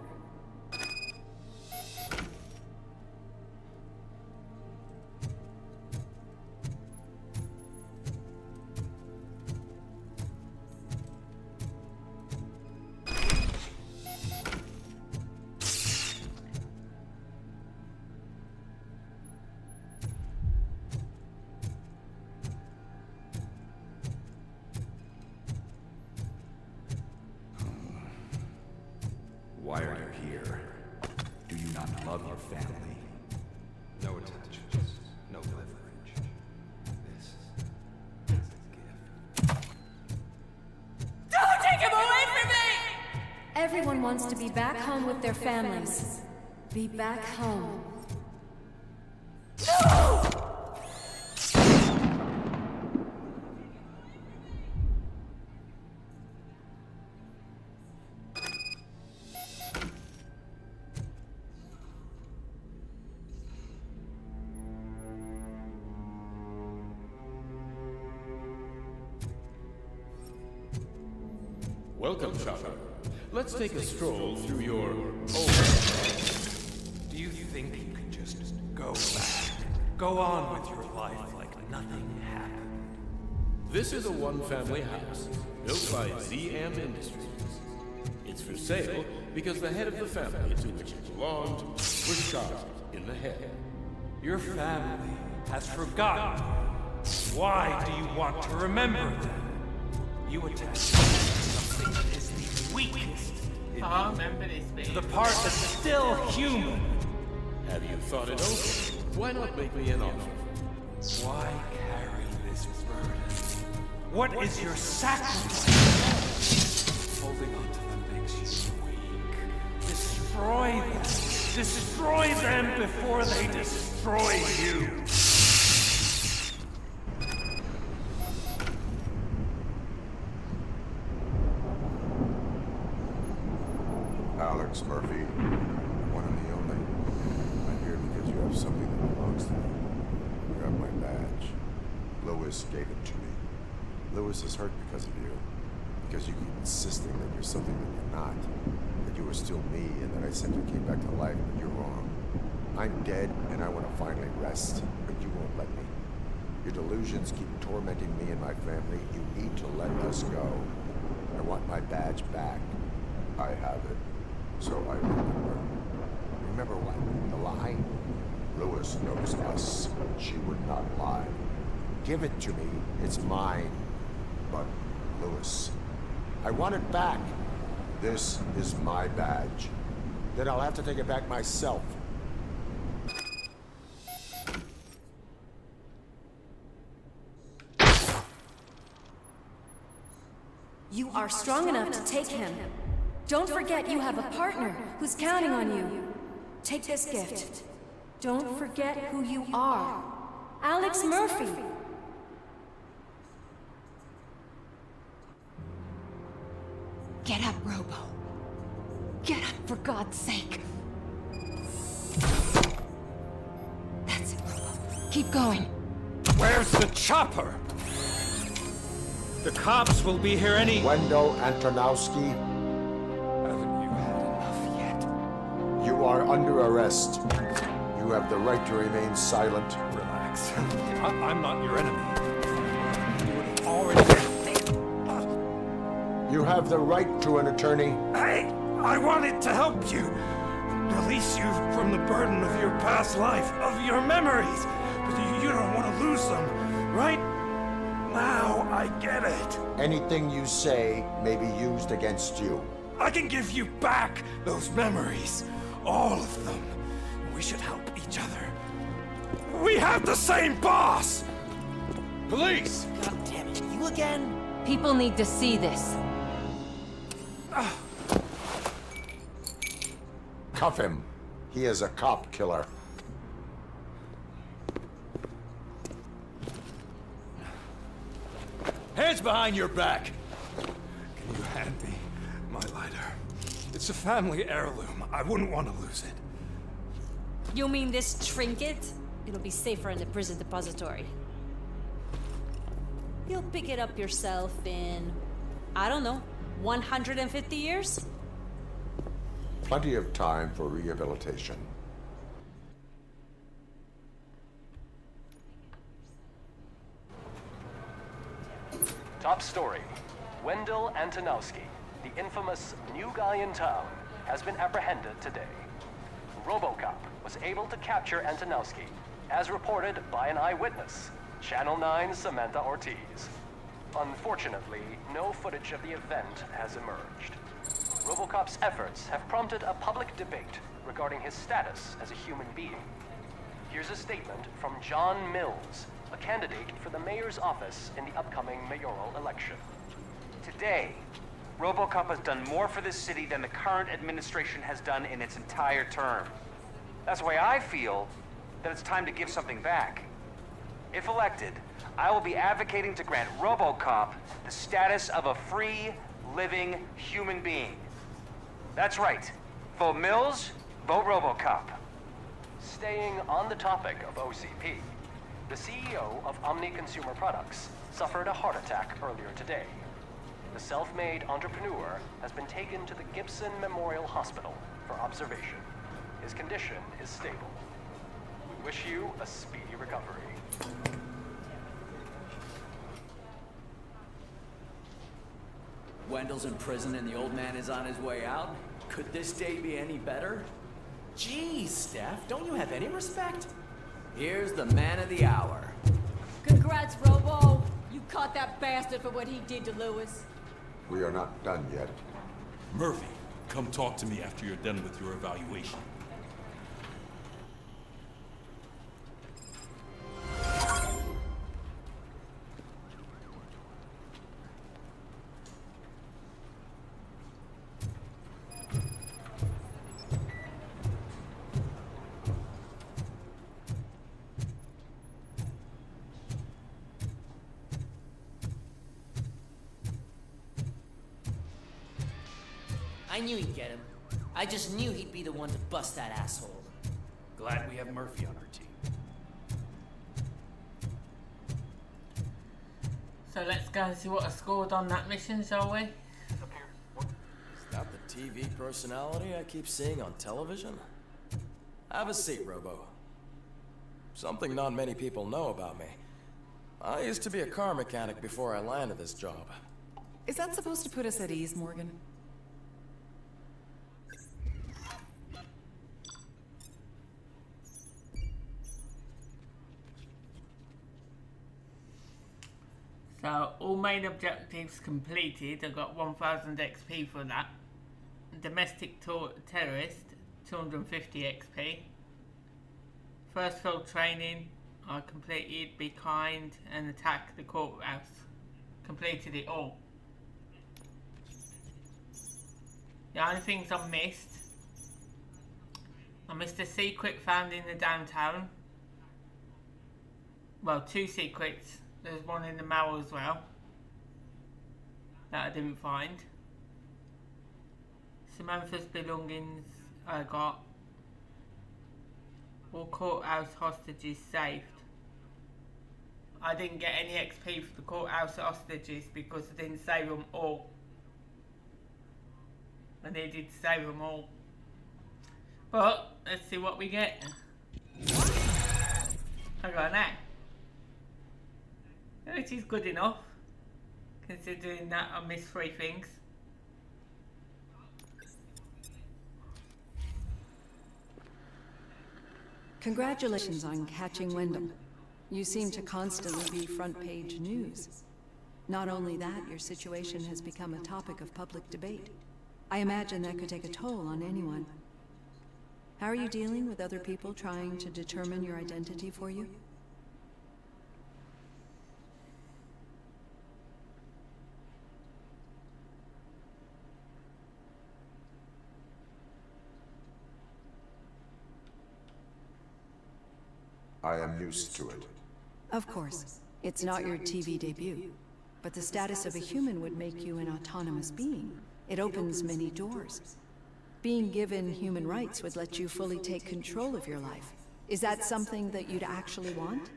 S21: wants to be back home with their families. Be back home.
S14: Welcome, Chopper. Let's take a stroll through your old...
S17: Do you think you can just go back? Go on with your life like nothing happened?
S14: This is a one-family house, built by ZM Industries. It's for sale because the head of the family to which it belonged was shot in the head.
S17: Your family has forgotten. Why do you want to remember them? You attacked something that is the weakest in
S1: I remember this bit.
S17: the part that's still human.
S14: Have you thought it over? Why not make me an offer?
S17: Why carry this burden? What is your sacrifice? Holding on to them makes you weak. Destroy them. Destroy them before they destroy you.
S5: Alex Murphy, one and the only. I'm here because you have something that belongs to me. You have my badge. Lewis gave it to me. Lewis is hurt because of you. Because you keep insisting that you're something that you're not. That you were still me and that I said you came back to life, but you're wrong. I'm dead and I want to finally rest, but you won't let me. Your delusions keep tormenting me and my family. You need to let us go. I want my badge back. I have it. So I remember. Remember what? The lie? Lewis knows us. She would not lie. Give it to me. It's mine. But, Lewis, I want it back. This is my badge. Then I'll have to take it back myself.
S21: You are strong enough to take him. Don't forget you have a partner who's counting on you. Take this gift. Don't forget who you are. Alex Murphy.
S16: Get up, Robo. Get up, for God's sake. That's it, Robo. Keep going.
S17: Where's the chopper? The cops will be here any...
S5: Wendell Antonowski.
S17: Haven't you had enough yet?
S5: You are under arrest. You have the right to remain silent.
S17: Relax. I'm not your enemy. You would have already...
S5: You have the right to an attorney.
S17: I wanted to help you. Release you from the burden of your past life, of your memories. But you don't want to lose them, right? Now I get it.
S5: Anything you say may be used against you.
S17: I can give you back those memories. All of them. We should help each other. We have the same boss! Police!
S6: God damn it, you again?
S21: People need to see this.
S5: Cuff him. He is a cop killer.
S17: Hands behind your back! Can you hand me my lighter? It's a family heirloom. I wouldn't want to lose it.
S21: You mean this trinket? It'll be safer in the prison depository. You'll pick it up yourself in, I don't know, 150 years?
S5: Plenty of time for rehabilitation.
S18: Top story. Wendell Antonowski, the infamous new guy in town, has been apprehended today. RoboCop was able to capture Antonowski, as reported by an eyewitness, Channel 9's Samantha Ortiz. Unfortunately, no footage of the event has emerged. RoboCop's efforts have prompted a public debate regarding his status as a human being. Here's a statement from John Mills, a candidate for the mayor's office in the upcoming mayoral election.
S24: Today,
S17: RoboCop has done more for this city than the current administration has done in its entire term. That's why I feel that it's time to give something back. If elected, I will be advocating to grant RoboCop the status of a free, living human being. That's right. Vote Mills, vote RoboCop.
S18: Staying on the topic of OCP, the CEO of Omni Consumer Products suffered a heart attack earlier today. The self-made entrepreneur has been taken to the Gibson Memorial Hospital for observation. His condition is stable. We wish you a speedy recovery.
S19: Wendell's in prison and the old man is on his way out? Could this day be any better?
S6: Geez, Steph, don't you have any respect?
S19: Here's the man of the hour.
S20: Congrats, Robo! You caught that bastard for what he did to Lewis.
S5: We are not done yet.
S15: Murphy, come talk to me after you're done with your evaluation.
S6: I knew he'd get him. I just knew he'd be the one to bust that asshole.
S17: Glad we have Murphy on our team.
S1: So let's go and see what I scored on that mission, shall we?
S6: Is that the TV personality I keep seeing on television? Have a seat, Robo. Something not many people know about me. I used to be a car mechanic before I landed this job.
S2: Is that supposed to put us at ease, Morgan?
S1: So, all main objectives completed. I got 1000 XP for that. Domestic terrorist, 250 XP. First field training, I completed. Be kind and attack the courthouse. Completed it all. The only things I missed a secret found in the downtown. Well, 2 secrets. There's one in the mall as well that I didn't find. Samantha's belongings I got. All courthouse hostages saved. I didn't get any XP for the courthouse hostages because I didn't save them all. I needed to save them all. But let's see what we get. I got an A. Which is good enough, considering that I missed 3 things.
S2: Congratulations on catching Wendell. You seem to constantly be front-page news. Not only that, your situation has become a topic of public debate. I imagine that could take a toll on anyone. How are you dealing with other people trying to determine your identity for you?
S5: I am used to it.
S2: Of course. It's not your TV debut. But the status of a human would make you an autonomous being. It opens many doors. Being given human rights would let you fully take control of your life. Is that something that you'd actually want?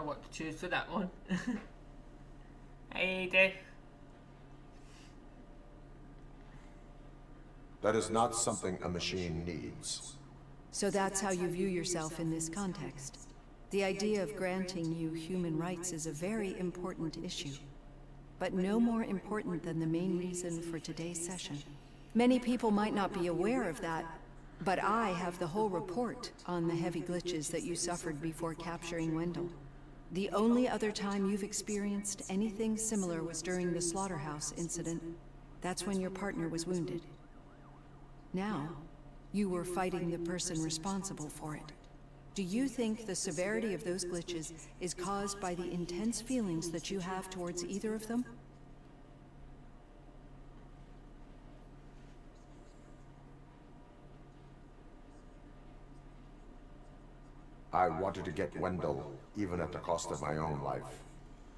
S1: What to choose for that one. Hey, Dave.
S5: That is not something a machine needs.
S2: So that's how you view yourself in this context. The idea of granting you human rights is a very important issue. but no more important than the main reason for today's session. Many people might not be aware of that, but I have the whole report on the heavy glitches that you suffered before capturing Wendell. The only other time you've experienced anything similar was during the slaughterhouse incident. That's when your partner was wounded. Now, you were fighting the person responsible for it. Do you think the severity of those glitches is caused by the intense feelings that you have towards either of them?
S5: I wanted to get Wendell, even at the cost of my own life.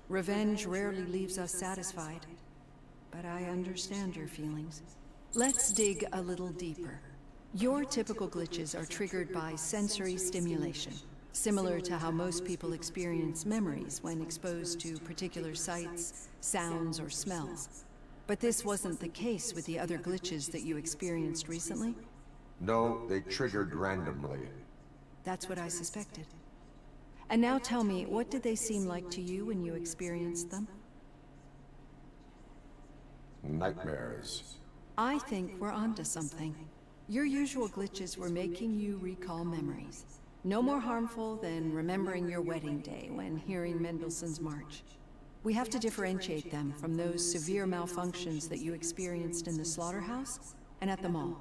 S2: Revenge rarely leaves us satisfied, but I understand your feelings. Let's dig a little deeper. Your typical glitches are triggered by sensory stimulation, similar to how most people experience memories when exposed to particular sights, sounds, or smells. But this wasn't the case with the other glitches that you experienced recently?
S5: No, they triggered randomly.
S2: That's what I suspected. And now tell me, what did they seem like to you when you experienced them?
S5: Nightmares.
S2: I think we're onto something. Your usual glitches were making you recall memories. No more harmful than remembering your wedding day when hearing Mendelssohn's March. We have to differentiate them from those severe malfunctions that you experienced in the slaughterhouse and at the mall.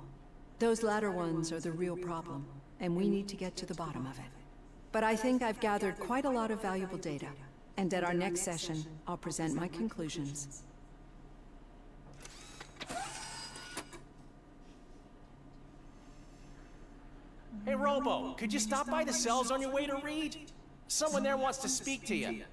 S2: Those latter ones are the real problem, and we need to get to the bottom of it. But I think I've gathered quite a lot of valuable data, and at our next session, I'll present my conclusions.
S4: Hey, Robo, could you stop by the cells on your way to Reed? Someone there wants to speak to you.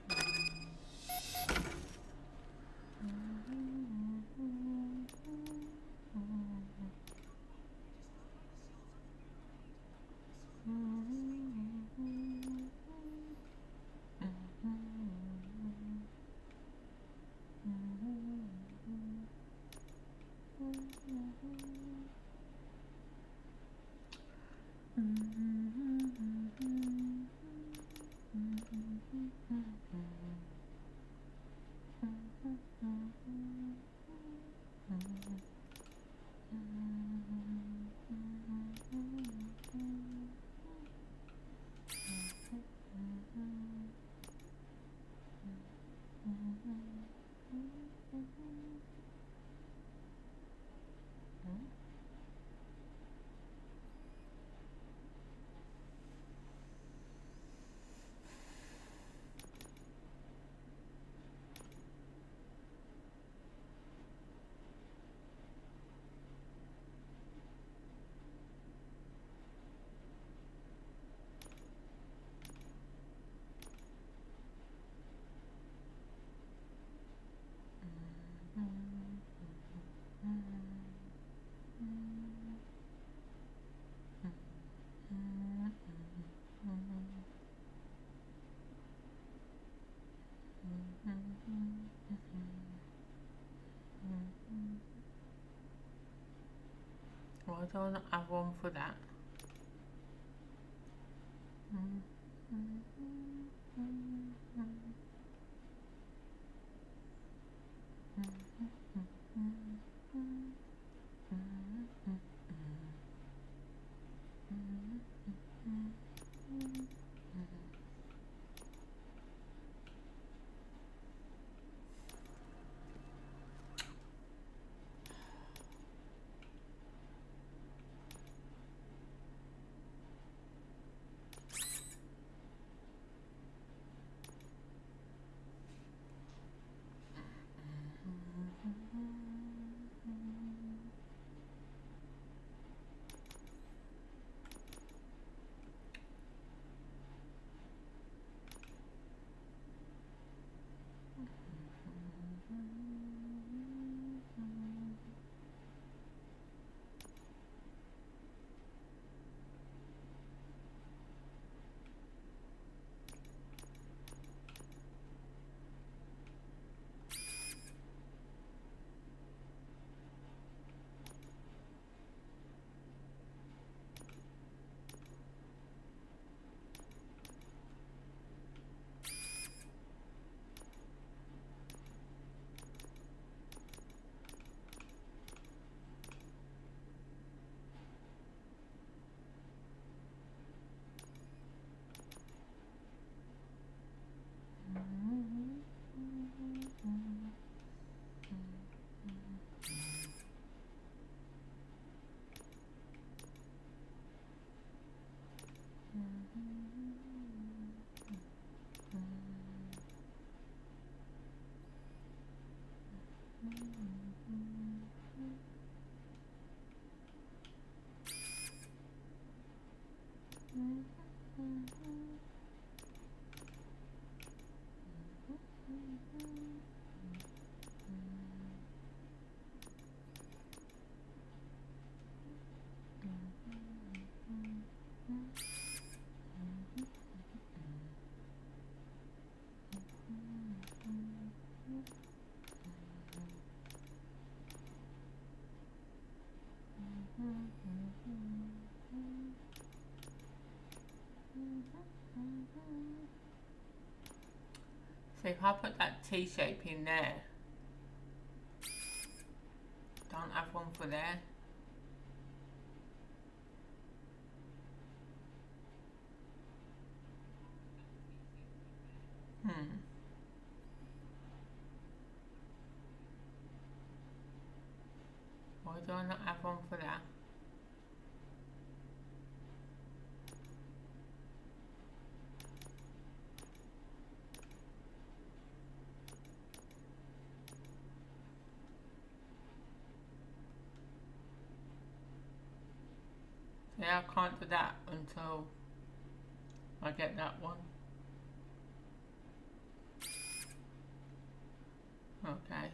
S1: Why don't I have one for that? So if I put that T shape in there, don't have one for there. Why do I not have one for that? Yeah, I can't do that until I get that one. Okay.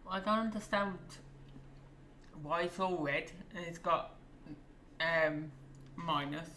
S1: I don't understand why it's all red and it's got minus.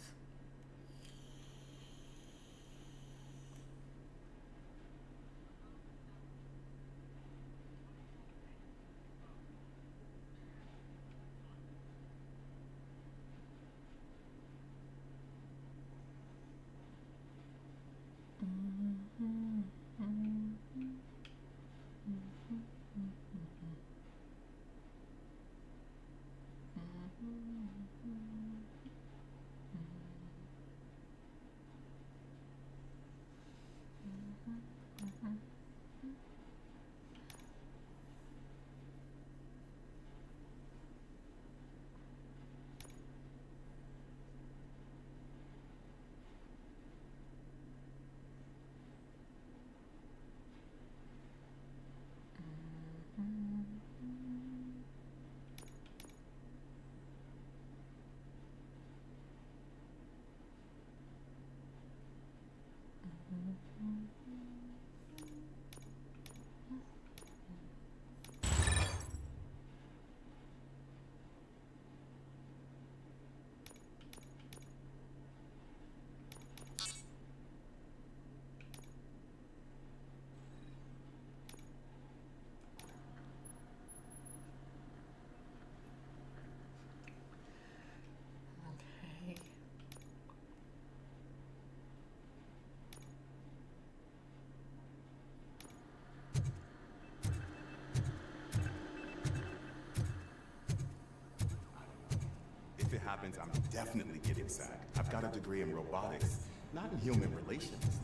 S3: If it happens, I'm definitely getting sacked. I've got a degree in robotics, not in human relations.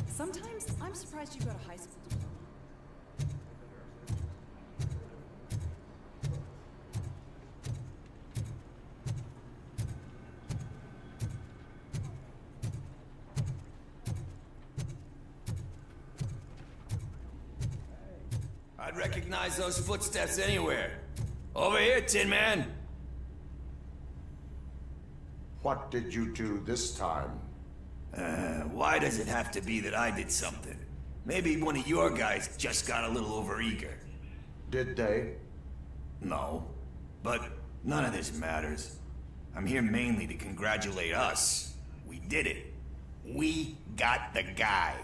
S2: Sometimes I'm surprised you go to high school.
S19: I'd recognize those footsteps anywhere.
S11: Over here, Tin Man.
S5: What did you do this time?
S11: Why does it have to be that I did something? Maybe one of your guys just got a little overeager.
S5: Did they?
S11: No. But none of this matters. I'm here mainly to congratulate us. We did it. We got the guy.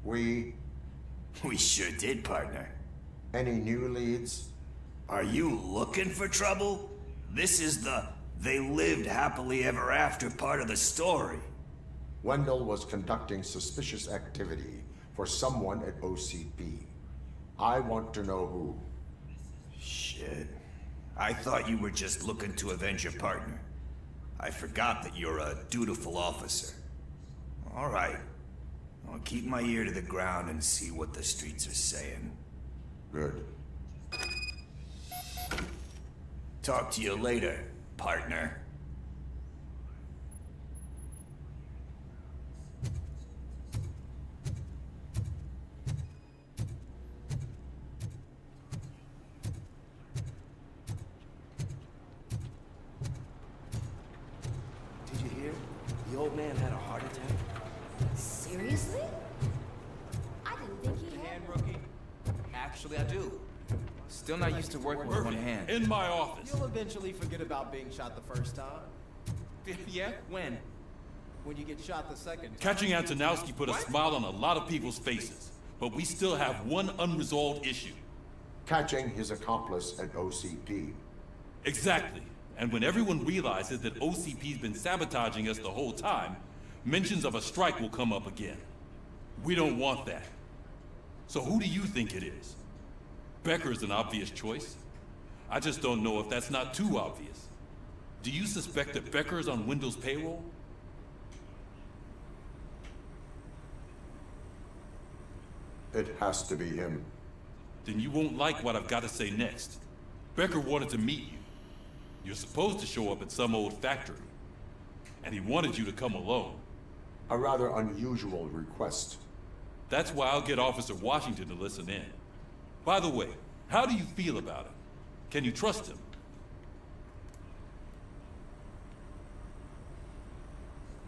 S5: We
S11: sure did, partner.
S5: Any new leads?
S11: Are you looking for trouble? This is the they lived happily ever after part of the story.
S5: Wendell was conducting suspicious activity for someone at OCP. I want to know who.
S11: Shit. I thought you were just looking to avenge your partner. I forgot that you're a dutiful officer. All right. I'll keep my ear to the ground and see what the streets are saying.
S5: Good.
S11: Talk to you later, partner.
S6: Did you hear? The old man had a heart attack.
S20: Seriously? I didn't think he had.
S13: Hand, rookie. Actually, I do. Still not used to working with one hand.
S15: In my office.
S4: You'll eventually forget about being shot the first time.
S13: Yeah? When?
S4: When you get shot the second time.
S15: Catching Antonowski put a smile on a lot of people's faces, but we still have one unresolved issue.
S5: Catching his accomplice at OCP.
S15: Exactly. And when everyone realizes that OCP's been sabotaging us the whole time, mentions of a strike will come up again. We don't want that. So who do you think it is? Becker's an obvious choice. I just don't know if that's not too obvious. Do you suspect that Becker is on Wendell's payroll?
S5: It has to be him.
S15: Then you won't like what I've got to say next. Becker wanted to meet you. You're supposed to show up at some old factory. And he wanted you to come alone.
S5: A rather unusual request.
S15: That's why I'll get Officer Washington to listen in. By the way, how do you feel about him? Can you trust him?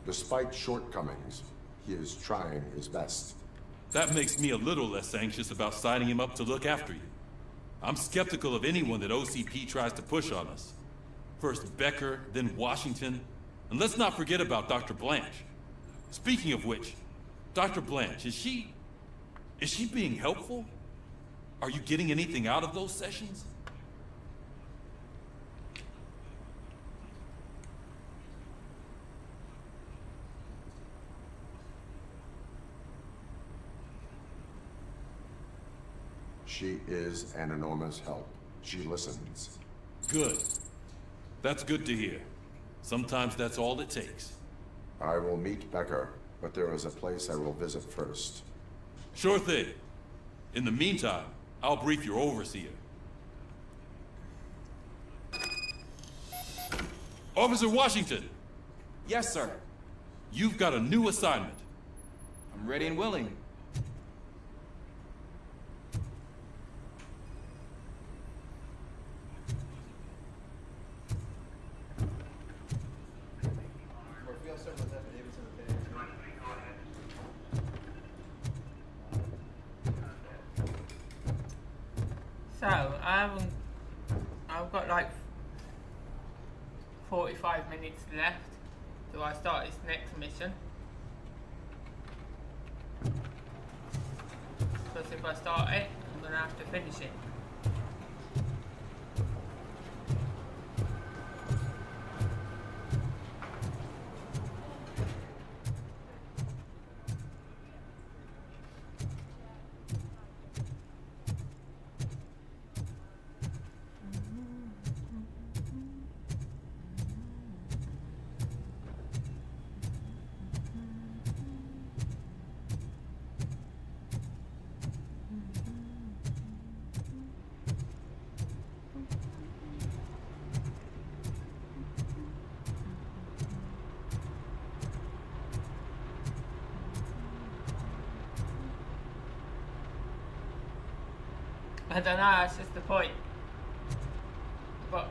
S5: Despite shortcomings, he is trying his best.
S15: That makes me a little less anxious about signing him up to look after you. I'm skeptical of anyone that OCP tries to push on us. First Becker, then Washington, and let's not forget about Dr. Blanche. Speaking of which, Dr. Blanche, is she being helpful? Are you getting anything out of those sessions?
S5: She is an enormous help. She listens.
S15: Good. That's good to hear. Sometimes that's all it takes.
S5: I will meet Becker, but there is a place I will visit first.
S15: Sure thing. In the meantime, I'll brief your overseer. Officer Washington!
S13: Yes, sir.
S15: You've got a new assignment.
S13: I'm ready and willing.
S1: So, I've got like 45 minutes left. Do I start this next mission? Because if I start it, I'm going to have to finish it. I don't know, that's just the point. But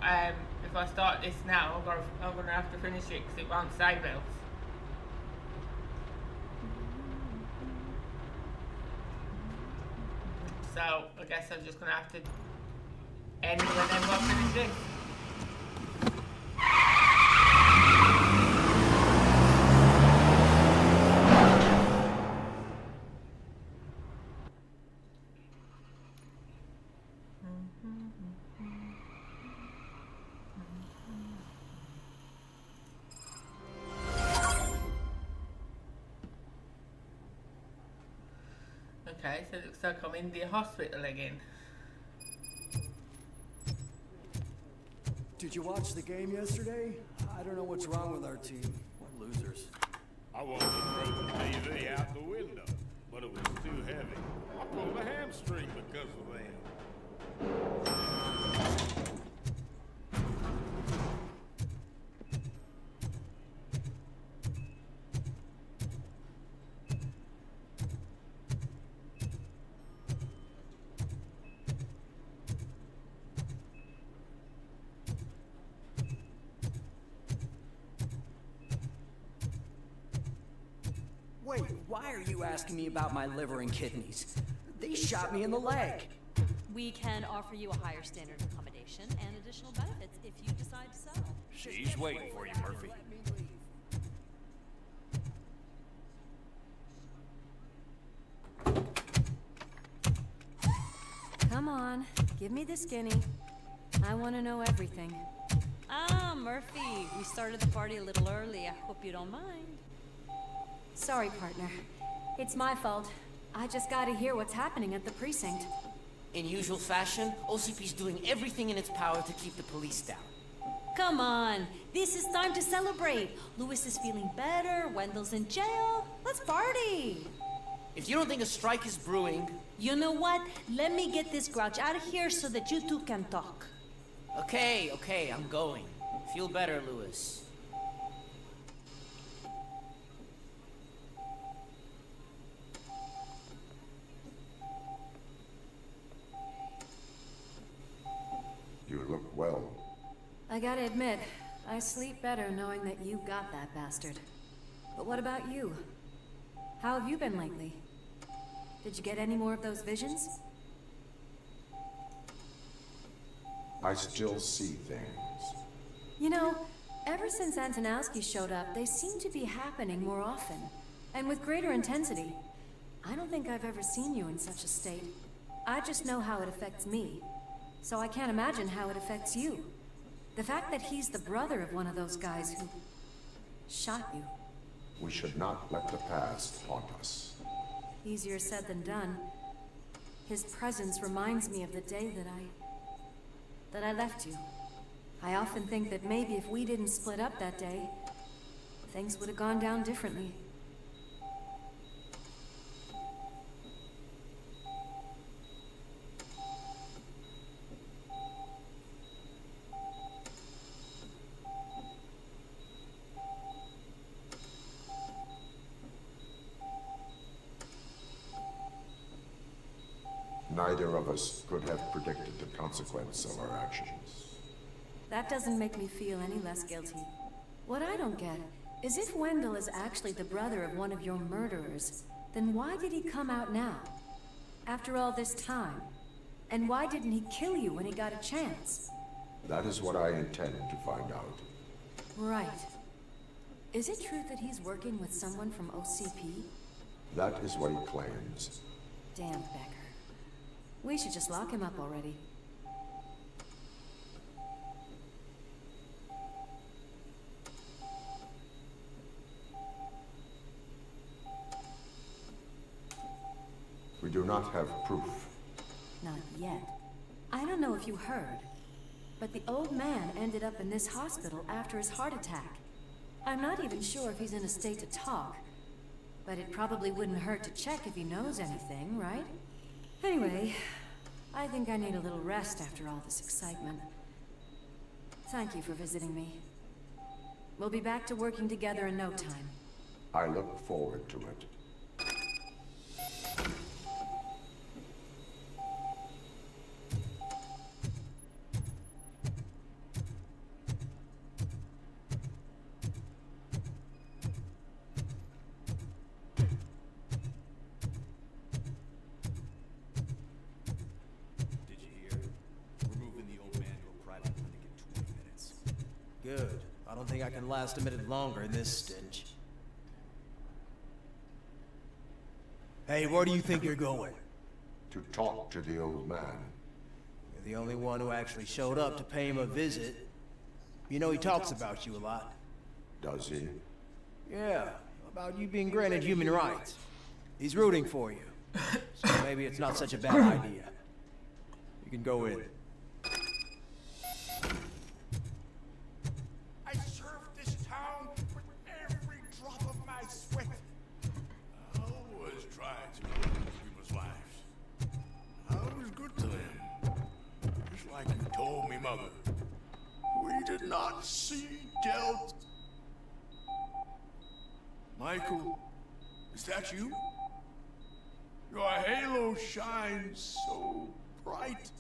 S1: if I start this now, I'm gonna have to finish it because it won't save else. So I guess I'm just gonna have to end it and then we'll finish this. Okay, so it looks like I'm in the hospital again.
S10: Did you watch the game yesterday? I don't know what's wrong with our team. We're losers.
S14: I wanted to throw the TV out the window, but it was too heavy. I pulled a hamstring because of them.
S10: Wait, why are you asking me about my liver and kidneys? They shot me in the leg.
S12: We can offer you a higher standard of accommodation and additional benefits if you decide to sell.
S17: She's waiting for you, Murphy.
S21: Come on, give me the skinny. I want to know everything.
S12: Ah, Murphy, we started the party a little early. I hope you don't mind.
S21: Sorry, partner. It's my fault. I just gotta hear what's happening at the precinct.
S22: In usual fashion, OCP's doing everything in its power to keep the police down.
S12: Come on, this is time to celebrate. Lewis is feeling better, Wendell's in jail. Let's party!
S22: If you don't think a strike is brewing...
S12: You know what? Let me get this grouch out of here so that you two can talk.
S22: Okay, I'm going. Feel better, Lewis.
S5: You look well.
S21: I gotta admit, I sleep better knowing that you got that bastard. But what about you? How have you been lately? Did you get any more of those visions?
S5: I still see things.
S21: You know, ever since Antonowski showed up, they seem to be happening more often, and with greater intensity. I don't think I've ever seen you in such a state. I just know how it affects me, so I can't imagine how it affects you. The fact that he's the brother of one of those guys who shot you.
S5: We should not let the past haunt us.
S21: Easier said than done. His presence reminds me of the day that I left you. I often think that maybe if we didn't split up that day, things would have gone down differently.
S5: Neither of us could have predicted the consequence of our actions.
S21: That doesn't make me feel any less guilty. What I don't get is if Wendell is actually the brother of one of your murderers, then why did he come out now? After all this time? And why didn't he kill you when he got a chance?
S5: That is what I intend to find out.
S21: Right. Is it true that he's working with someone from OCP?
S5: That is what he claims.
S21: Damn Becker. We should just lock him up already.
S5: We do not have proof.
S21: Not yet. I don't know if you heard, but the old man ended up in this hospital after his heart attack. I'm not even sure if he's in a state to talk, but it probably wouldn't hurt to check if he knows anything, right? Anyway, I think I need a little rest after all this excitement. Thank you for visiting me. We'll be back to working together in no time.
S5: I look forward to it.
S4: can last a minute longer in this stench. Hey, where do you think you're going?
S5: To talk to the old man.
S4: You're the only one who actually showed up to pay him a visit. You know he talks about you a lot.
S5: Does he?
S4: Yeah, about you being granted human rights. He's rooting for you. So maybe it's not such a bad idea. You can go in.
S11: I served this town with every drop of my sweat. I was trying to improve people's lives. I was good to them. Just like you told me, Mother. We did not see Delt. Michael, is that you? Your halo shines so bright.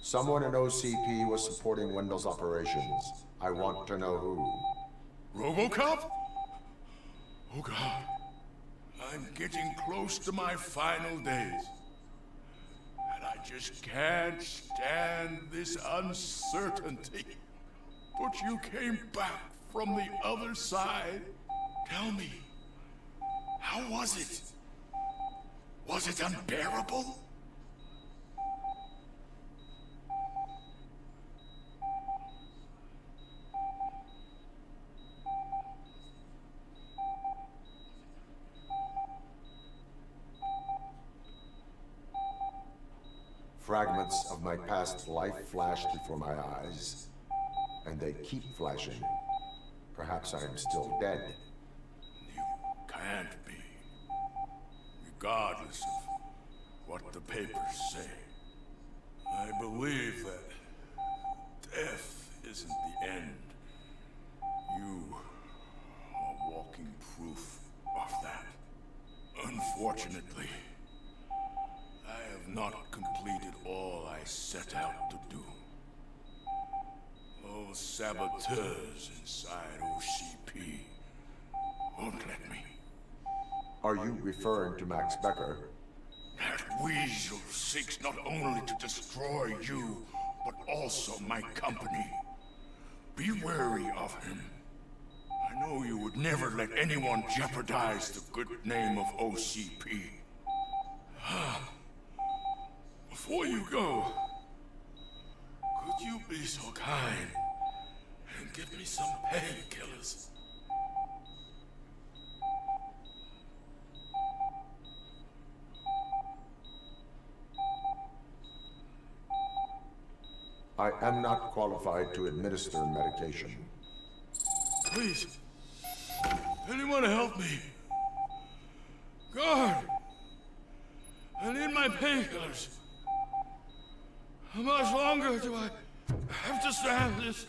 S5: Someone in OCP was supporting Wendell's operations. I want to know who.
S11: RoboCop? Oh God. I'm getting close to my final days. And I just can't stand this uncertainty. But you came back from the other side. Tell me, how was it? Was it unbearable?
S5: Fragments of my past life flashed before my eyes, and they keep flashing. Perhaps I am still dead.
S11: You can't be. Regardless of what the papers say. I believe that death isn't the end. You are walking proof of that. Unfortunately, I have not completed all I set out to do. Those saboteurs inside OCP won't let me.
S5: Are you referring to Max Becker?
S11: That weasel seeks not only to destroy you, but also my company. Be wary of him. I know you would never let anyone jeopardize the good name of OCP. Before you go, could you be so kind and give me some painkillers?
S5: I am not qualified to administer medication.
S11: Please, anyone help me? Guard! I need my painkillers. How much longer do I have to stand this?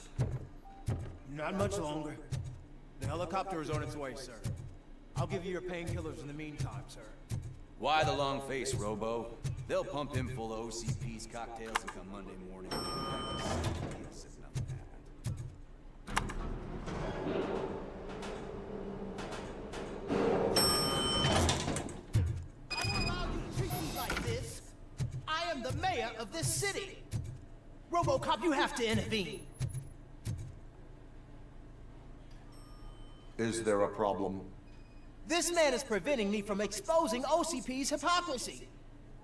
S4: Not much longer. The helicopter is on its way, sir. I'll give you your painkillers in the meantime, sir.
S7: Why the long face, Robo? They'll pump him full of OCP's cocktails and come Monday morning.
S8: I don't allow you to treat me like this. I am the mayor of this city. RoboCop, you have to intervene.
S5: Is there a problem?
S8: This man is preventing me from exposing OCP's hypocrisy.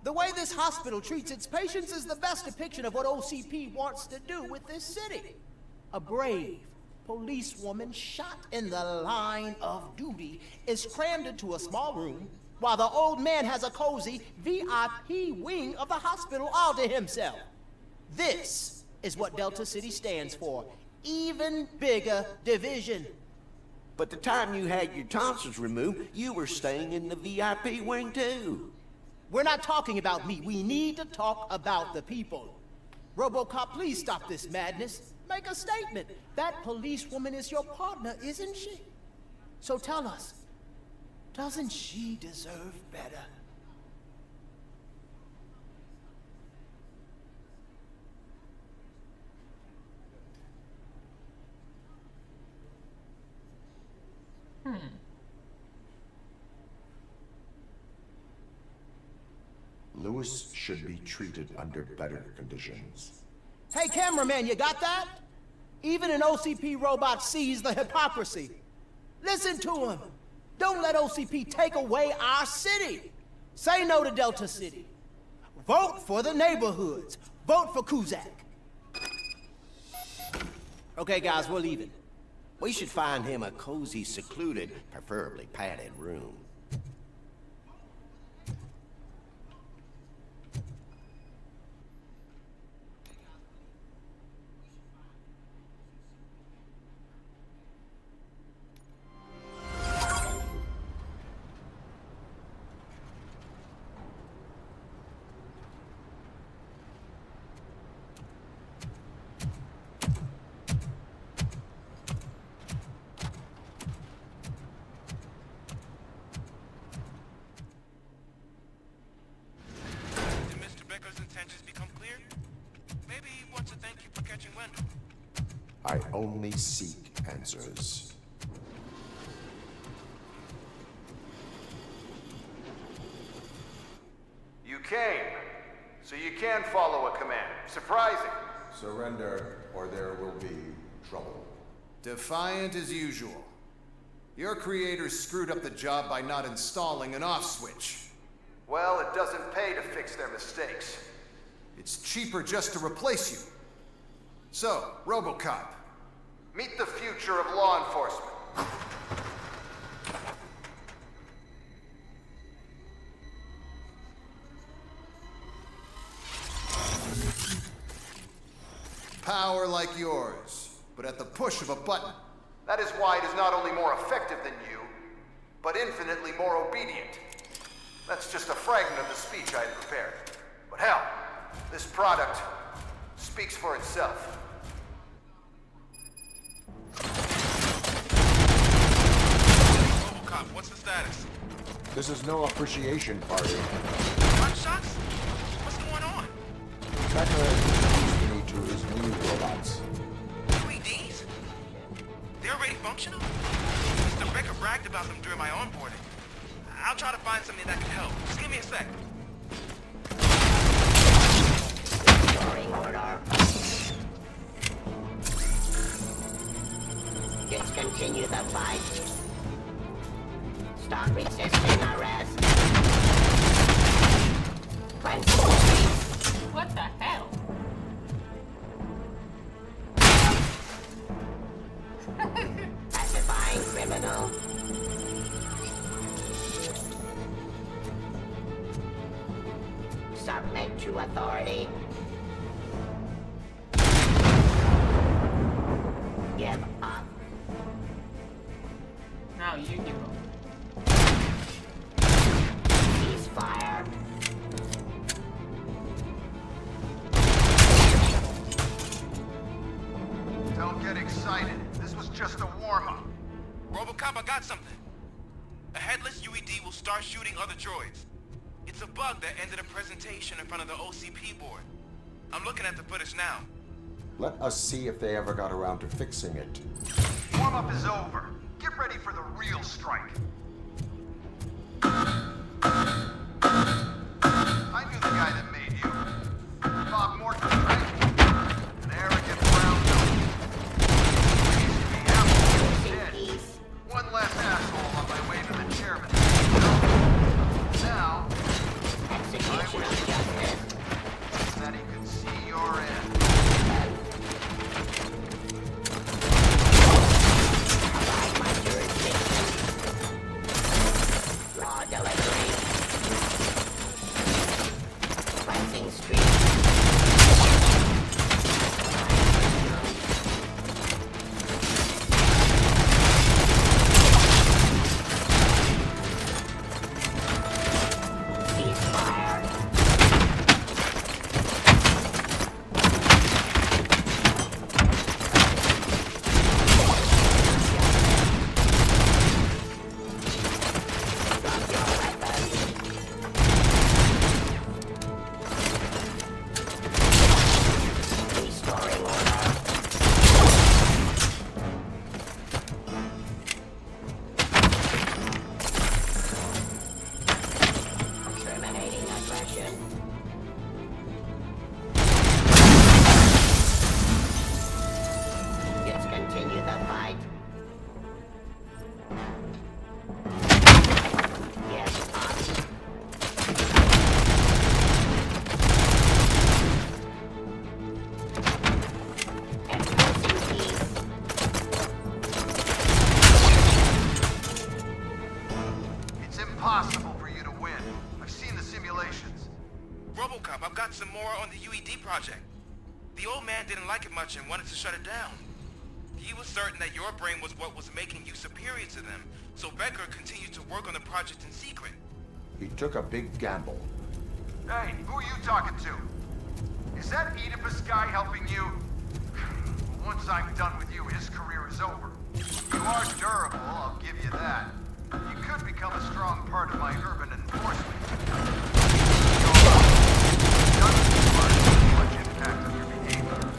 S8: The way this hospital treats its patients is the best depiction of what OCP wants to do with this city. A brave policewoman shot in the line of duty is crammed into a small room, while the old man has a cozy VIP wing of the hospital all to himself. This is what Delta City stands for. Even bigger division.
S9: But the time you had your tonsils removed, you were staying in the VIP wing too.
S8: We're not talking about me. We need to talk about the people. RoboCop, please stop this madness. Make a statement. That policewoman is your partner, isn't she? So tell us, doesn't she deserve better?
S5: Lewis should be treated under better conditions.
S8: Hey, cameraman, you got that? Even an OCP robot sees the hypocrisy. Listen to him. Don't let OCP take away our city. Say no to Delta City. Vote for the neighborhoods. Vote for Kuzak.
S9: Okay, guys, we're leaving. We should find him a cozy, secluded, preferably padded room.
S5: I only seek answers.
S16: You came, so you can follow a command. Surprising.
S5: Surrender, or there will be trouble.
S16: Defiant as usual. Your creators screwed up the job by not installing an off switch. Well, it doesn't pay to fix their mistakes. It's cheaper just to replace you. So, RoboCop, meet the future of law enforcement. Power like yours, but at the push of a button. That is why it is not only more effective than you, but infinitely more obedient. That's just a fragment of the speech I had prepared. But hell, this product speaks for itself. RoboCop, what's the status?
S5: This is no appreciation party.
S16: Gunshots? What's going on?
S5: Becker introduced me to his new robots.
S16: UEDs? They're already functional? Mr. Becker bragged about them during my onboarding. I'll try to find something that can help. Just give me a sec.
S18: Discontinue the fight. Stop resisting arrest.
S1: What the hell?
S18: Pacifying criminal. Submit to authority. Give up.
S1: Now you give up.
S18: Ceasefire.
S16: Don't get excited. This was just a warm-up. RoboCop, I got something. A headless UED will start shooting other droids. It's a bug that ended a presentation in front of the OCP board. I'm looking at the footage now.
S5: Let us see if they ever got around to fixing it.
S16: Warm-up is over. Get ready for the real strike. I knew the guy that made you. Bob Morton, right? An arrogant brown note. He used to be absolutely dead. One less asshole on my way to the chairman. Now, I wish that he could see your end.
S18: Raw delivery. Cleansing street.
S13: RoboCop, I've got some more on the UED project. The old man didn't like it much and wanted to shut it down. He was certain that your brain was what was making you superior to them, so Becker continued to work on the project in secret.
S5: He took a big gamble.
S16: Hey, who are you talking to? Is that Oedipus guy helping you? Once I'm done with you, his career is over. You are durable, I'll give you that. You could become a strong part of my urban enforcement. Much impact on your behavior.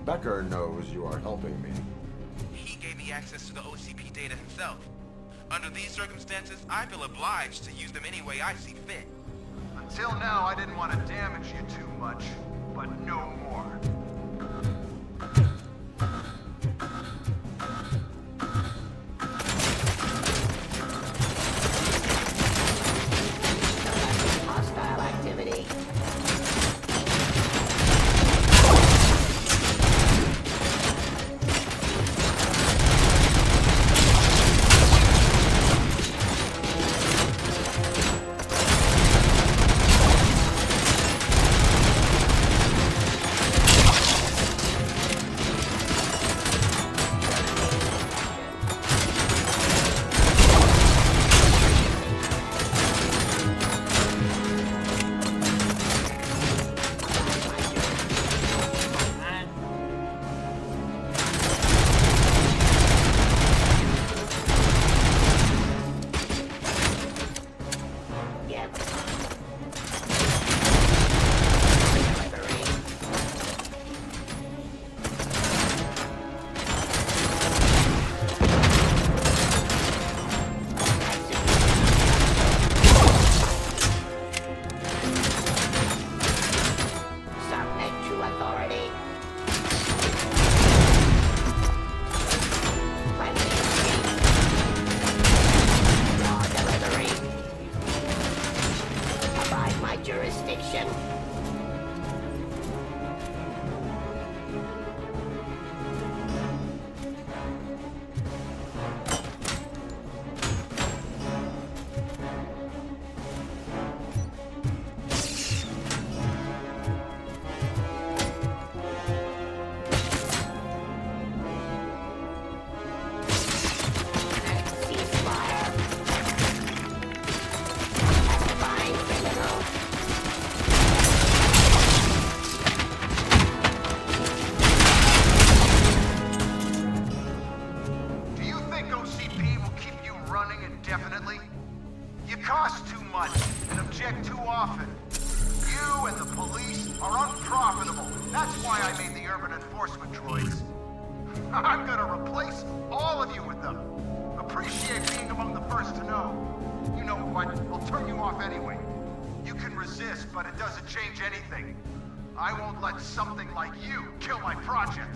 S5: Becker knows you are helping me.
S13: He gave me access to the OCP data himself. Under these circumstances, I feel obliged to use them any way I see fit.
S16: Until now, I didn't want to damage you too much, but no more.
S18: Hostile activity. Jurisdiction.
S16: I'm gonna replace all of you with them. Appreciate being among the first to know. You know what? We'll turn you off anyway. You can resist, but it doesn't change anything. I won't let something like you kill my project.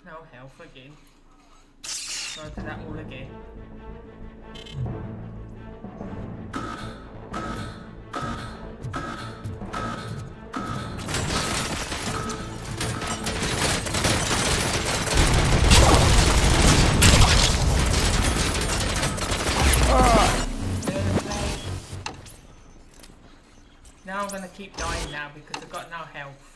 S1: No health again. So I do that all again. Now I'm gonna keep dying now because I've got no health.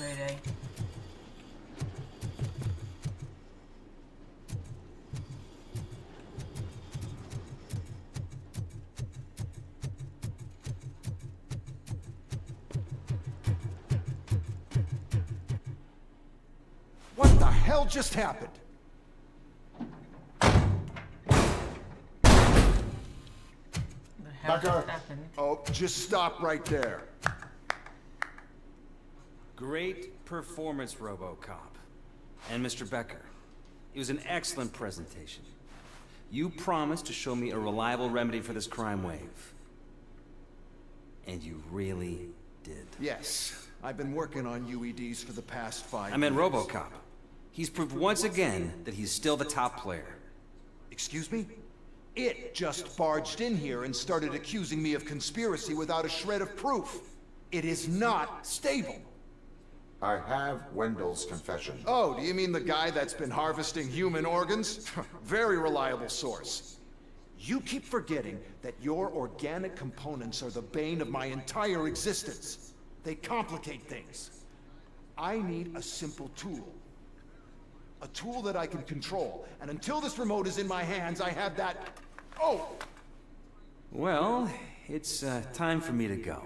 S1: really.
S16: What the hell just happened?
S1: Becker. Happened?
S16: Oh, just stop right there.
S7: Great performance, RoboCop. And Mr. Becker, it was an excellent presentation. You promised to show me a reliable remedy for this crime wave. And you really did.
S16: Yes, I've been working on UEDs for the past 5 years.
S7: I meant RoboCop. He's proved once again that he's still the top player.
S16: Excuse me? It just barged in here and started accusing me of conspiracy without a shred of proof. It is not stable.
S5: I have Wendell's confession.
S16: Oh, do you mean the guy that's been harvesting human organs? Very reliable source. You keep forgetting that your organic components are the bane of my entire existence. They complicate things. I need a simple tool. A tool that I can control. And until this remote is in my hands, I have that... Oh!
S7: Well, it's time for me to go.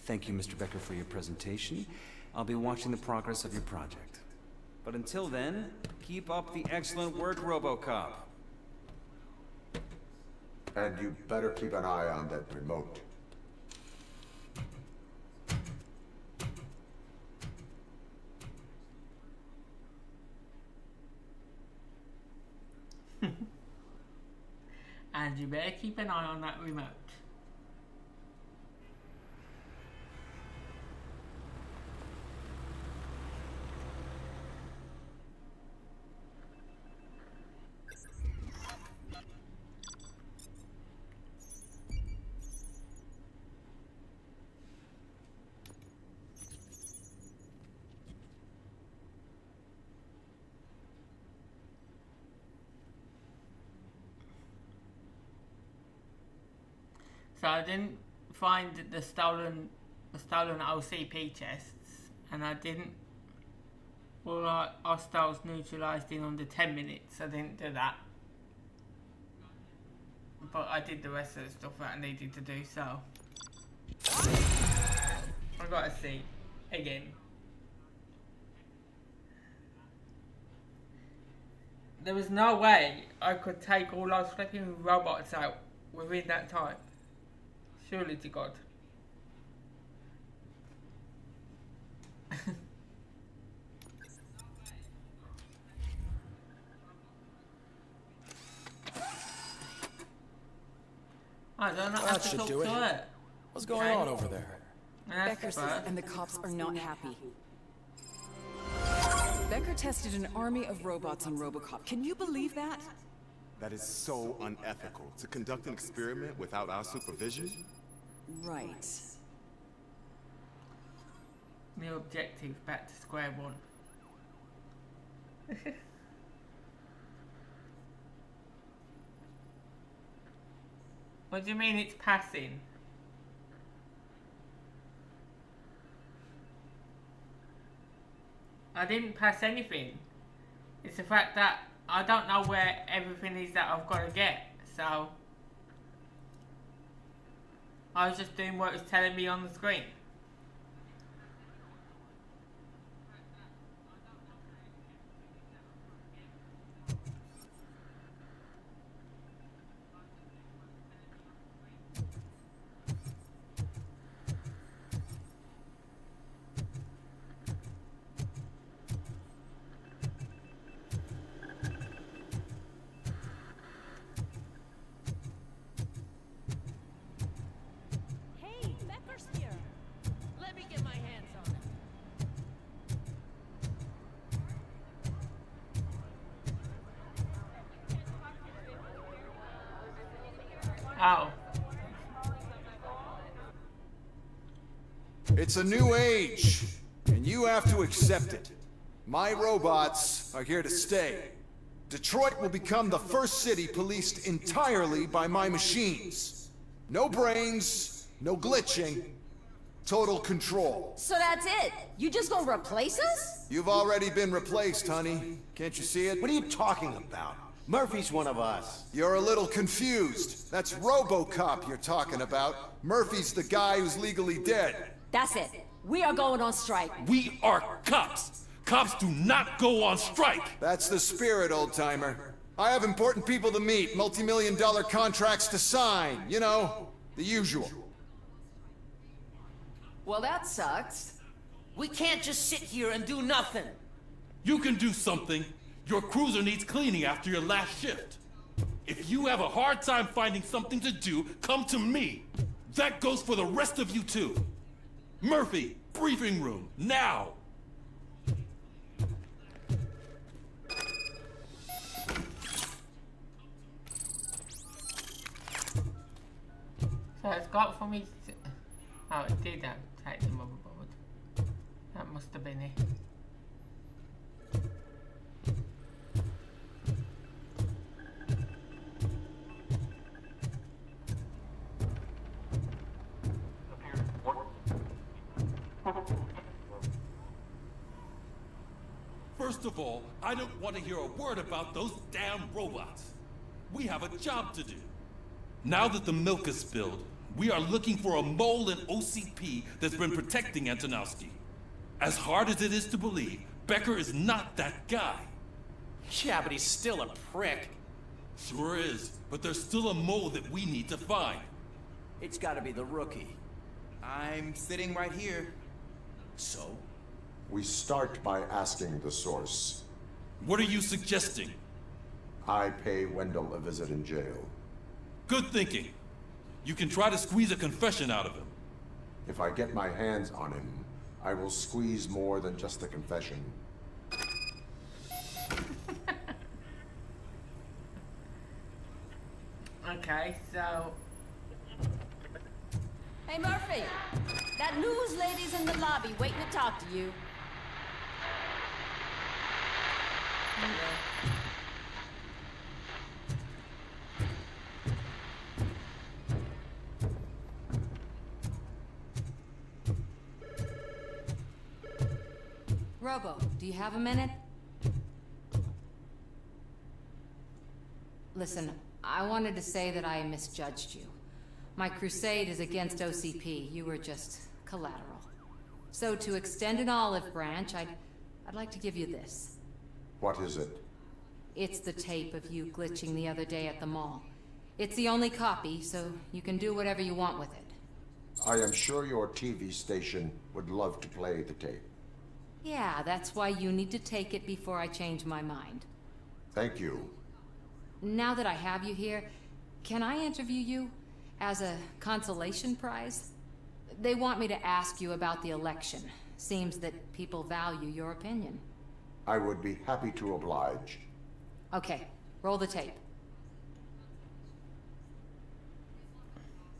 S7: Thank you, Mr. Becker, for your presentation. I'll be watching the progress of your project. But until then, keep up the excellent work, RoboCop.
S5: And you better keep an eye on that remote.
S1: And you better keep an eye on that remote. So I didn't find the stolen OCP chests, and I didn't. All our hostiles neutralized in under 10 minutes. I didn't do that, but I did the rest of the stuff that I needed to do. So I gotta see again. There was no way I could take all those flipping robots out within that time. Surely to God. I don't know.
S6: That should do it. What's going on over there?
S2: Becker says, and the cops are not happy. Becker tested an army of robots on RoboCop. Can you believe that?
S3: That is so unethical. To conduct an experiment without our supervision?
S2: Right.
S1: New objective, back to square one. What do you mean it's passing? I didn't pass anything. It's the fact that I don't know where everything is that I've got to get, so I was just doing what it was telling me on the screen. Oh.
S16: It's a new age, and you have to accept it. My robots are here to stay. Detroit will become the first city policed entirely by my machines. No brains, no glitching. Total control.
S21: So that's it? You just gonna replace us?
S16: You've already been replaced, honey. Can't you see it?
S9: What are you talking about? Murphy's one of us.
S16: You're a little confused. That's RoboCop you're talking about. Murphy's the guy who's legally dead.
S21: That's it. We are going on strike.
S15: We are cops. Cops do not go on strike.
S16: That's the spirit, old-timer. I have important people to meet, multi-million-dollar contracts to sign. You know, the usual.
S22: Well, that sucks. We can't just sit here and do nothing.
S15: You can do something. Your cruiser needs cleaning after your last shift. If you have a hard time finding something to do, come to me. That goes for the rest of you too. Murphy, briefing room, now!
S1: So it's got for me. Oh, it did take the motherboard. That must have been it.
S15: First of all, I don't want to hear a word about those damn robots. We have a job to do. Now that the milk is spilled, we are looking for a mole in OCP that's been protecting Antonowski. As hard as it is to believe, Becker is not that guy.
S22: Yeah, but he's still a prick.
S15: Sure is, but there's still a mole that we need to find.
S10: It's gotta be the rookie.
S19: I'm sitting right here.
S10: So?
S5: We start by asking the source.
S15: What are you suggesting?
S5: I pay Wendell a visit in jail.
S15: Good thinking. You can try to squeeze a confession out of him.
S5: If I get my hands on him, I will squeeze more than just a confession.
S1: Okay, so.
S21: Hey, Murphy! That news lady's in the lobby waiting to talk to you. Robo, do you have a minute? Listen, I wanted to say that I misjudged you. My crusade is against OCP. You were just collateral. So to extend an olive branch, I'd like to give you this.
S5: What is it?
S21: It's the tape of you glitching the other day at the mall. It's the only copy, so you can do whatever you want with it.
S5: I am sure your TV station would love to play the tape.
S21: Yeah, that's why you need to take it before I change my mind.
S5: Thank you.
S21: Now that I have you here, can I interview you as a consolation prize? They want me to ask you about the election. Seems that people value your opinion.
S5: I would be happy to oblige.
S21: Okay, roll the tape.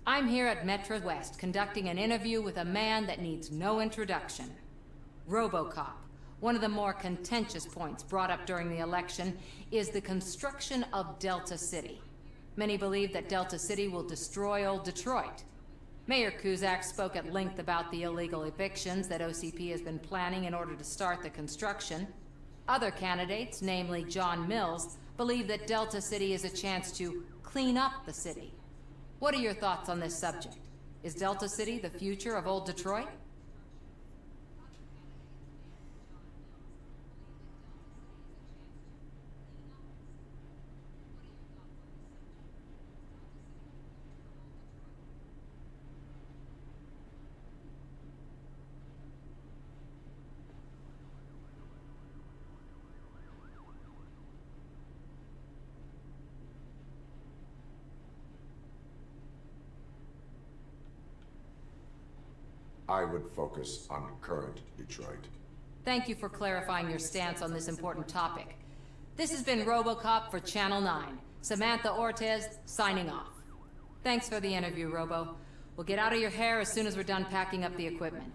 S21: I'm here at Metro West conducting an interview with a man that needs no introduction. RoboCop. One of the more contentious points brought up during the election is the construction of Delta City. Many believe that Delta City will destroy old Detroit. Mayor Cusack spoke at length about the illegal evictions that OCP has been planning in order to start the construction. Other candidates, namely John Mills, believe that Delta City is a chance to clean up the city. What are your thoughts on this subject? Is Delta City the future of old Detroit?
S5: I would focus on current Detroit.
S21: Thank you for clarifying your stance on this important topic. This has been RoboCop for Channel 9. Samantha Ortez, signing off. Thanks for the interview, Robo. We'll get out of your hair as soon as we're done packing up the equipment.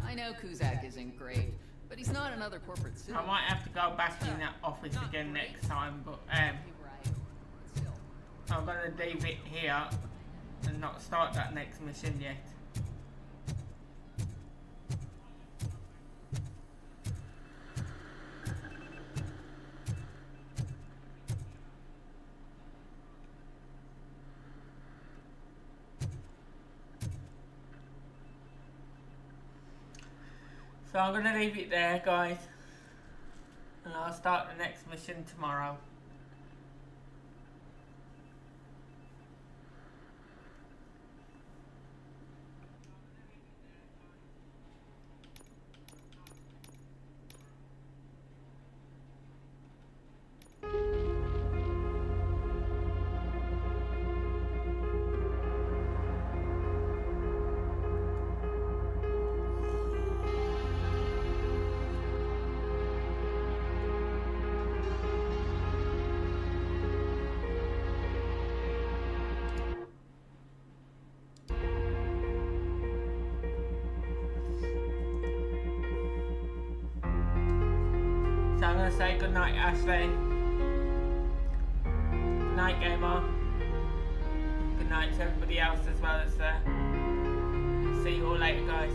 S20: I know Cusack isn't great, but
S14: But he's not another corporate city.
S1: I might have to go back in that office again next time, but I'm gonna leave it here and not start that next mission yet. So I'm gonna leave it there, guys, and I'll start the next mission tomorrow. So I'm going to say good night, Ashley. Good night, Gamer. Good night to everybody else as well that's there. See you all later, guys.